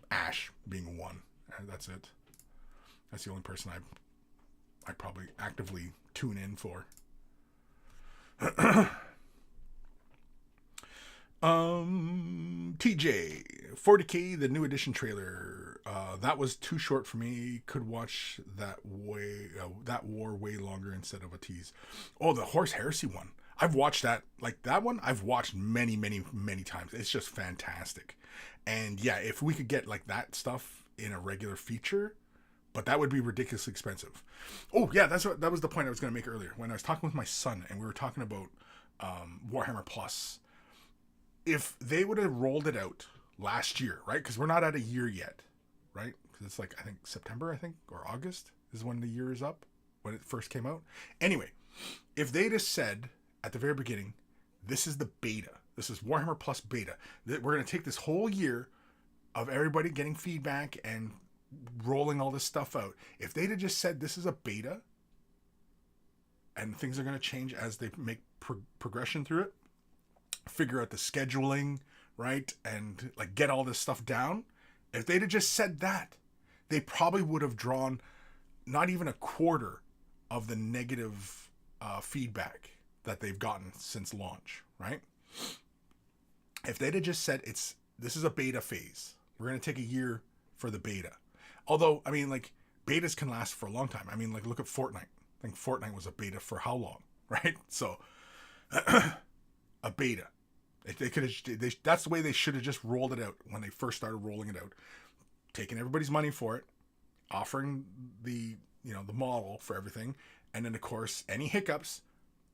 Ash being one. That's it. That's the only person I probably actively tune in for. TJ 40K, the new edition trailer. That was too short for me. Could watch that war way longer instead of a tease. Oh, the Horse Heresy one. I've watched that. Like, that one I've watched many, many, many times. It's just fantastic. And yeah, if we could get like that stuff in a regular feature, but that would be ridiculously expensive. Oh yeah, that was the point I was going to make earlier when I was talking with my son and we were talking about Warhammer Plus. If they would have rolled it out last year, right? Because we're not at a year yet, right? Because it's like, I think September, or August is when the year is up, when it first came out. Anyway, if they just said at the very beginning, this is the beta. This is Warhammer Plus beta. We're going to take this whole year of everybody getting feedback and rolling all this stuff out. If they'd have just said this is a beta and things are going to change as they make progression through it, figure out the scheduling, right? And like get all this stuff down. If they'd have just said that, they probably would have drawn not even a quarter of the negative feedback that they've gotten since launch, right? If they'd have just said this is a beta phase. We're going to take a year for the beta. Although, I mean, like, betas can last for a long time. I mean, like, look at Fortnite. I think Fortnite was a beta for how long, right? So, a beta. They could have. That's the way they should have just rolled it out when they first started rolling it out. Taking everybody's money for it, offering the model for everything, and then of course any hiccups.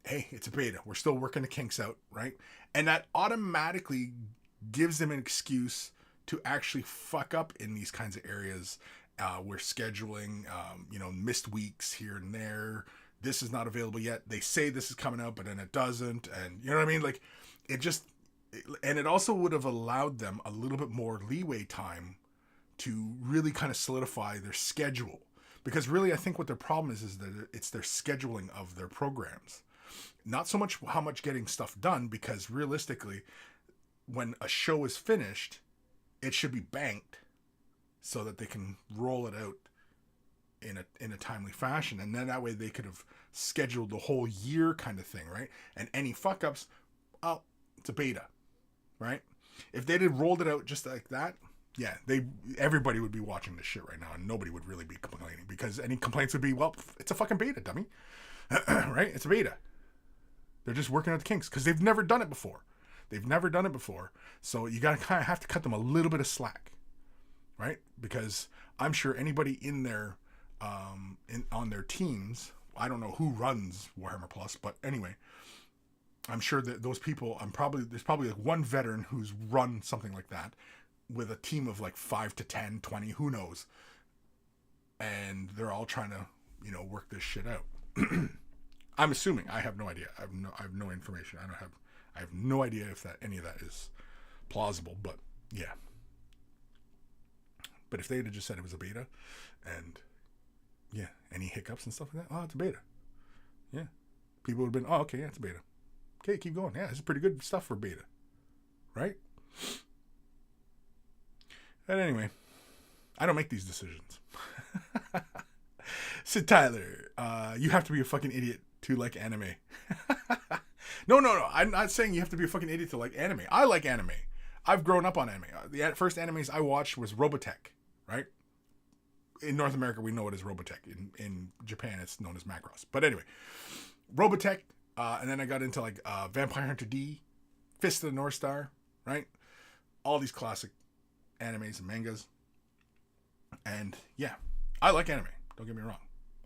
Hey, it's a beta. We're still working the kinks out, right? And that automatically gives them an excuse to actually fuck up in these kinds of areas where scheduling, missed weeks here and there. This is not available yet. They say this is coming out, but then it doesn't. And you know what I mean? Like, and it also would have allowed them a little bit more leeway time to really kind of solidify their schedule. Because really, I think what their problem is that it's their scheduling of their programs. Not so much how much getting stuff done, because realistically, when a show is finished, it should be banked so that they can roll it out in a timely fashion. And then that way they could have scheduled the whole year kind of thing, right? And any fuck ups, it's a beta, right? If they had rolled it out just like that, yeah, everybody would be watching this shit right now, and nobody would really be complaining, because any complaints would be, well, it's a fucking beta, dummy. Right? It's a beta. They're just working out the kinks because they've never done it before. So you gotta kind of have to cut them a little bit of slack, right? Because I'm sure anybody in their on their teams, I don't know who runs Warhammer Plus, but anyway, I'm sure that those people, there's probably like one veteran who's run something like that with a team of like 5 to 10, 20, who knows, and they're all trying to, work this shit out. I'm assuming. I have no idea. I have no information. I have no idea if any of that is plausible, but yeah. But if they had just said it was a beta, and yeah, any hiccups and stuff like that, oh, it's a beta. Yeah. People would have been, oh, okay, yeah, it's a beta. Okay, keep going. Yeah, this is pretty good stuff for beta. Right? And anyway, I don't make these decisions. Sid Tyler, you have to be a fucking idiot to like anime. No. I'm not saying you have to be a fucking idiot to like anime. I like anime. I've grown up on anime. The first animes I watched was Robotech, right? In North America, we know it as Robotech. In Japan, it's known as Macross. But anyway, Robotech, and then I got into like Vampire Hunter D, Fist of the North Star, right? All these classic animes and mangas. And yeah, I like anime. Don't get me wrong.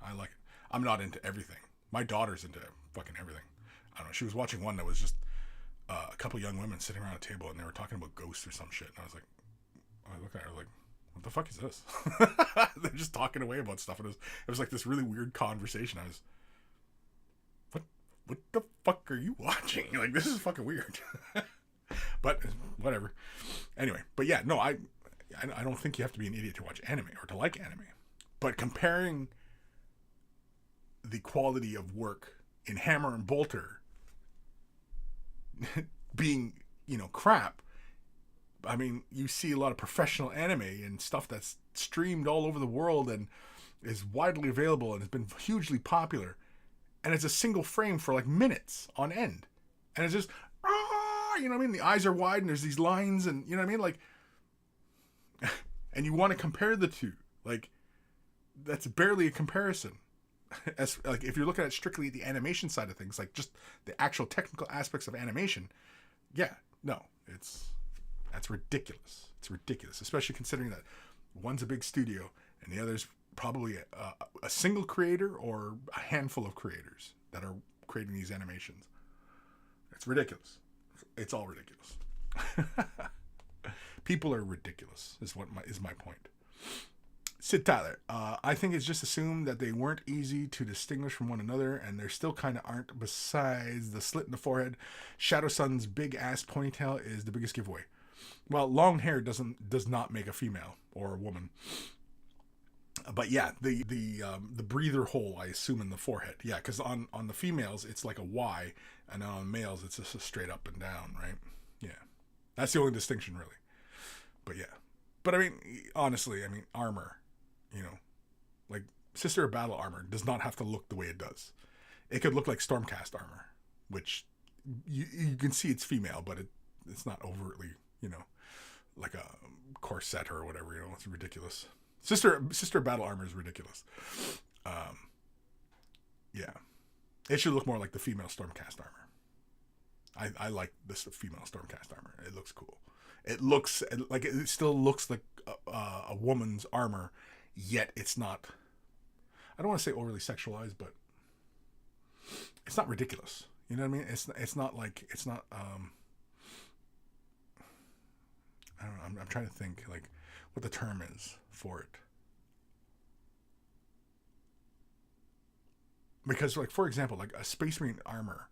I like it. I'm not into everything. My daughter's into fucking everything. I don't know. She was watching one that was just a couple young women sitting around a table, and they were talking about ghosts or some shit. And I looked at her like, what the fuck is this? They're just talking away about stuff. And it was like this really weird conversation. I was, what the fuck are you watching? Like, this is fucking weird. But whatever. Anyway, but yeah, no, I don't think you have to be an idiot to watch anime or to like anime. But comparing the quality of work in Hammer and Bolter being, crap. I mean, you see a lot of professional anime and stuff that's streamed all over the world and is widely available and has been hugely popular. And it's a single frame for like minutes on end. And it's just, you know what I mean? The eyes are wide and there's these lines and, you know what I mean? Like, and you want to compare the two. Like, that's barely a comparison. As like, if you're looking at strictly the animation side of things, like just the actual technical aspects of animation, yeah, no, that's ridiculous. It's ridiculous, especially considering that one's a big studio and the other's probably a single creator or a handful of creators that are creating these animations. It's ridiculous. It's all ridiculous. People are ridiculous is my point. Sid Tyler, I think it's just assumed that they weren't easy to distinguish from one another, and there still kind of aren't. Besides the slit in the forehead, Shadow Sun's big ass ponytail is the biggest giveaway. Well, long hair does not make a female or a woman. But yeah, the breather hole, I assume, in the forehead. Yeah, because on the females it's like a Y, and on males it's just a straight up and down, right? Yeah, that's the only distinction really. But yeah, but I mean, honestly, armor. Like Sister of Battle armor does not have to look the way it does. It could look like Stormcast armor, which you can see it's female, but it's not overtly, like a corset or whatever. It's ridiculous. Sister of Battle armor is ridiculous. Yeah, it should look more like the female Stormcast armor. I like this female Stormcast armor. It looks cool. It still looks like a woman's armor. Yet it's not, I don't want to say overly sexualized, but it's not ridiculous. You know what I mean? It's not, I don't know, I'm trying to think like what the term is for it. Because like, for example, like a Space Marine armor,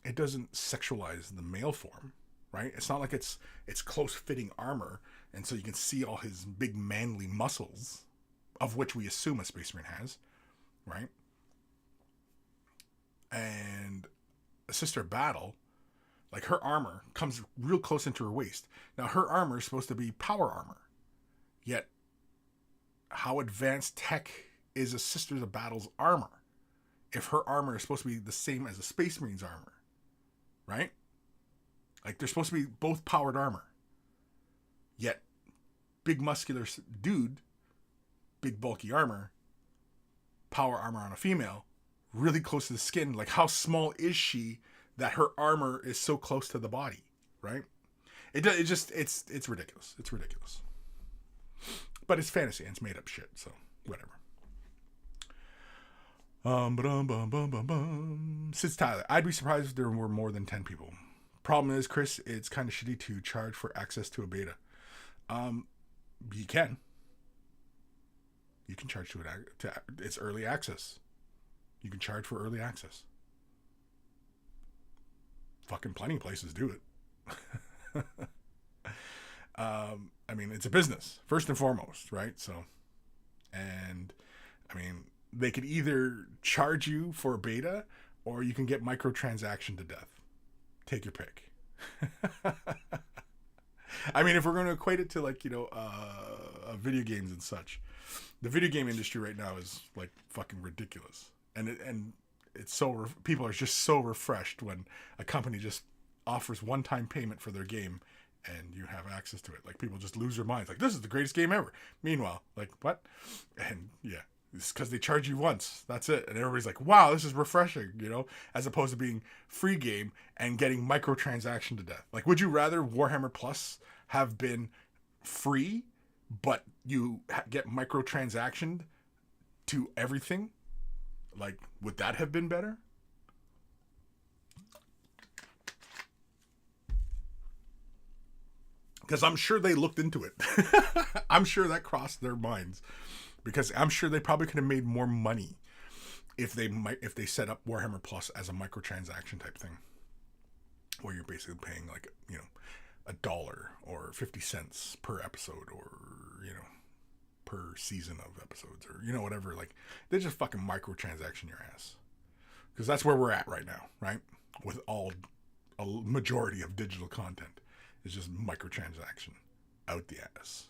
it doesn't sexualize the male form, right? It's not like it's close fitting armor. And so you can see all his big manly muscles, of which we assume a Space Marine has, right? And a Sister of Battle, like her armor comes real close into her waist. Now her armor is supposed to be power armor. Yet, how advanced tech is a Sister of Battle's armor if her armor is supposed to be the same as a Space Marine's armor, right? Like they're supposed to be both powered armor. Yet, big muscular dude, big bulky armor, power armor on a female, really close to the skin. Like, how small is she that her armor is so close to the body, right? It's ridiculous. It's ridiculous. But it's fantasy and it's made up shit, so whatever. Sits Tyler. I'd be surprised if there were more than 10 people. Problem is, Kris, it's kind of shitty to charge for access to a beta. You can. You can charge to it's early access. You can charge for early access. Fucking plenty of places do it. I mean, it's a business, first and foremost, right? So, and I mean, they could either charge you for a beta or you can get microtransaction to death. Take your pick. I mean, if we're going to equate it to, like, you know, video games and such, the video game industry right now is like fucking ridiculous. And it's so, people are just so refreshed when a company just offers one-time payment for their game and you have access to it. Like, people just lose their minds. Like, this is the greatest game ever. Meanwhile, like, what? And yeah, it's because they charge you once. That's it. And everybody's like, wow, this is refreshing, you know, as opposed to being free game and getting microtransaction to death. Like, would you rather Warhammer Plus have been free, but you get microtransactioned to everything? Like, would that have been better? Because I'm sure they looked into it. I'm sure that crossed their minds. Because I'm sure they probably could have made more money if they set up Warhammer Plus as a microtransaction type thing, where you're basically paying, like, you know, $1 or 50 cents per episode, or, you know, per season of episodes, or, you know, whatever. Like, they just fucking microtransaction your ass. Because that's where we're at right now, right? With a majority of digital content. It's just microtransaction out the ass.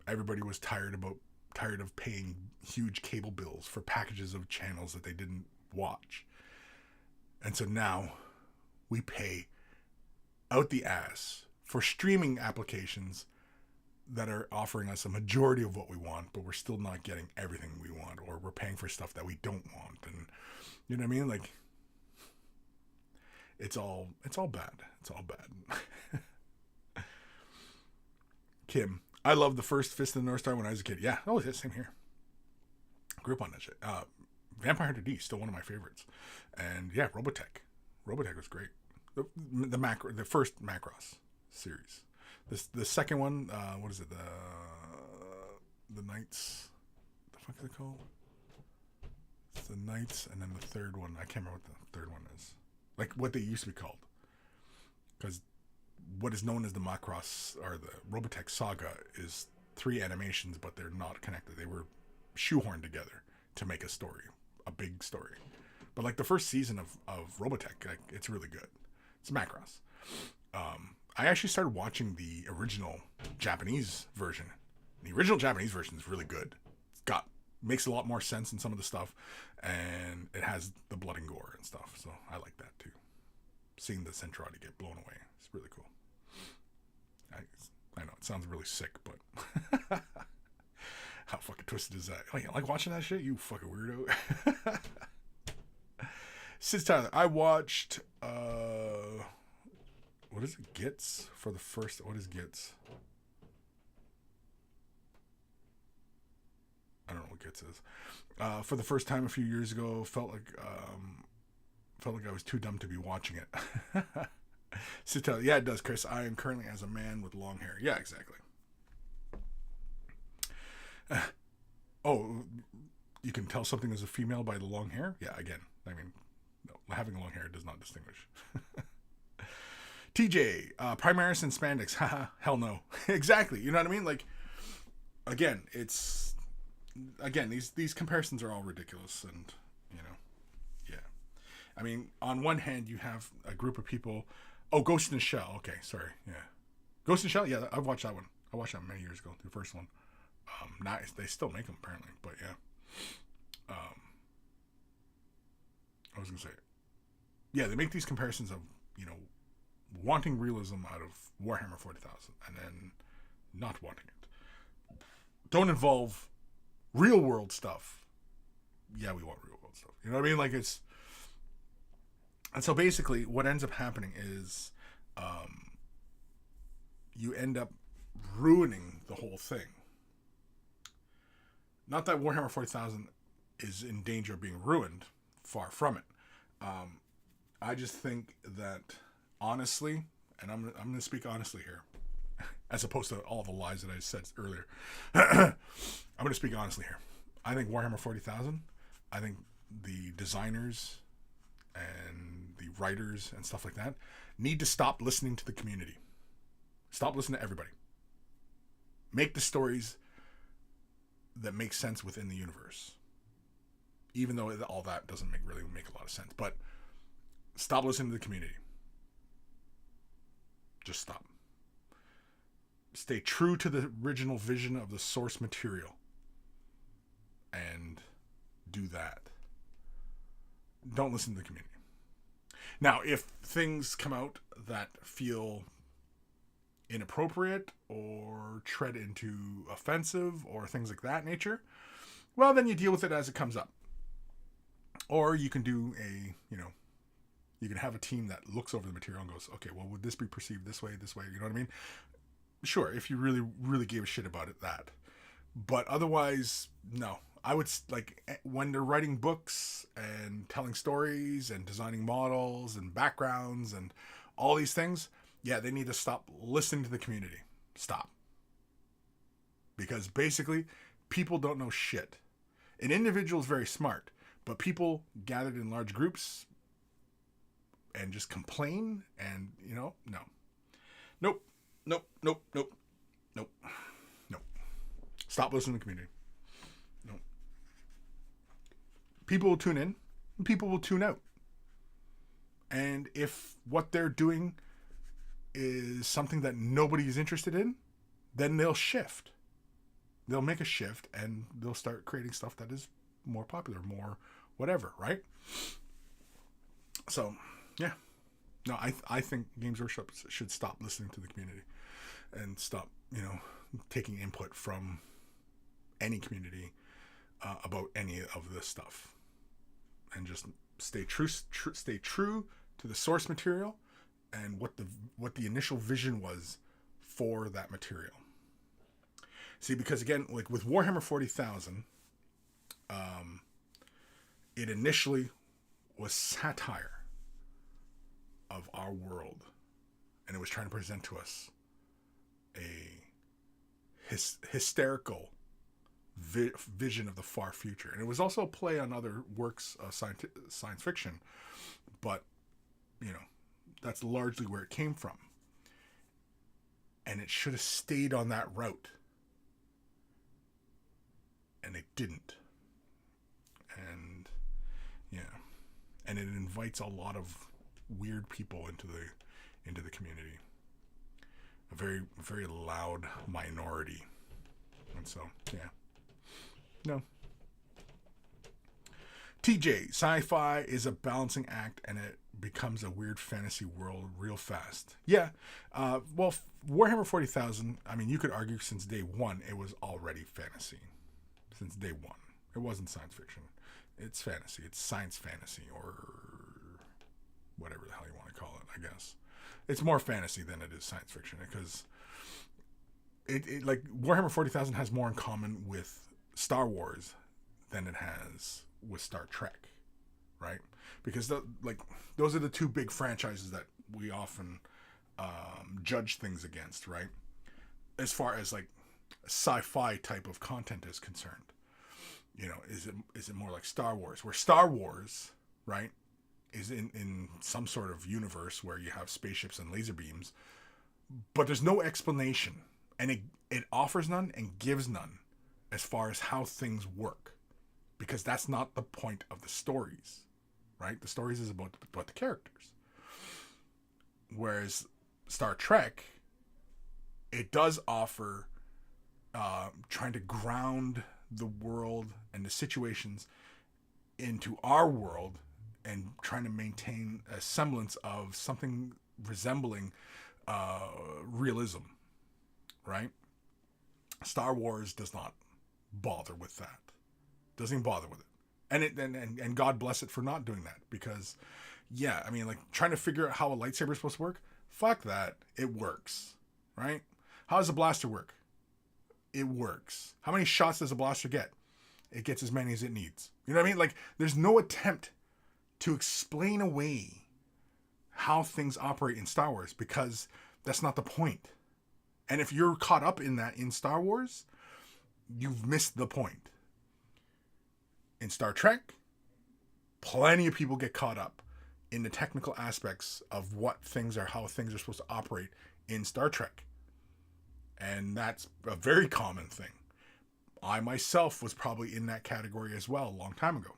Everybody was tired of paying huge cable bills for packages of channels that they didn't watch. And so now we pay out the ass for streaming applications that are offering us a majority of what we want, but we're still not getting everything we want, or we're paying for stuff that we don't want. And you know what I mean? Like, it's all bad. It's all bad. Kim, I loved the first Fist of the North Star when I was a kid. Yeah, oh, yeah, same here. Grew up on that shit. Vampire Hunter D, still one of my favorites. And yeah, Robotech. Robotech was great. The first Macross series. The second one, what is it? The Knights. The fuck is it called? It's the Knights, and then the third one. I can't remember what the third one is. Like, what they used to be called. Because what is known as the Macross, or the Robotech saga, is 3 animations, but they're not connected. They were shoehorned together to make a story, a big story. But like the first season of Robotech, like, it's really good. It's Macross. I actually started watching the original Japanese version. The original Japanese version is really good. Makes a lot more sense in some of the stuff, and it has the blood and gore and stuff, so I like that too. Seeing the Centrati get blown away, it's really cool. I know it sounds really sick, but how fucking twisted is that? Oh, you like watching that shit, you fucking weirdo. Since Tyler, I watched what is it? Gits for the first. What is Gits? I don't know what Gits is. For the first time a few years ago, felt like I was too dumb to be watching it. So yeah, it does, Kris. I am currently as a man with long hair. Yeah, exactly. Oh, you can tell something is a female by the long hair? Yeah, again, I mean, no, having long hair does not distinguish. TJ, Primaris and spandex. Haha, hell no. Exactly. You know what I mean? Like, again, these comparisons are all ridiculous, and, you know, yeah. I mean, on one hand, you have a group of people. Oh, Ghost in the Shell. Okay, sorry. Yeah, Ghost in the Shell. Yeah, I've watched that one. I watched that many years ago. The first one. Nice. They still make them apparently, but yeah. I was gonna say, yeah, they make these comparisons of, you know, wanting realism out of Warhammer 40,000 and then not wanting it. Don't involve real world stuff. Yeah, we want real world stuff. You know what I mean? Like it's... And so basically what ends up happening is you end up ruining the whole thing. Not that Warhammer 40,000 is in danger of being ruined. Far from it. I just think that, honestly, and I'm going to speak honestly here, as opposed to all the lies that I said earlier. I'm going to speak honestly here. I think Warhammer 40,000, I think the designers and the writers and stuff like that need to stop listening to the community. Stop listening to everybody. Make the stories that make sense within the universe. Even though all that doesn't really make a lot of sense. But stop listening to the community. Just stop. Stay true to the original vision of the source material. And do that. Don't listen to the community. Now, if things come out that feel inappropriate or tread into offensive or things like that nature, well, then you deal with it as it comes up. Or you can do you can have a team that looks over the material and goes, okay, well, would this be perceived this way? You know what I mean? Sure, if you really, really gave a shit about it, that. But otherwise, no. I would, like, when they're writing books and telling stories and designing models and backgrounds and all these things, yeah, they need to stop listening to the community. Stop. Because basically, people don't know shit. An individual is very smart, but people gathered in large groups and just complain and, no. Nope. Stop listening to the community. Nope. People will tune in and people will tune out. And if what they're doing is something that nobody is interested in, then they'll shift. They'll make a shift and they'll start creating stuff that is more popular, more whatever, right? So, yeah. No, I think Games Workshop should stop listening to the community and stop, taking input from any community about any of this stuff, and just stay true to the source material and what the initial vision was for that material. See, because again, like with Warhammer 40,000, it initially was satire of our world, and it was trying to present to us a hysterical vision of the far future. And it was also a play on other works of science fiction, but that's largely where it came from, and it should have stayed on that route, and it didn't. And and it invites a lot of weird people into the community, a very, very loud minority. And so, yeah, no. TJ, sci-fi is a balancing act, and it becomes a weird fantasy world real fast. Yeah, well, Warhammer 40,000, I mean, you could argue since day one, it was already fantasy. Since day one. It wasn't science fiction. It's fantasy. It's science fantasy, or whatever the hell you want to call it, I guess. It's more fantasy than it is science fiction, because it like Warhammer 40,000 has more in common with Star Wars than it has with Star Trek, right? Because those are the two big franchises that we often judge things against, right? As far as like sci-fi type of content is concerned, is it more like Star Wars, where Star Wars, right, is in some sort of universe where you have spaceships and laser beams, but there's no explanation, and it offers none and gives none as far as how things work, because that's not the point of the stories, right? The stories is about the characters. Whereas Star Trek, it does offer trying to ground the world and the situations into our world, and trying to maintain a semblance of something resembling realism, right? Star Wars does not bother with that. Doesn't even bother with it. And God bless it for not doing that, because yeah, I mean, like, trying to figure out how a lightsaber is supposed to work, fuck that. It works, right? How does a blaster work? It works. How many shots does a blaster get? It gets as many as it needs. You know what I mean? Like, there's no attempt to explain away how things operate in Star Wars, because that's not the point. And if you're caught up in that in Star Wars, you've missed the point. In Star Trek, plenty of people get caught up in the technical aspects of what things are, how things are supposed to operate in Star Trek. And that's a very common thing. I myself was probably in that category as well a long time ago.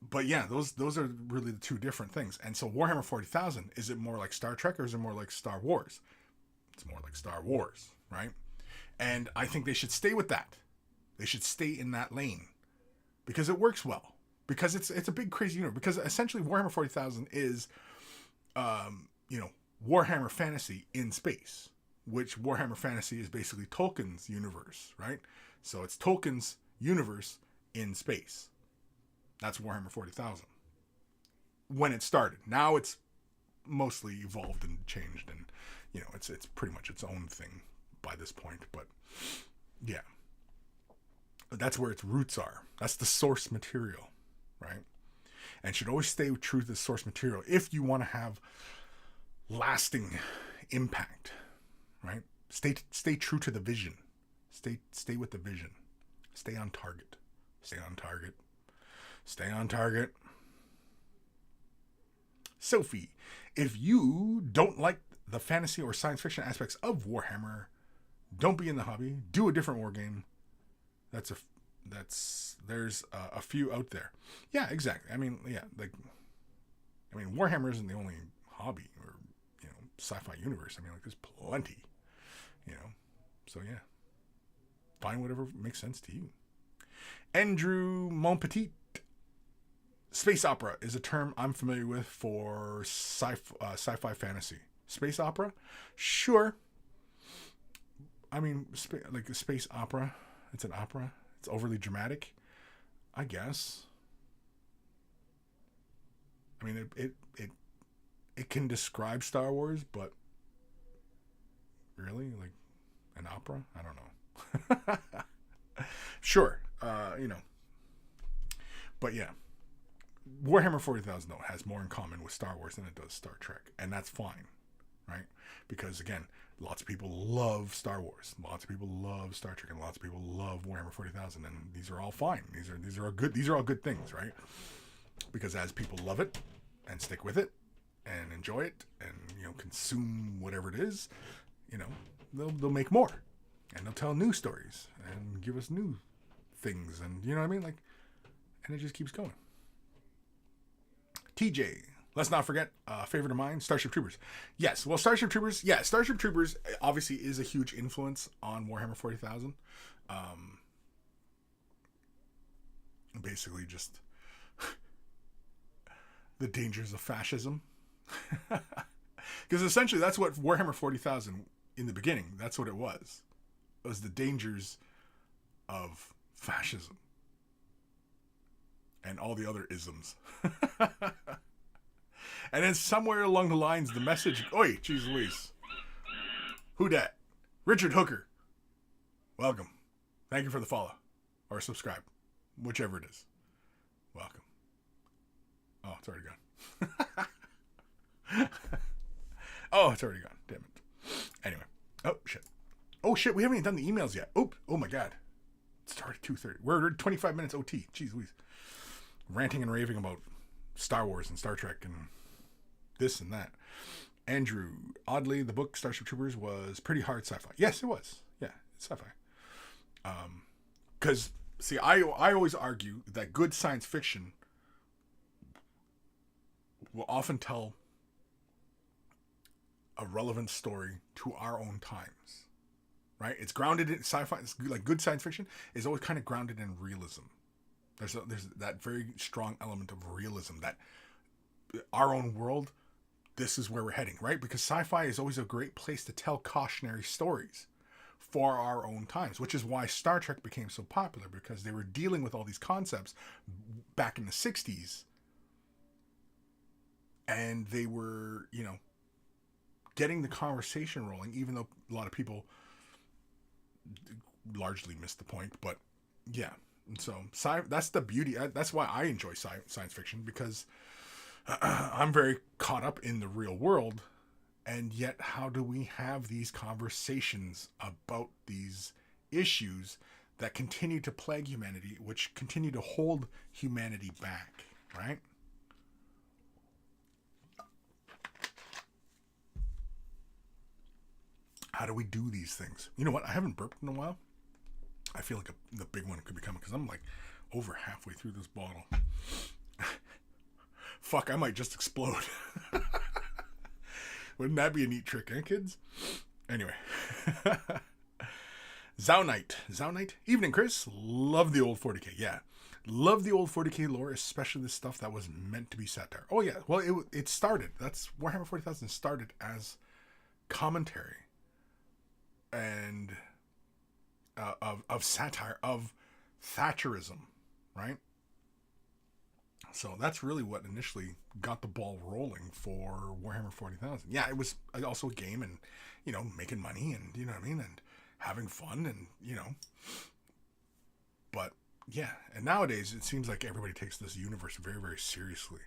But yeah, those are really the two different things. And so Warhammer 40,000, is it more like Star Trek or is it more like Star Wars? It's more like Star Wars, right? And I think they should stay with that. They should stay in that lane, because it works well. Because it's a big crazy universe. Because essentially Warhammer 40,000 is, Warhammer fantasy in space, which Warhammer fantasy is basically Tolkien's universe, right? So it's Tolkien's universe in space. That's Warhammer 40,000. When it started. Now it's mostly evolved and changed, and it's pretty much its own thing by this point. But yeah, that's where its roots are. That's the source material, right? And should always stay true to the source material if you want to have lasting impact, right? Stay true to the vision. Stay with the vision. Stay on target. Stay on target. Stay on target. Sophie, if you don't like the fantasy or science fiction aspects of Warhammer, don't be in the hobby. Do a different war game. There's a few out there. Yeah, exactly. I mean, Warhammer isn't the only hobby or sci-fi universe. I mean, like, there's plenty. So yeah, find whatever makes sense to you. Andrew Monpetit. Space opera is a term I'm familiar with for sci-fi fantasy. Space opera? Sure. I mean, like a space opera. It's an opera. It's overly dramatic, I guess. I mean, it can describe Star Wars, but really, like an opera? I don't know. Sure. But yeah. Warhammer 40,000, though, has more in common with Star Wars than it does Star Trek. And that's fine, right? Because, again, lots of people love Star Wars. Lots of people love Star Trek. And lots of people love Warhammer 40,000. And these are all fine. These are all good things, right? Because as people love it and stick with it and enjoy it and, consume whatever it is, they'll make more. And they'll tell new stories and give us new things. And, you know what I mean? Like, and it just keeps going. TJ, let's not forget, favorite of mine, Starship Troopers. Yes, well, Starship Troopers obviously is a huge influence on Warhammer 40,000. Basically just the dangers of fascism. Because essentially that's what Warhammer 40,000 in the beginning, that's what it was. It was the dangers of fascism. And all the other isms. And then somewhere along the lines, the message... Oi, geez Louise. Who dat? Richard Hooker. Welcome. Thank you for the follow. Or subscribe. Whichever it is. Welcome. Oh, it's already gone. Oh, it's already gone. Damn it. Anyway. Oh, shit. We haven't even done the emails yet. Oh my God. It started 2:30. We're 25 minutes OT. Jeez Louise. Ranting and raving about Star Wars and Star Trek and this and that. Andrew, oddly, the book Starship Troopers was pretty hard sci-fi. Yes, it was. Yeah, it's sci-fi. Because, see, I always argue that good science fiction will often tell a relevant story to our own times. Right? It's grounded in sci-fi. It's like good science fiction is always kind of grounded in realism. There's that very strong element of realism that our own world, this is where we're heading, right? Because sci-fi is always a great place to tell cautionary stories for our own times, which is why Star Trek became so popular, because they were dealing with all these concepts back in the 60s, and they were, getting the conversation rolling, even though a lot of people largely missed the point. But yeah, so that's the beauty. That's why I enjoy science fiction, because I'm very caught up in the real world. And yet, how do we have these conversations about these issues that continue to plague humanity, which continue to hold humanity back, right? How do we do these things? You know what? I haven't burped in a while. I feel like the big one could be coming, because I'm like over halfway through this bottle. Fuck, I might just explode. Wouldn't that be a neat trick, eh, kids? Anyway. Zaunite. Evening, Kris. Love the old 40k. Yeah. Love the old 40k lore, especially the stuff that was meant to be satire. Oh, yeah. Well, it started. That's Warhammer 40,000 started as commentary and of satire, of Thatcherism, right? So that's really what initially got the ball rolling for Warhammer 40,000. Yeah, it was also a game, and, making money, and, you know what I mean, and having fun, and, but yeah. And nowadays it seems like everybody takes this universe very, very seriously.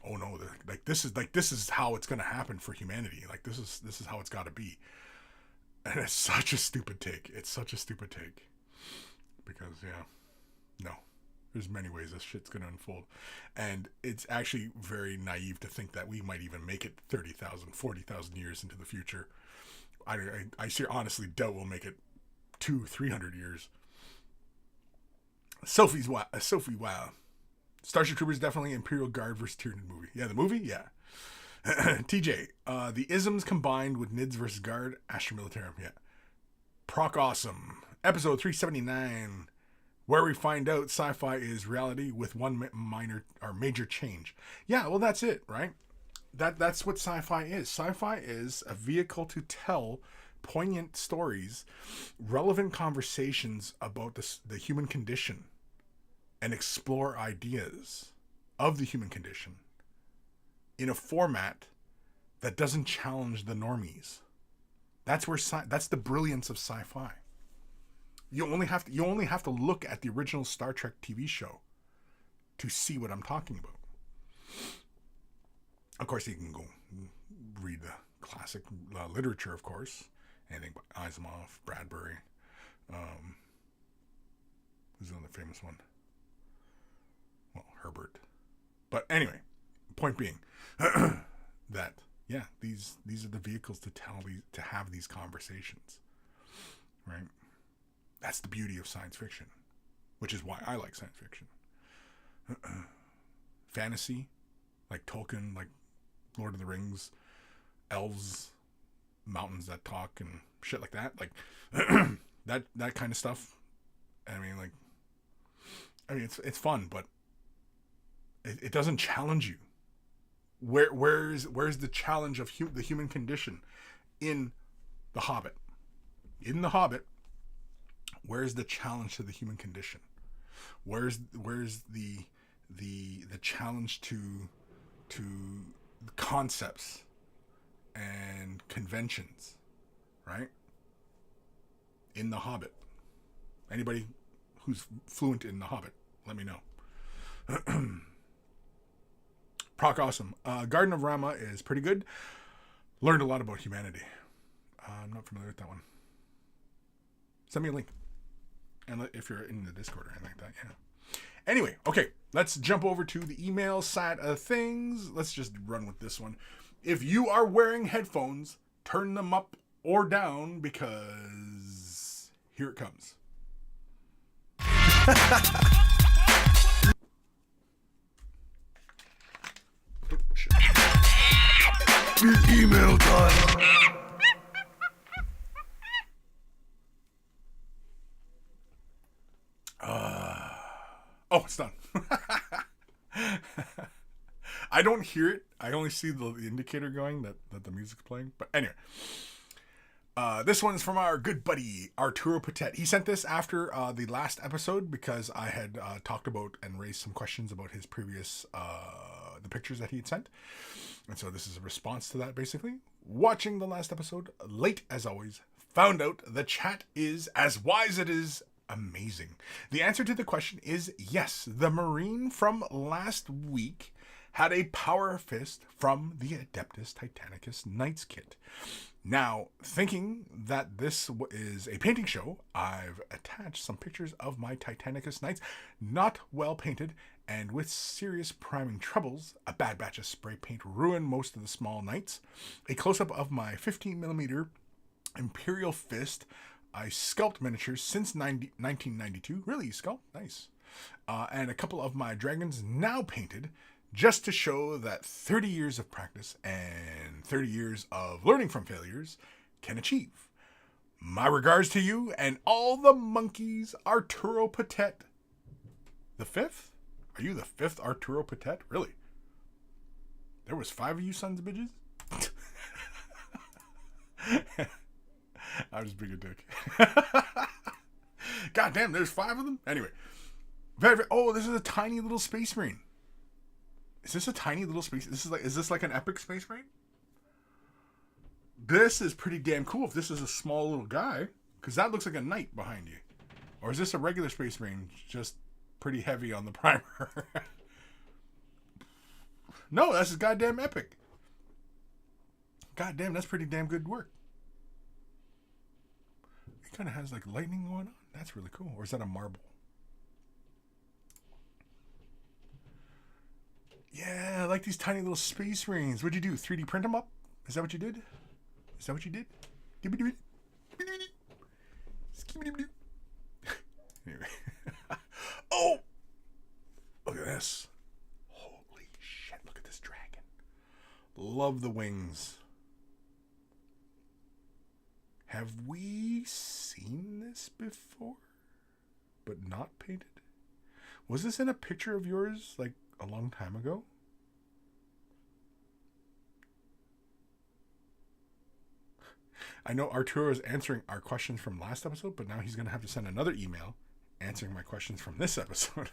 Oh no, this is how it's going to happen for humanity. Like, this is how it's got to be. And it's such a stupid take. Because, yeah, no. There's many ways this shit's going to unfold. And it's actually very naive to think that we might even make it 30,000, 40,000 years into the future. I honestly doubt we'll make it 200-300 years. Sophie, wow. Starship Troopers definitely Imperial Guard versus Tyranid movie. Yeah, the movie? Yeah. TJ, the isms combined with NIDS versus Guard, Astra Militarum. Yeah. Proc Awesome. Episode 379. Where we find out sci-fi is reality with one minor or major change. Yeah, well, that's it, right? That's what sci-fi is. Sci-fi is a vehicle to tell poignant stories, relevant conversations about the human condition, and explore ideas of the human condition in a format that doesn't challenge the normies. That's the brilliance of sci-fi. You only have to look at the original Star Trek TV show to see what I'm talking about. Of course, you can go read the classic literature, of course. Anything by Asimov, Bradbury. Who's another famous one? Well, Herbert. But anyway, point being that, yeah, these are the vehicles to have these conversations, right? That's the beauty of science fiction, which is why I like science fiction. Fantasy, like Tolkien, like Lord of the Rings, elves, mountains that talk, and shit like that. Like that kind of stuff. I mean, it's fun, but it doesn't challenge you. Where's the challenge of the human condition in The Hobbit? In The Hobbit, where's the challenge to the human condition? Where's the challenge to concepts and conventions, right? In The Hobbit. Anybody who's fluent in The Hobbit, let me know. Proc Awesome. Garden of Rama is pretty good. Learned a lot about humanity. I'm not familiar with that one. Send me a link. And if you're in the Discord or anything like that, yeah. Anyway, okay, let's jump over to the email side of things. Let's just run with this one. If you are wearing headphones, turn them up or down, because here it comes. It's email time. Oh, it's done. I don't hear it. I only see the indicator going that the music's playing. But anyway. This one's from our good buddy, Arturo Patet. He sent this after the last episode because I had talked about and raised some questions about his previous, the pictures that he had sent. And so this is a response to that, basically. Watching the last episode, late as always, found out the chat is, as wise it is, amazing. The answer to the question is yes. The Marine from last week had a power fist from the Adeptus Titanicus Knights kit. Now, thinking that this is a painting show, I've attached some pictures of my Titanicus Knights, not well painted, and with serious priming troubles. A bad batch of spray paint ruined most of the small knights. A close-up of my 15mm Imperial fist. I sculpt miniatures since 1992. Really, you sculpt? Nice. And a couple of my dragons now painted, just to show that 30 years of practice and 30 years of learning from failures can achieve. My regards to you and all the monkeys, Arturo Patet. The fifth? Are you the fifth Arturo Patet? Really? There was 5 of you sons of bitches? I'm just being a dick. God damn, there's 5 of them? Anyway. Oh, this is a tiny little space marine. Is this a tiny little space? Is this like an epic space marine? This is pretty damn cool if this is a small little guy, because that looks like a knight behind you. Or is this a regular space marine, just pretty heavy on the primer? No, that's goddamn epic. Goddamn, that's pretty damn good work. It kind of has like lightning going on. That's really cool. Or is that a marble? Yeah, I like these tiny little space marines. What'd you do? 3D print them up? Is that what you did? Is that what you did? Anyway. Oh! Look at this. Holy shit, look at this dragon. Love the wings. Have we seen this before? But not painted? Was this in a picture of yours, like, a long time ago? I know Arturo is answering our questions from last episode, but now he's going to have to send another email answering my questions from this episode.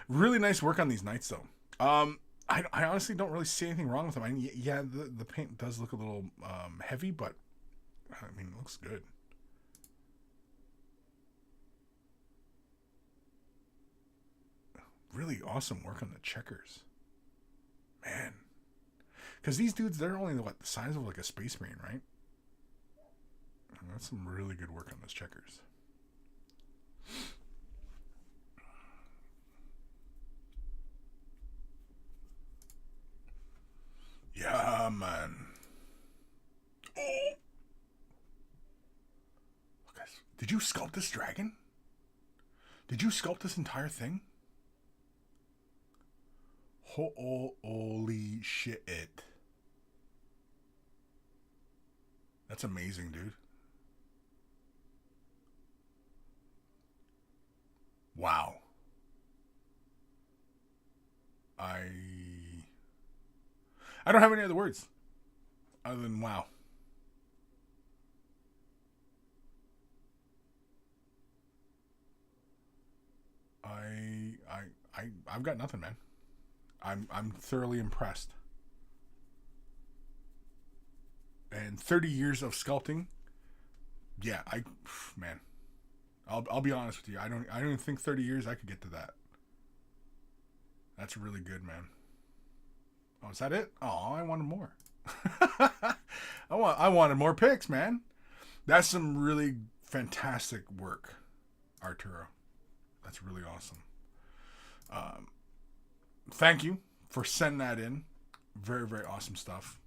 Really nice work on these knights, though. I honestly don't really see anything wrong with them. I mean, yeah, the paint does look a little heavy, but I mean, it looks good. Really awesome work on the checkers. Man. Because these dudes, they're only, what, the size of like a space marine, right? That's some really good work on those checkers. Yeah, man. Oh! Look, guys. Did you sculpt this dragon? Did you sculpt this entire thing? Holy shit. That's amazing, dude. Wow. I don't have any other words other than wow. I've got nothing, man. I'm thoroughly impressed. And 30 years of sculpting. Yeah, man. I'll be honest with you. I don't even think 30 years I could get to that. That's really good, man. Oh, is that it? Oh, I wanted more. I wanted more pics, man. That's some really fantastic work, Arturo. That's really awesome. Thank you for sending that in. Very, very awesome stuff.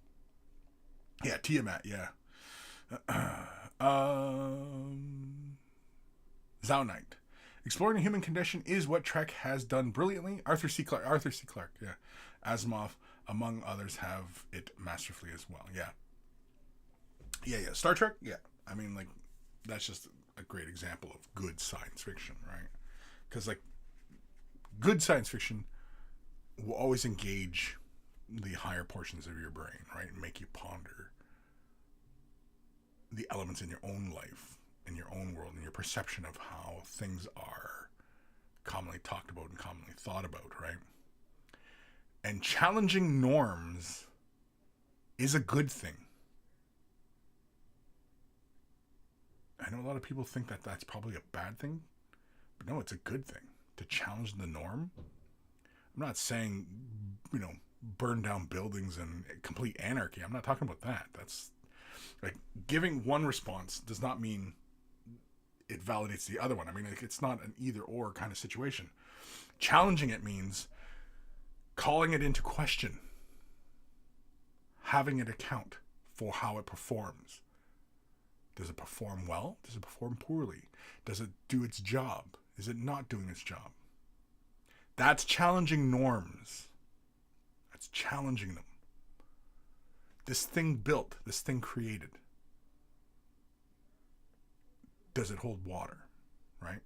Yeah, Tiamat, yeah. Zaunite. Exploring the human condition is what Trek has done brilliantly. Arthur C. Clarke, yeah. Asimov, among others, have it masterfully as well. Yeah. Yeah. Star Trek, yeah. I mean, like, that's just a great example of good science fiction, right? Because, like, good science fiction will always engage the higher portions of your brain, right? And make you ponder the elements in your own life, in your own world, in your perception of how things are commonly talked about and commonly thought about, right? And challenging norms is a good thing. I know a lot of people think that that's probably a bad thing, but no, it's a good thing to challenge the norm. I'm not saying, burn down buildings and complete anarchy. I'm not talking about that. That's like giving one response does not mean it validates the other one. I mean, it's not an either or kind of situation. Challenging it means calling it into question, having it account for how it performs. Does it perform well? Does it perform poorly? Does it do its job? Is it not doing its job? That's challenging norms. That's challenging them. This thing built, this thing created. Does it hold water? Right?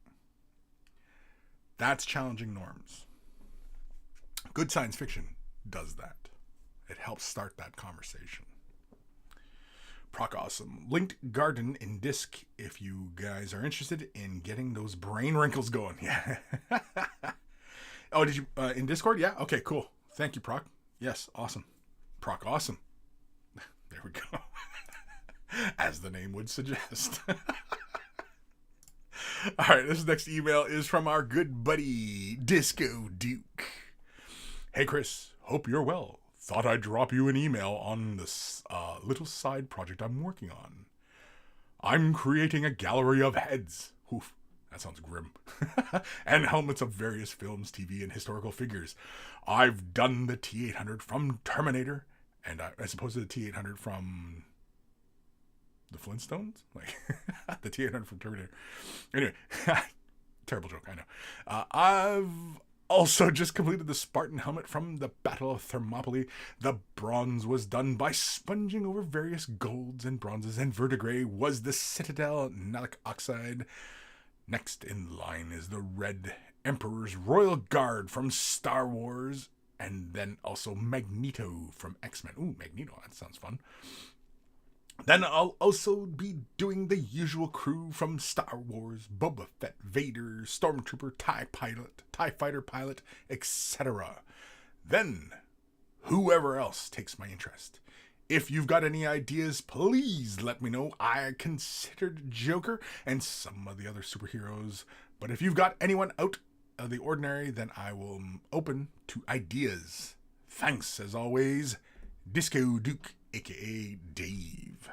That's challenging norms. Good science fiction does that. It helps start that conversation. Proc Awesome. Linked Garden in Disc if you guys are interested in getting those brain wrinkles going. Yeah. Oh, did you in Discord? Yeah. Okay, cool. Thank you, Proc. Yes, awesome. Proc Awesome. There we go. As the name would suggest. All right, this next email is from our good buddy Disco Duke. Hey Kris, hope you're well. Thought I'd drop you an email on this little side project I'm working on. I'm creating a gallery of heads. Oof, that sounds grim. And helmets of various films, TV, and historical figures. I've done the T-800 from Terminator, and as opposed to the T-800 from the Flintstones? Like, the T-800 from Terminator. Anyway, terrible joke, I know. I've also just completed the Spartan helmet from the Battle of Thermopylae. The bronze was done by sponging over various golds and bronzes, and verdigris was the Citadel Nalic Oxide. Next in line is the Red Emperor's Royal Guard from Star Wars, and then also Magneto from X-Men. Ooh, Magneto, that sounds fun. Then I'll also be doing the usual crew from Star Wars, Boba Fett, Vader, Stormtrooper, TIE Fighter pilot, etc. Then, whoever else takes my interest. If you've got any ideas, please let me know. I considered Joker and some of the other superheroes, but if you've got anyone out of the ordinary, then I will open to ideas. Thanks, as always, Disco Duke, aka Dave.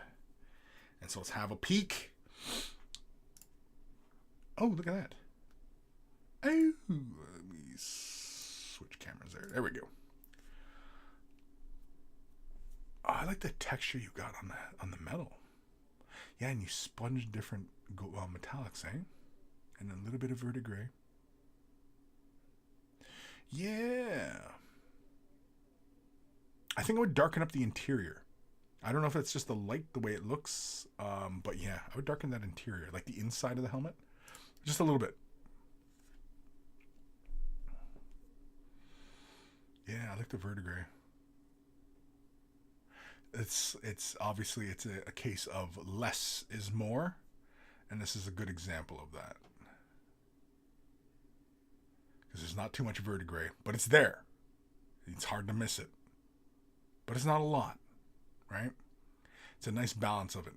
And so let's have a peek. Oh, look at that. Oh, let me switch cameras there. There we go. Oh, I like the texture you got on the metal. Yeah, and you sponge different metallics, eh? And a little bit of verdigris. Yeah. I think I would darken up the interior. I don't know if it's just the light, the way it looks, but yeah, I would darken that interior, like the inside of the helmet, just a little bit. Yeah, I like the verdigris. It's obviously it's a case of less is more, and this is a good example of that. Because there's not too much verdigris, but it's there. It's hard to miss it. But it's not a lot, right? It's a nice balance of it.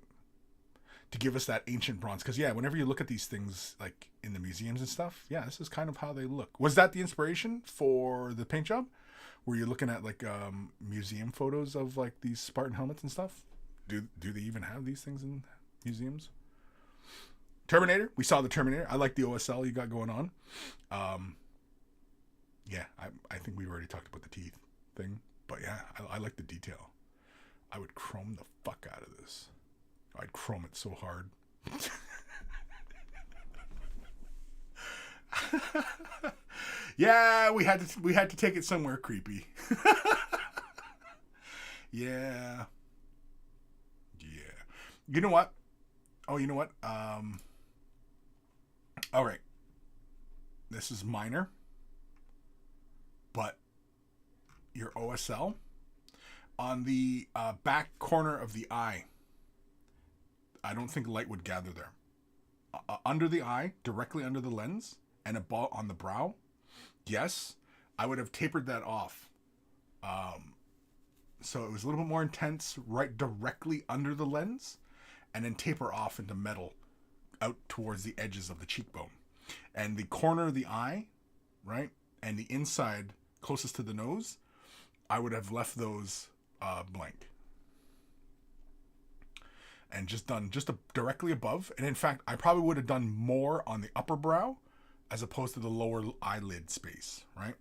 To give us that ancient bronze. Because, yeah, whenever you look at these things, like, in the museums and stuff, yeah, this is kind of how they look. Was that the inspiration for the paint job? Were you looking at, like, museum photos of, like, these Spartan helmets and stuff? Do they even have these things in museums? Terminator. We saw the Terminator. I like the OSL you got going on. Yeah, I think we already talked about the teeth thing. But yeah, I like the detail. I would chrome the fuck out of this. I'd chrome it so hard. Yeah, we had to take it somewhere creepy. Yeah. Yeah. You know what? Oh, you know what? All right. This is minor, but your OSL on the back corner of the eye. I don't think light would gather there. Under the eye, directly under the lens, and above on the brow, yes, I would have tapered that off. So it was a little bit more intense right directly under the lens, and then taper off into metal out towards the edges of the cheekbone. And the corner of the eye, right, and the inside closest to the nose, I would have left those blank. And just done directly above. And in fact, I probably would have done more on the upper brow as opposed to the lower eyelid space, right?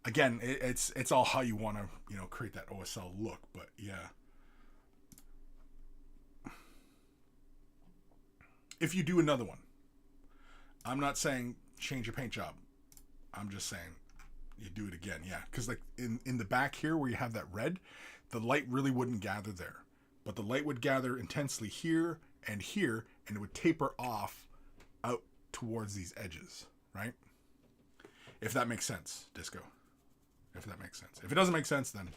Again, it's all how you want to, create that OSL look, but yeah. If you do another one, I'm not saying change your paint job. I'm just saying you do it again, yeah. Because like in the back here where you have that red, the light really wouldn't gather there. But the light would gather intensely here, and it would taper off out towards these edges, right? If that makes sense, Disco. If that makes sense. If it doesn't make sense, then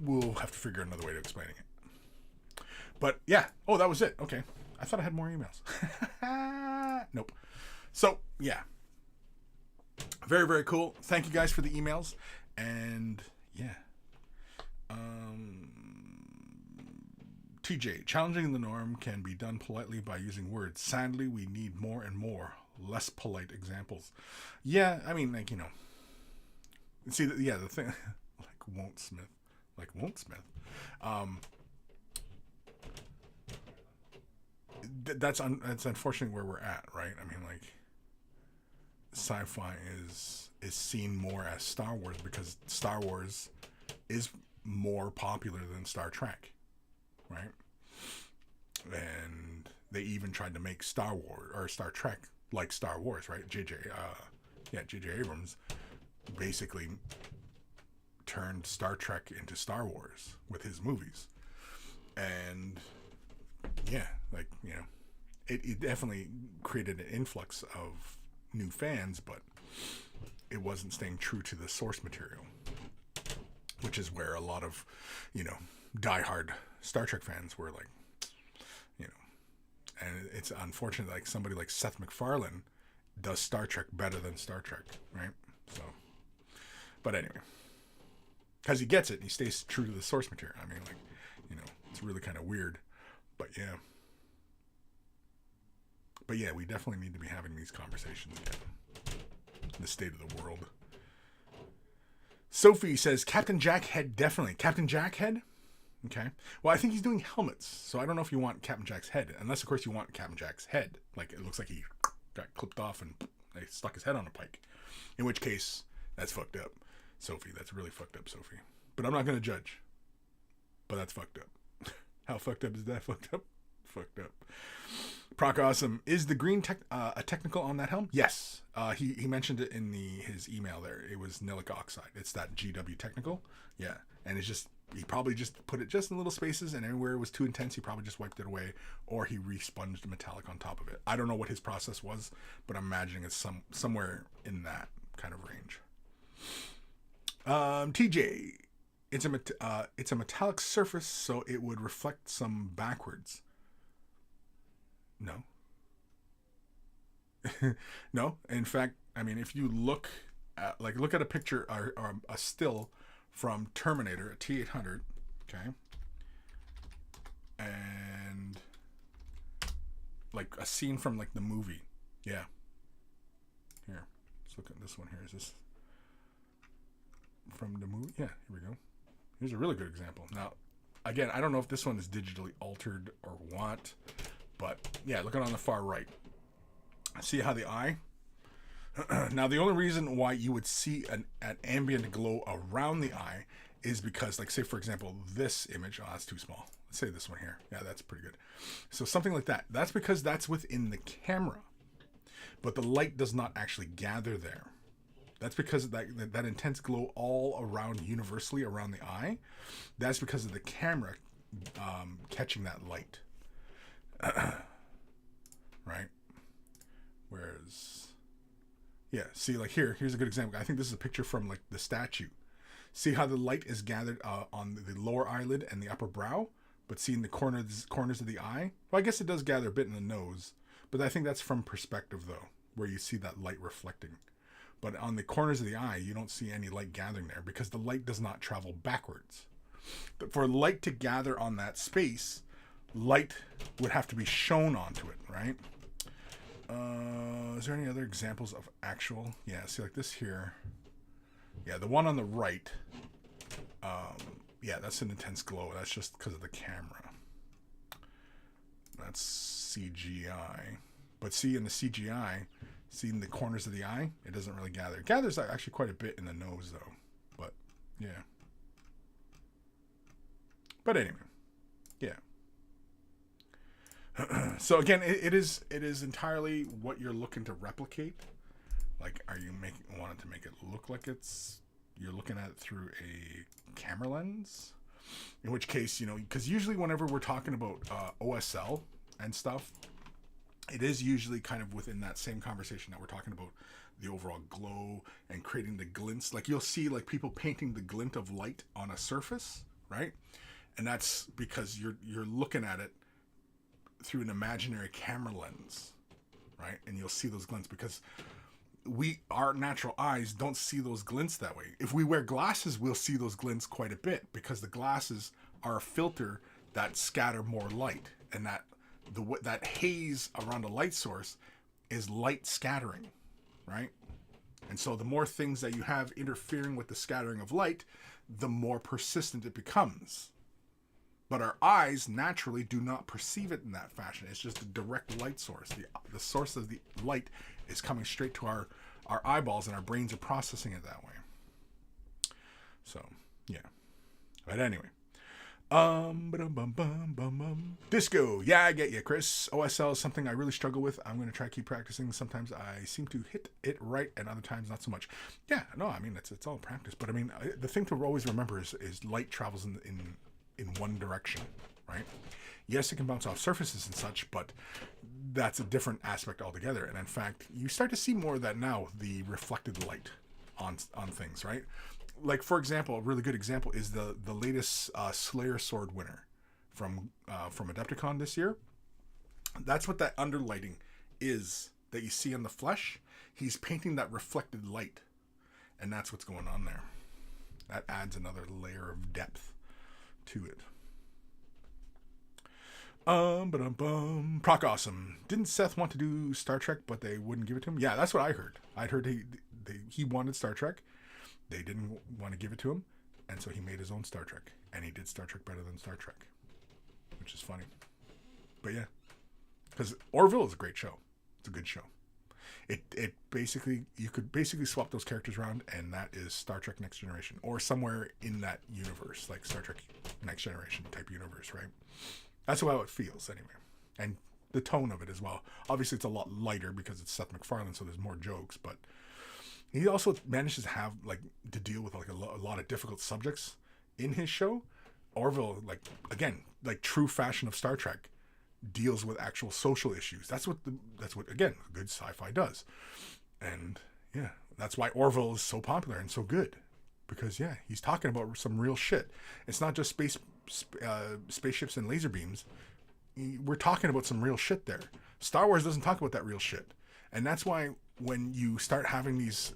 we'll have to figure another way to explaining it. But yeah. Oh, that was it. Okay. I thought I had more emails. Nope. So, yeah. Very, very cool. Thank you guys for the emails. And yeah. TJ, challenging the norm can be done politely by using words. Sadly, we need more and more less polite examples. Yeah, I mean, like, see, the thing, won't Smith. That's unfortunately where we're at, right? I mean, like, sci-fi is seen more as Star Wars because Star Wars is more popular than Star Trek. Right, and they even tried to make Star Wars or Star Trek like Star Wars, right? J.J. Abrams basically turned Star Trek into Star Wars with his movies, and yeah, like it definitely created an influx of new fans, but it wasn't staying true to the source material, which is where a lot of diehard Star Trek fans were like, and it's unfortunate like somebody like Seth MacFarlane does Star Trek better than Star Trek, right? So, but anyway, because he gets it and he stays true to the source material. I mean, like, it's really kind of weird, but yeah. But yeah, we definitely need to be having these conversations again. The state of the world. Sophie says, Captain Jack Head, definitely. Captain Jack Head? Okay. Well, I think he's doing helmets, so I don't know if you want Captain Jack's head, unless, of course, you want Captain Jack's head. Like, it looks like he got clipped off and they stuck his head on a pike. In which case, that's fucked up, Sophie. That's really fucked up, Sophie. But I'm not going to judge. But that's fucked up. How fucked up is that fucked up? Fucked up. Proc Awesome. Is the green a technical on that helm? Yes. He mentioned it in his email there. It was Nilic Oxide. It's that GW technical. Yeah. And it's just, he probably just put it just in little spaces, and anywhere it was too intense, he probably just wiped it away, or he responged metallic on top of it. I don't know what his process was, but I'm imagining it's somewhere in that kind of range. TJ, it's a metallic surface, so it would reflect some backwards. No. No. In fact, I mean, if you look at a picture or a still from Terminator, a T-800, okay, and like a scene from like the movie, yeah. Here, let's look at this one here. Is this from the movie? Yeah, here we go. Here's a really good example. Now, again, I don't know if this one is digitally altered or what, but yeah, look at it on the far right. See how the eye? Now, the only reason why you would see an ambient glow around the eye is because, like, say, for example, this image. Oh, that's too small. Let's say this one here. Yeah, that's pretty good. So something like that. That's because that's within the camera. But the light does not actually gather there. That's because of that intense glow all around, universally around the eye. That's because of the camera catching that light. Right? Whereas... Yeah, see, like here's a good example. I think this is a picture from like the statue. See how the light is gathered on the lower eyelid and the upper brow, but see in the corners of the eye? Well, I guess it does gather a bit in the nose, but I think that's from perspective, though, where you see that light reflecting. But on the corners of the eye, you don't see any light gathering there because the light does not travel backwards. But for light to gather on that space, light would have to be shown onto it, right? Is there any other examples of actual? Yeah, see like this here. Yeah, the one on the right. Yeah, that's an intense glow. That's just because of the camera. That's CGI. But see in the CGI, see in the corners of the eye, it doesn't really gather. It gathers actually quite a bit in the nose though. But yeah. But anyway, yeah. So again, it is entirely what you're looking to replicate. Like, are you wanting to make it look like you're looking at it through a camera lens? In which case, because usually whenever we're talking about OSL and stuff, it is usually kind of within that same conversation that we're talking about the overall glow and creating the glints. Like you'll see like people painting the glint of light on a surface, right? And that's because you're looking at it through an imaginary camera lens, right? And you'll see those glints because our natural eyes don't see those glints that way. If we wear glasses, we'll see those glints quite a bit because the glasses are a filter that scatter more light, and that haze around a light source is light scattering, right? And so the more things that you have interfering with the scattering of light, the more persistent it becomes. But our eyes naturally do not perceive it in that fashion. It's just a direct light source. The source of the light is coming straight to our eyeballs, and our brains are processing it that way. So, yeah. But anyway. Disco. Yeah, I get you, Kris. OSL is something I really struggle with. I'm going to try to keep practicing. Sometimes I seem to hit it right, and other times not so much. Yeah, no, I mean, it's all practice. But I mean, the thing to always remember is light travels in one direction, right? Yes, it can bounce off surfaces and such, but that's a different aspect altogether. And in fact, you start to see more of that now, the reflected light on things, right? Like, for example, a really good example is the latest Slayer sword winner from Adepticon this year. That's what that underlighting is that you see on the flesh. He's painting that reflected light, and that's what's going on there. That adds another layer of depth to it. Proc Awesome. Didn't Seth want to do Star Trek, but they wouldn't give it to him? Yeah, that's what I heard. I'd heard he wanted Star Trek. They didn't want to give it to him, and so he made his own Star Trek, and he did Star Trek better than Star Trek, which is funny. But yeah, because Orville is a great show. It's a good show. It basically, you could basically swap those characters around, and that is Star Trek Next Generation, or somewhere in that universe, like Star Trek Next Generation type universe, right? That's how it feels anyway. And the tone of it as well. Obviously it's a lot lighter because it's Seth MacFarlane, so there's more jokes, but he also manages to have to deal with a lot of difficult subjects in his show. Orville, true fashion of Star Trek, deals with actual social issues. That's what again, good sci-fi does. And yeah, that's why Orville is so popular and so good, because yeah, he's talking about some real shit. It's not just spaceships and laser beams. We're talking about some real shit there. Star Wars doesn't talk about that real shit, and that's why when you start having these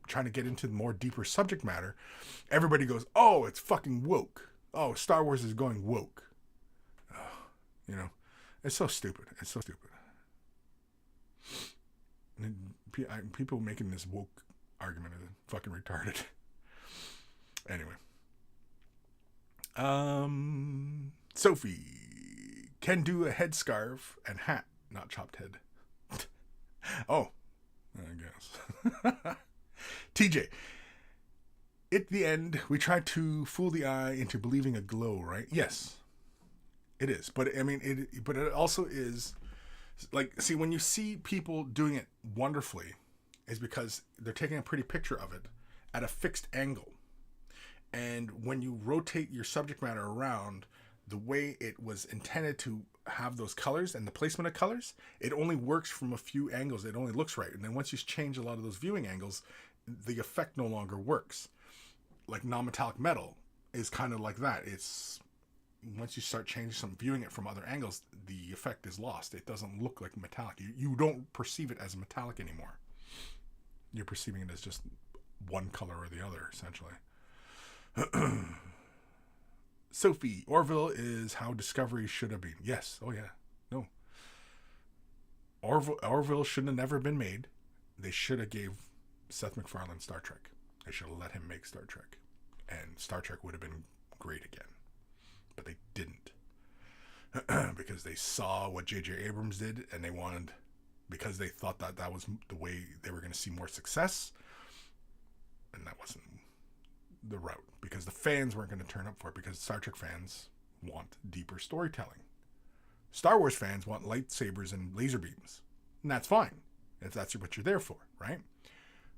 trying to get into more deeper subject matter, everybody goes, "Oh, it's fucking woke. Oh, Star Wars is going woke." It's so stupid. It's so stupid. And people making this woke argument is fucking retarded. Anyway. Sophie can do a headscarf and hat, not chopped head. Oh, I guess. TJ, at the end, we tried to fool the eye into believing a glow, right? Yes, it is. But I mean, but it also is see, when you see people doing it wonderfully, is because they're taking a pretty picture of it at a fixed angle. And when you rotate your subject matter around, the way it was intended to have those colors and the placement of colors, it only works from a few angles. It only looks right. And then once you change a lot of those viewing angles, the effect no longer works. Like non-metallic metal is kind of like that. It's once you start viewing it from other angles, the effect is lost. It doesn't look like metallic. You don't perceive it as metallic anymore. You're perceiving it as just one color or the other, essentially. Sophie, Orville is how Discovery should have been. Yes. Oh, yeah. No. Orville shouldn't have never been made. They should have gave Seth MacFarlane Star Trek. They should have let him make Star Trek. And Star Trek would have been great again. But they didn't. Because they saw what J.J. Abrams did, and they wanted... Because they thought that was the way they were going to see more success. And that wasn't the route. Because the fans weren't going to turn up for it. Because Star Trek fans want deeper storytelling. Star Wars fans want lightsabers and laser beams. And that's fine. If that's what you're there for, right?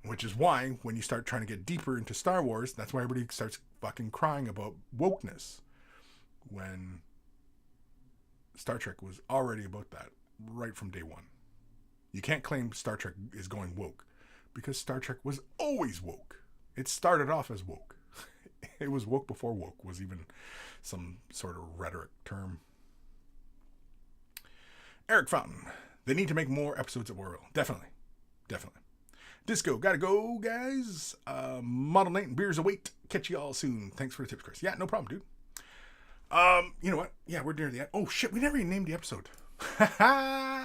Which is why, when you start trying to get deeper into Star Wars, that's why everybody starts fucking crying about wokeness. When Star Trek was already about that right from day one. You can't claim Star Trek is going woke, because Star Trek was always woke. It started off as woke. It was woke before woke was even some sort of rhetoric term. Eric Fountain. They need to make more episodes of Orwell. Definitely. Disco. Gotta go, guys. Model Night and beers await. Catch you all soon. Thanks for the tips, Kris. Yeah, no problem, dude. You know what? Yeah, we're near the end. Oh, shit. We never even named the episode.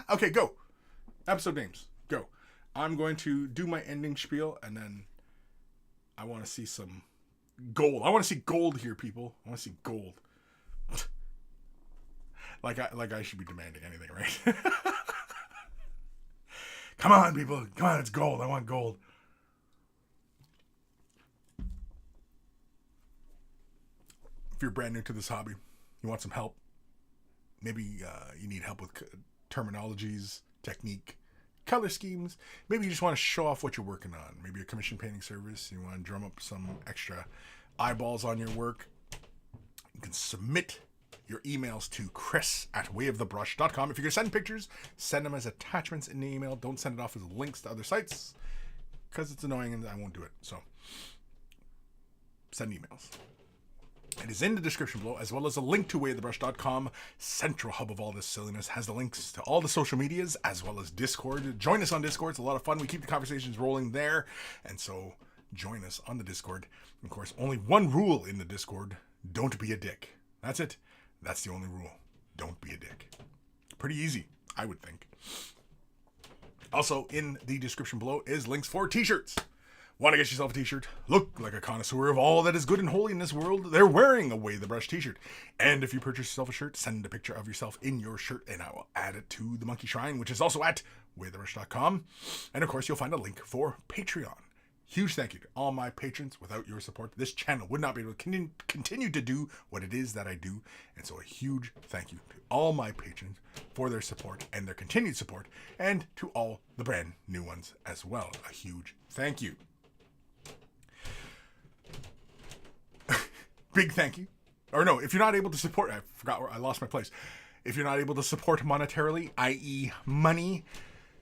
Okay, go. Episode names. Go. I'm going to do my ending spiel, and then I want to see some gold. I want to see gold here, people. I want to see gold. like I should be demanding anything, right? Come on, people. Come on, it's gold. I want gold. If you're brand new to this hobby, you want some help, maybe you need help with terminologies, technique, color schemes. Maybe you just want to show off what you're working on. Maybe a commission painting service. You want to drum up some extra eyeballs on your work. You can submit your emails to Kris@wayofthebrush.com. If you're going to send pictures, send them as attachments in the email. Don't send it off as links to other sites, because it's annoying and I won't do it. So send emails. It is in the description below, as well as a link to wayofthebrush.com. Central hub of all this silliness has the links to all the social medias, as well as Discord. Join us on Discord. It's a lot of fun. We keep the conversations rolling there. And so join us on the Discord. Of course, only one rule in the Discord. Don't be a dick. That's it. That's the only rule. Don't be a dick. Pretty easy, I would think. Also, in the description below is links for t-shirts. Want to get yourself a t-shirt? Look like a connoisseur of all that is good and holy in this world? They're wearing a Way the Brush t-shirt. And if you purchase yourself a shirt, send a picture of yourself in your shirt, and I will add it to the Monkey Shrine, which is also at wayofthebrush.com. And of course, you'll find a link for Patreon. Huge thank you to all my patrons. Without your support, this channel would not be able to continue to do what it is that I do. And so a huge thank you to all my patrons for their support and their continued support, and to all the brand new ones as well. A huge thank you. Big thank you. Or no, if you're not able to support, I forgot where I lost my place. If you're not able to support monetarily, i.e. money,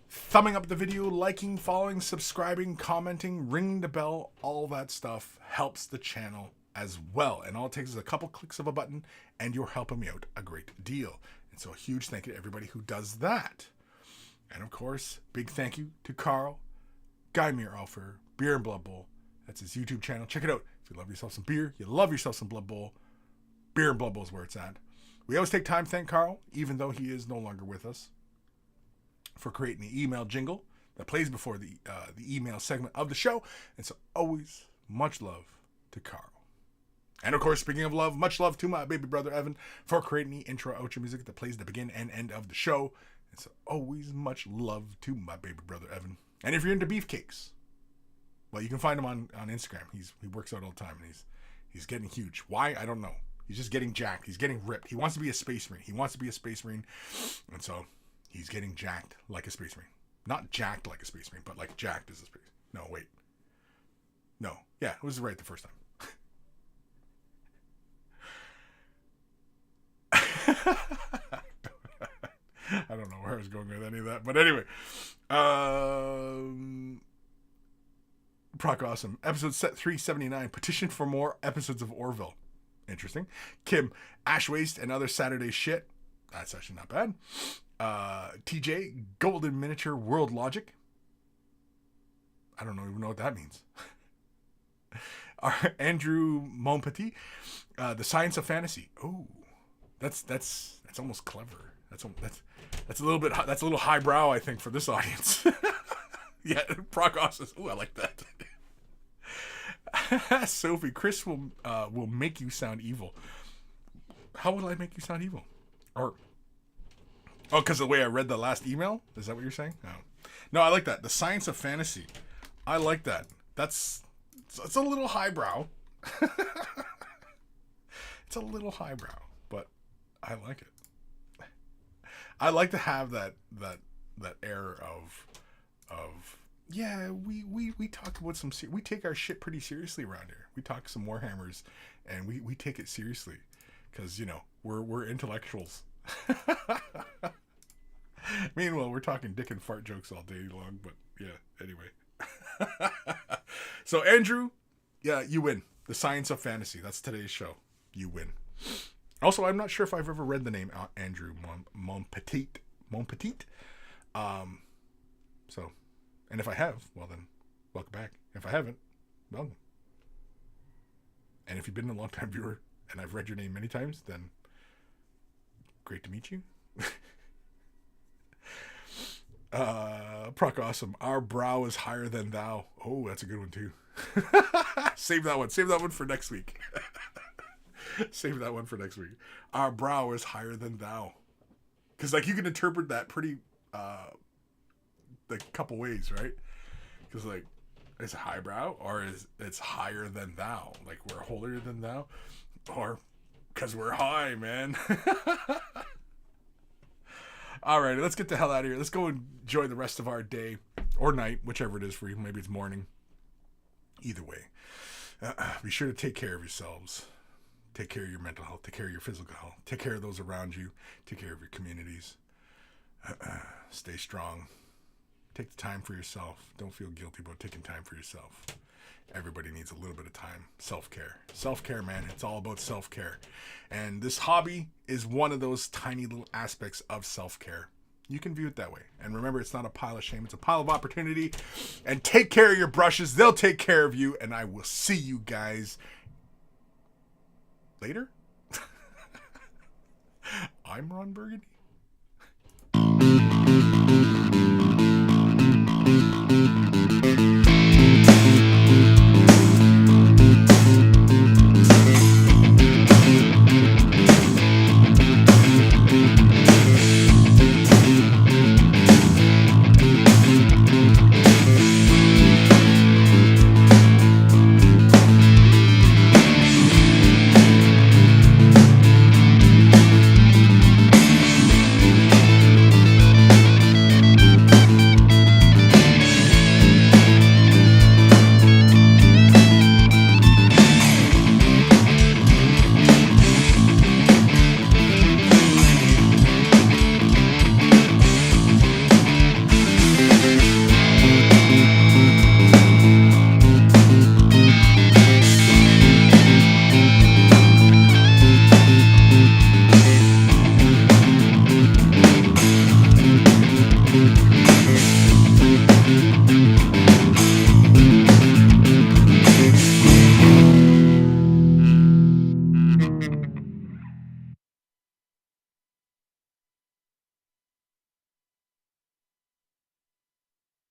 thumbing up the video, liking, following, subscribing, commenting, ringing the bell, all that stuff helps the channel as well. And all it takes is a couple clicks of a button, and you're helping me out a great deal. And so a huge thank you to everybody who does that. And of course, big thank you to Carl, Guy Mearoffer, Beer and Blood Bowl. That's his YouTube channel. Check it out. If you love yourself some beer, you love yourself some Blood Bowl, Beer and Blood Bowl is where it's at. We always take time to thank Carl, even though he is no longer with us, for creating the email jingle that plays before the email segment of the show. And so always much love to Carl. And of course, speaking of love, much love to my baby brother Evan for creating the intro outro music that plays the begin and end of the show. And so always much love to my baby brother Evan. And if you're into beefcakes, well, you can find him on Instagram. He works out all the time, and he's getting huge. Why? I don't know. He's just getting jacked. He's getting ripped. He wants to be a space marine. And so he's getting jacked like a space marine. Not jacked like a space marine, but like jacked as a space. No, wait. No. Yeah, it was right the first time. I don't know where I was going with any of that, but anyway. Proc Awesome. Episode 379. Petition for more episodes of Orville. Interesting. Kim. Ash Waste and other Saturday shit. That's actually not bad. TJ. Golden Miniature World Logic. I don't even know what that means. Andrew Monpetit. The Science of Fantasy. Oh, that's almost clever. That's a little bit. That's a little highbrow, I think, for this audience. Yeah, Proc Awesome. Oh, I like that. Sophie, Kris will make you sound evil. How will I make you sound evil? Because of the way I read the last email? Is that what you're saying? No, I like that. The Science of Fantasy. I like that. It's a little highbrow. It's a little highbrow, but I like it. I like to have that air of yeah, we talk about we take our shit pretty seriously around here. We talk some Warhammers, and we take it seriously, because we're intellectuals. Meanwhile, we're talking dick and fart jokes all day long, but yeah, anyway. So Andrew, yeah, you win. The Science of Fantasy. That's today's show. You win. Also, I'm not sure if I've ever read the name Andrew Monpetit. So, and if I have, well then, welcome back. If I haven't, welcome. And if you've been a long-time viewer and I've read your name many times, then great to meet you. Proc Awesome. Our brow is higher than thou. Oh, that's a good one too. Save that one. Save that one for next week. Save that one for next week. Our brow is higher than thou. Because you can interpret that pretty couple ways, right? Because it's highbrow, or it's higher than thou, we're holier than thou, or because we're high, man. All right, let's get the hell out of here. Let's go enjoy the rest of our day or night, whichever it is for you. Maybe it's morning. Either way, be sure to take care of yourselves. Take care of your mental health. Take care of your physical health. Take care of those around you. Take care of your communities. Stay strong. Take the time for yourself. Don't feel guilty about taking time for yourself. Everybody needs a little bit of time. Self-care. Self-care, man. It's all about self-care. And this hobby is one of those tiny little aspects of self-care. You can view it that way. And remember, it's not a pile of shame. It's a pile of opportunity. And take care of your brushes. They'll take care of you. And I will see you guys later. I'm Ron Burgundy.